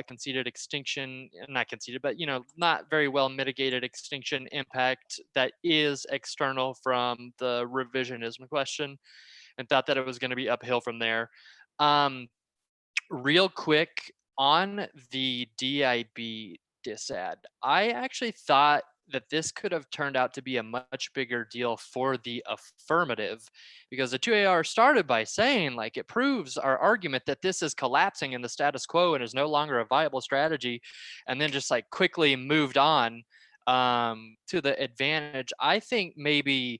conceded extinction, not conceded, but not very well mitigated extinction impact that is external from the revisionism question, and thought that it was going to be uphill from there. Real quick on the DIB disad, I actually thought that this could have turned out to be a much bigger deal for the affirmative, because the 2AR started by saying like it proves our argument that this is collapsing in the status quo and is no longer a viable strategy, and then just like quickly moved on to the advantage. I think maybe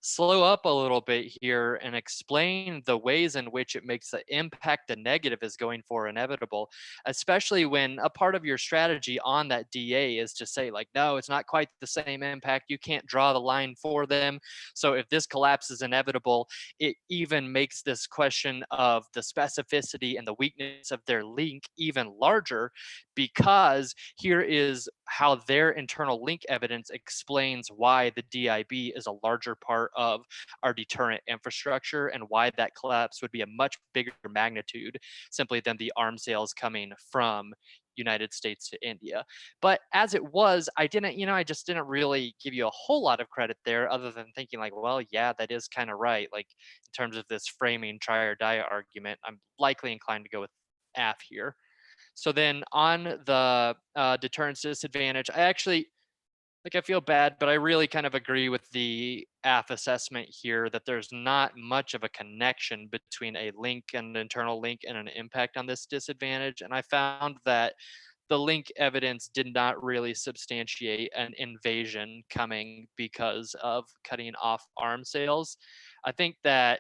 slow up a little bit here and explain the ways in which it makes the impact the negative is going for inevitable, especially when a part of your strategy on that DA is to say like, no, it's not quite the same impact. You can't draw the line for them. So if this collapse is inevitable, it even makes this question of the specificity and the weakness of their link even larger, because here is how their internal link evidence explains why the DIB is a larger part of our deterrent infrastructure and why that collapse would be a much bigger magnitude simply than the arms sales coming from United States to India. But as it was, I just didn't really give you a whole lot of credit there, other than thinking like, well, yeah, that is kind of right. Like in terms of this framing try or die argument, I'm likely inclined to go with AF here. So then on the deterrence disadvantage, I feel bad, but I really kind of agree with the AF assessment here that there's not much of a connection between a link and an internal link and an impact on this disadvantage. And I found that the link evidence did not really substantiate an invasion coming because of cutting off arms sales. I think that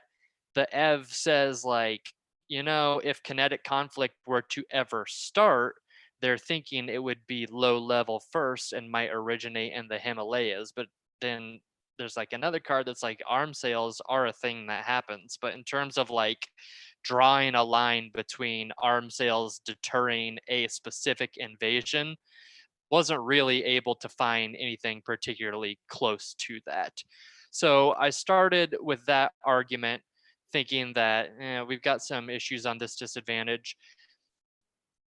the EV says like, if kinetic conflict were to ever start, they're thinking it would be low level first and might originate in the Himalayas. But then there's like another card that's like arms sales are a thing that happens. But in terms of like drawing a line between arms sales deterring a specific invasion, wasn't really able to find anything particularly close to that. So I started with that argument, thinking that we've got some issues on this disadvantage.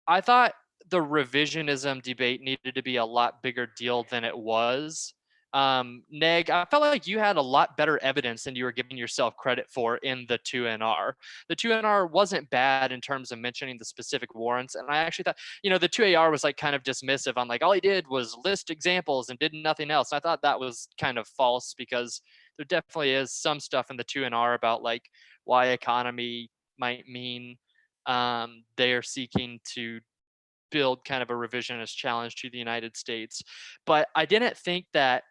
I thought the revisionism debate needed to be a lot bigger deal than it was. Neg, I felt like you had a lot better evidence than you were giving yourself credit for in the 2NR. The 2NR wasn't bad in terms of mentioning the specific warrants. And I actually thought, the 2AR was like kind of dismissive on like, all he did was list examples and did nothing else. And I thought that was kind of false, because there definitely is some stuff in the 2NR about like why economy might mean they're seeking to build kind of a revisionist challenge to the United States. But I didn't think that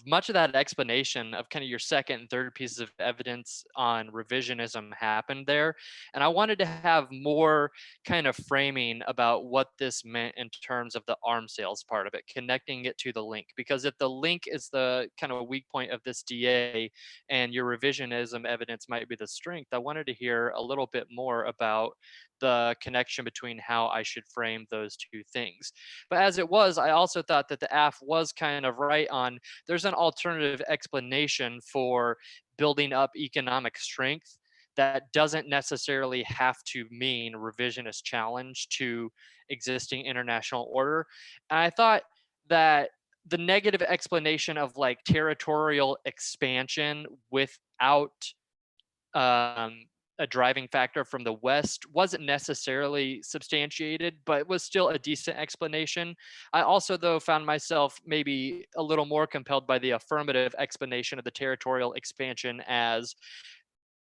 much of that explanation of kind of your second and third pieces of evidence on revisionism happened there. And I wanted to have more kind of framing about what this meant in terms of the arms sales part of it, connecting it to the link. Because if the link is the kind of a weak point of this DA and your revisionism evidence might be the strength, I wanted to hear a little bit more about the connection between how I should frame those two things. But as it was, I also thought that the AF was kind of right on there's an alternative explanation for building up economic strength that doesn't necessarily have to mean revisionist challenge to existing international order. And I thought that the negative explanation of like territorial expansion without a driving factor from the West wasn't necessarily substantiated, but was still a decent explanation. I also, though, found myself maybe a little more compelled by the affirmative explanation of the territorial expansion as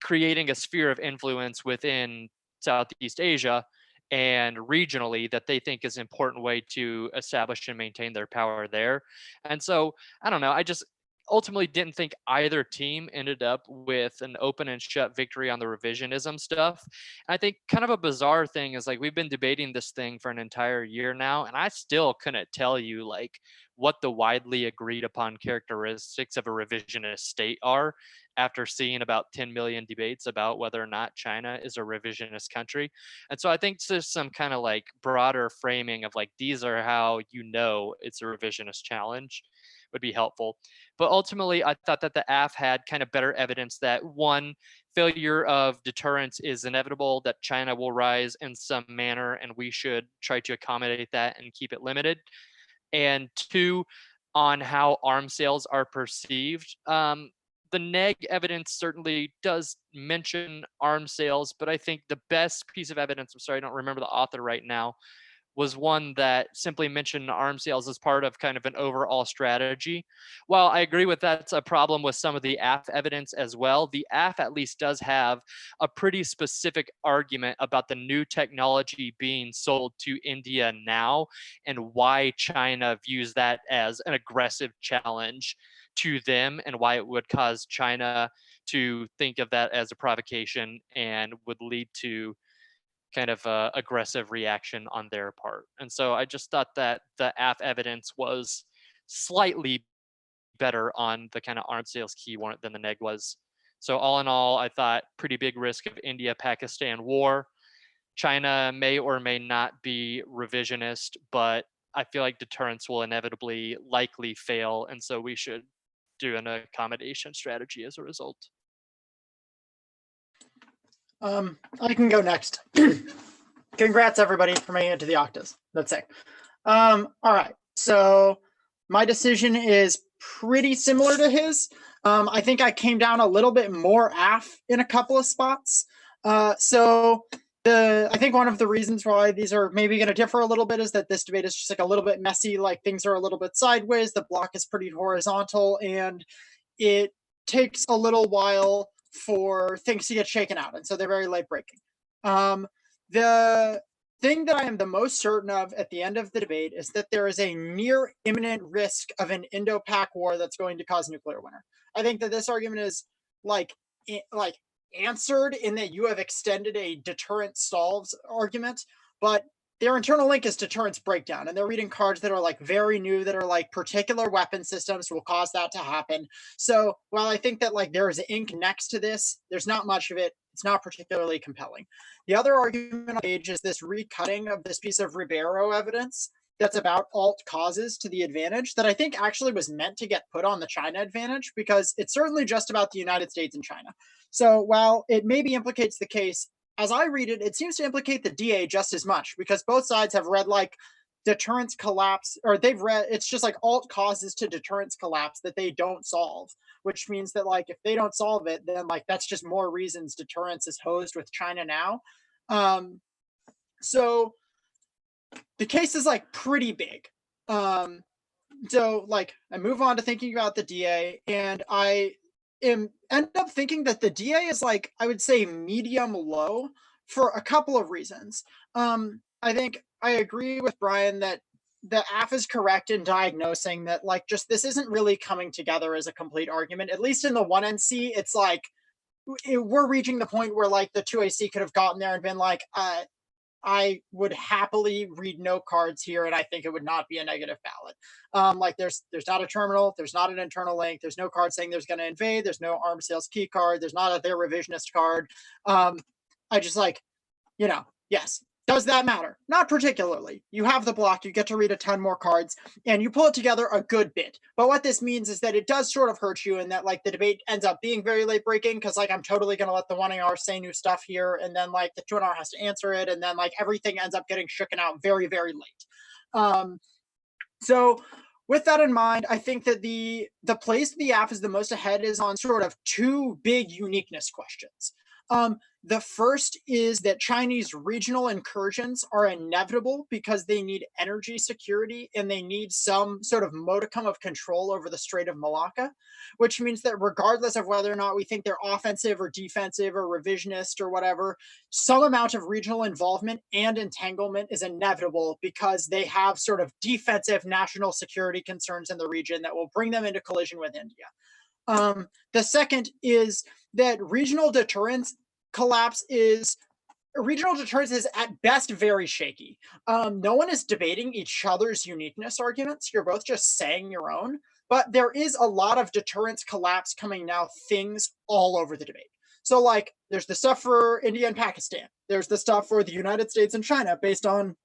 creating a sphere of influence within Southeast Asia and regionally that they think is an important way to establish and maintain their power there. And so, I don't know, I just ultimately didn't think either team ended up with an open and shut victory on the revisionism stuff. And I think kind of a bizarre thing is like we've been debating this thing for an entire year now, and I still couldn't tell you like what the widely agreed upon characteristics of a revisionist state are after seeing about 10 million debates about whether or not China is a revisionist country. And so I think there's some kind of like broader framing of like these are how it's a revisionist challenge would be helpful. But ultimately, I thought that the AF had kind of better evidence that one, failure of deterrence is inevitable, that China will rise in some manner, and we should try to accommodate that and keep it limited. And two, on how arms sales are perceived. The neg evidence certainly does mention arms sales, but I think the best piece of evidence, I'm sorry, I don't remember the author right now, was one that simply mentioned arms sales as part of kind of an overall strategy. While I agree with that's a problem with some of the AF evidence as well, the AF at least does have a pretty specific argument about the new technology being sold to India now and why China views that as an aggressive challenge to them and why it would cause China to think of that as a provocation and would lead to kind of a aggressive reaction on their part. And so I just thought that the AF evidence was slightly better on the kind of arms sales key warrant than the neg was. So all in all, I thought pretty big risk of India-Pakistan war. China may or may not be revisionist, but I feel like deterrence will inevitably likely fail. And so we should do an accommodation strategy as a result. I can go next. Congrats everybody for making it to the Octos. That's it. All right. So my decision is pretty similar to his. I think I came down a little bit more AF in a couple of spots. I think one of the reasons why these are maybe going to differ a little bit is that this debate is just like a little bit messy, like things are a little bit sideways, the block is pretty horizontal, and it takes a little while for things to get shaken out, and so they're very late breaking. The thing that I am the most certain of at the end of the debate is that there is a near imminent risk of an Indo-Pak war that's going to cause nuclear winter. I think that this argument is like answered in that you have extended a deterrent solves argument, but their internal link is deterrence breakdown, and they're reading cards that are like very new, that are like particular weapon systems will cause that to happen. So while I think that like there is ink next to this, there's not much of it. It's not particularly compelling. The other argument on the page is this recutting of this piece of Ribeiro evidence. that's about alt causes to the advantage that I think actually was meant to get put on the China advantage, because it's certainly just about the United States and China. So while it maybe implicates the case, as I read it, it seems to implicate the DA just as much, because both sides have read like deterrence collapse, or they've read it's just like alt causes to deterrence collapse that they don't solve, which means that like if they don't solve it, then like that's just more reasons deterrence is hosed with China now. So the case is like pretty big. So like I move on to thinking about the DA, and I end up thinking that the DA is like, I would say medium low for a couple of reasons. I think I agree with Brian that the AF is correct in diagnosing that like just this isn't really coming together as a complete argument. At least in the 1NC, it's like we're reaching the point where like the 2AC could have gotten there and been like, I would happily read no cards here, and I think it would not be a negative ballot. Like there's not a terminal, there's not an internal link, there's no card saying there's going to invade, there's no arms sales key card, there's not a their revisionist card. I just like, yes. Does that matter? Not particularly. You have the block, you get to read a ton more cards, and you pull it together a good bit. But what this means is that it does sort of hurt you, and that like the debate ends up being very late breaking, because like I'm totally going to let the 1AR say new stuff here, and then like the 2NR has to answer it, and then like everything ends up getting shooken out very, very late. So with that in mind, I think that the place the AF is the most ahead is on sort of two big uniqueness questions. The first is that Chinese regional incursions are inevitable because they need energy security and they need some sort of modicum of control over the Strait of Malacca, which means that regardless of whether or not we think they're offensive or defensive or revisionist or whatever, some amount of regional involvement and entanglement is inevitable because they have sort of defensive national security concerns in the region that will bring them into collision with India. The second is that regional deterrence is at best very shaky. No one is debating each other's uniqueness arguments. You're both just saying your own, but there is a lot of deterrence collapse coming now things all over the debate. So like there's the stuff for India and Pakistan. There's the stuff for the United States and China based on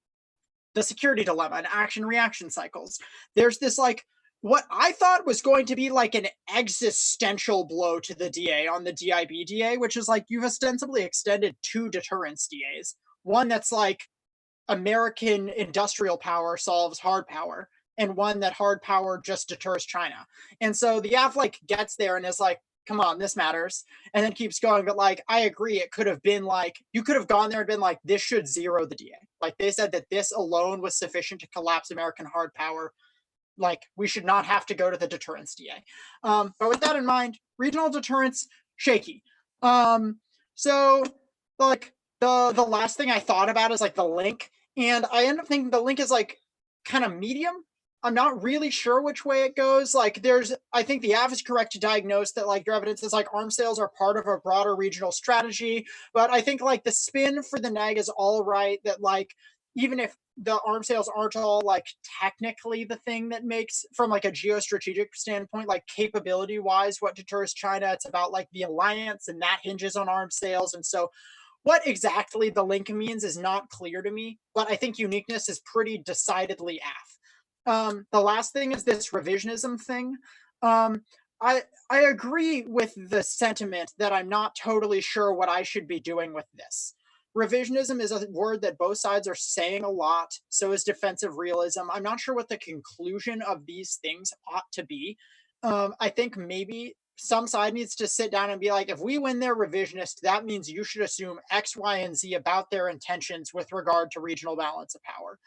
the security dilemma and action reaction cycles. There's this like what I thought was going to be like an existential blow to the DA on the DIB DA, which is like you've ostensibly extended two deterrence DAs. One that's like American industrial power solves hard power, and one that hard power just deters China. And so the AF like gets there and is like, come on, this matters, and then keeps going. But like, I agree, it could have been like, you could have gone there and been like, this should zero the DA. Like they said that this alone was sufficient to collapse American hard power. Like we should not have to go to the deterrence DA. But with that in mind, regional deterrence, shaky. So like the last thing I thought about is like the link, and I end up thinking the link is like kind of medium. I'm not really sure which way it goes. Like I think the AF is correct to diagnose that like your evidence is like arms sales are part of a broader regional strategy. But I think like the spin for the neg is all right, that like, even if the arms sales aren't all like technically the thing that makes from like a geostrategic standpoint, like capability wise, what deters China, it's about like the alliance, and that hinges on arms sales. And so what exactly the link means is not clear to me, but I think uniqueness is pretty decidedly AF. The last thing is this revisionism thing. I agree with the sentiment that I'm not totally sure what I should be doing with this. Revisionism is a word that both sides are saying a lot. So is defensive realism. I'm not sure what the conclusion of these things ought to be. I think maybe some side needs to sit down and be like, if we win their revisionist, that means you should assume X, Y, and Z about their intentions with regard to regional balance of power.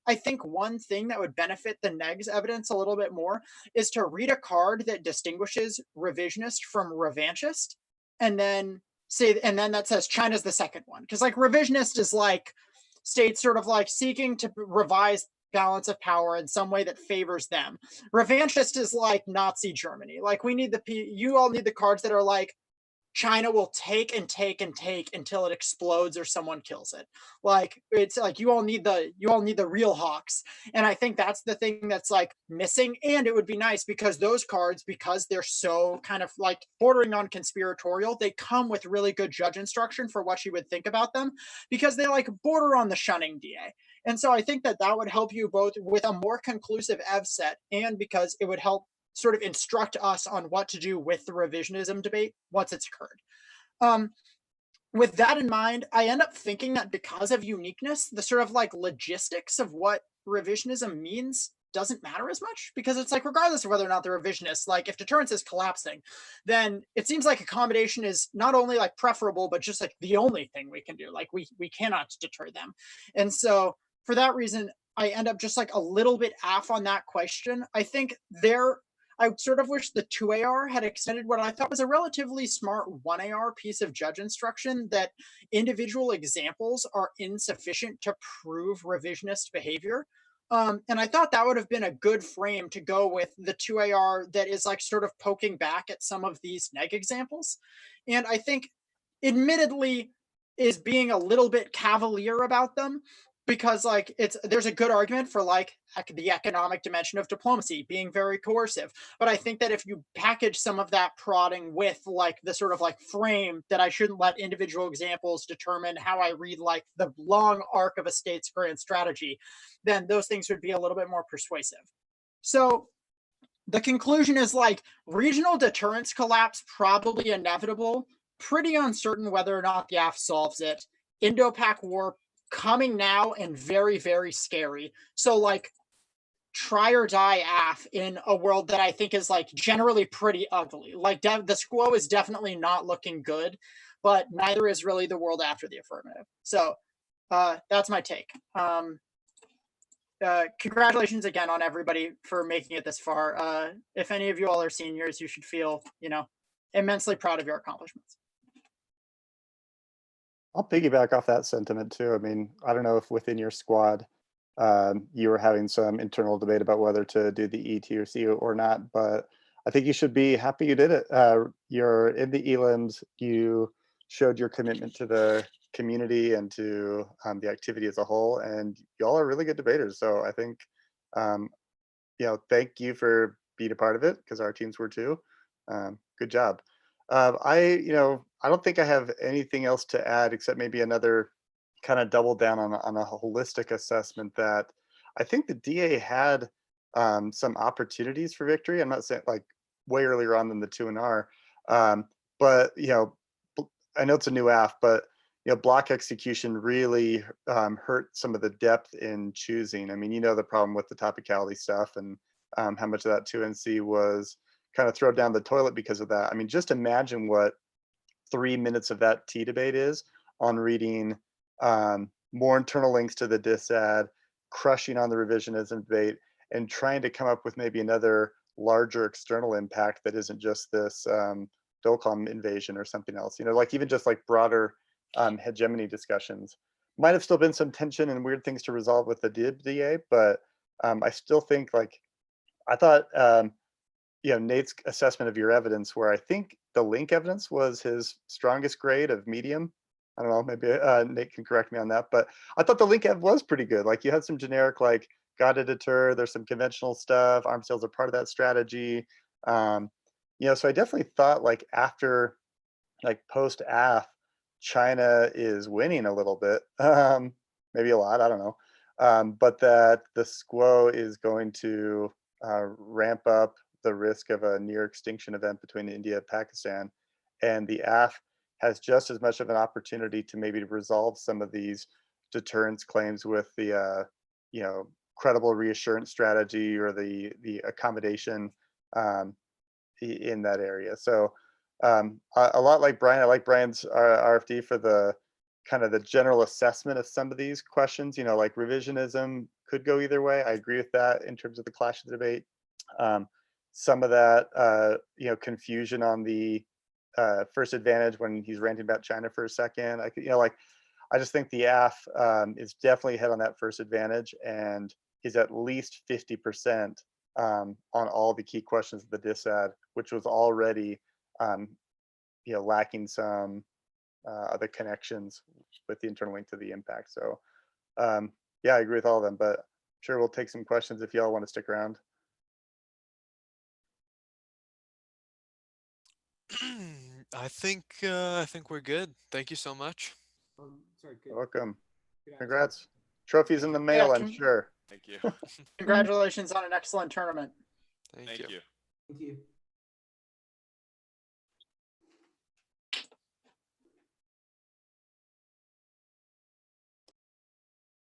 I think one thing that would benefit the negs evidence a little bit more is to read a card that distinguishes revisionist from revanchist, and then that says China's the second one. Because like revisionist is like states sort of like seeking to revise balance of power in some way that favors them. Revanchist is like Nazi Germany. Like you all need the cards that are like China will take and take and take until it explodes or someone kills it. Like it's like you all need the real hawks. And I think that's the thing that's like missing. And it would be nice because those cards, because they're so kind of like bordering on conspiratorial, they come with really good judge instruction for what you would think about them because they like border on the shunning DA. And so I think that that would help you both with a more conclusive EV set and because it would help sort of instruct us on what to do with the revisionism debate once it's occurred. With that in mind, I end up thinking that because of uniqueness, the sort of like logistics of what revisionism means doesn't matter as much because it's like regardless of whether or not the revisionists, like if deterrence is collapsing, then it seems like accommodation is not only like preferable but just like the only thing we can do. Like we cannot deter them. And so for that reason, I end up just like a little bit off on that question. I think I sort of wish the 2AR had extended what I thought was a relatively smart 1AR piece of judge instruction that individual examples are insufficient to prove revisionist behavior. And I thought that would have been a good frame to go with the 2AR that is like sort of poking back at some of these neg examples. And I think admittedly is being a little bit cavalier about them because like there's a good argument for like the economic dimension of diplomacy being very coercive, but I think that if you package some of that prodding with like the sort of like frame that I shouldn't let individual examples determine how I read like the long arc of a state's grand strategy, then those things would be a little bit more persuasive. So the conclusion is like regional deterrence collapse probably inevitable, pretty uncertain whether or not the AF solves it. Indo-Pac war coming now and very, very scary. So like try or die AF in a world that I think is like generally pretty ugly. Like the squo is definitely not looking good, but neither is really the world after the affirmative. So that's my take. Congratulations again on everybody for making it this far. If any of you all are seniors, you should feel, immensely proud of your accomplishments. I'll piggyback off that sentiment too. I mean, I don't know if within your squad you were having some internal debate about whether to do the ET or C or not, but I think you should be happy you did it. You're in the elims, you showed your commitment to the community and to the activity as a whole, and y'all are really good debaters. So I think, thank you for being a part of it because our teams were too. Good job. I don't think I have anything else to add except maybe another kind of double down on a holistic assessment that I think the DA had some opportunities for victory. I'm not saying like way earlier on than the 2NR, but I know it's a new AF, but block execution really hurt some of the depth in choosing. I mean, the problem with the topicality stuff and how much of that 2NC was kind of thrown down the toilet because of that. I mean, just imagine what 3 minutes of that T debate is on reading more internal links to the disad, crushing on the revisionism debate, and trying to come up with maybe another larger external impact that isn't just this DOCOM invasion or something else. Like even just like broader hegemony discussions. Might have still been some tension and weird things to resolve with the DA, but I still think I thought Nate's assessment of your evidence, where I think the link evidence was his strongest grade of medium. I don't know, maybe Nate can correct me on that, but I thought the link ev was pretty good. Like you had some generic, like gotta deter, there's some conventional stuff, arms sales are part of that strategy. So I definitely thought like after like post AF, China is winning a little bit, maybe a lot, I don't know. But that the squo is going to ramp up the risk of a near extinction event between India and Pakistan, and the AF has just as much of an opportunity to maybe resolve some of these deterrence claims with the credible reassurance strategy or the accommodation in that area. So a lot like Brian, I like Brian's RFD for the kind of the general assessment of some of these questions. Like revisionism could go either way. I agree with that in terms of the clash of the debate. Some of that, confusion on the first advantage when he's ranting about China for a second. I just think the AF is definitely ahead on that first advantage and is at least 50% on all the key questions of the DISAD, which was already lacking some other connections with the internal link to the impact. So yeah, I agree with all of them, but sure we'll take some questions if y'all want to stick around. I think we're good. Thank you so much. Sorry, good. You're welcome. Good answer. Congrats. Trophies in the mail, I'm sure. Thank you. Congratulations on an excellent tournament. Thank Thank you. you. Thank you.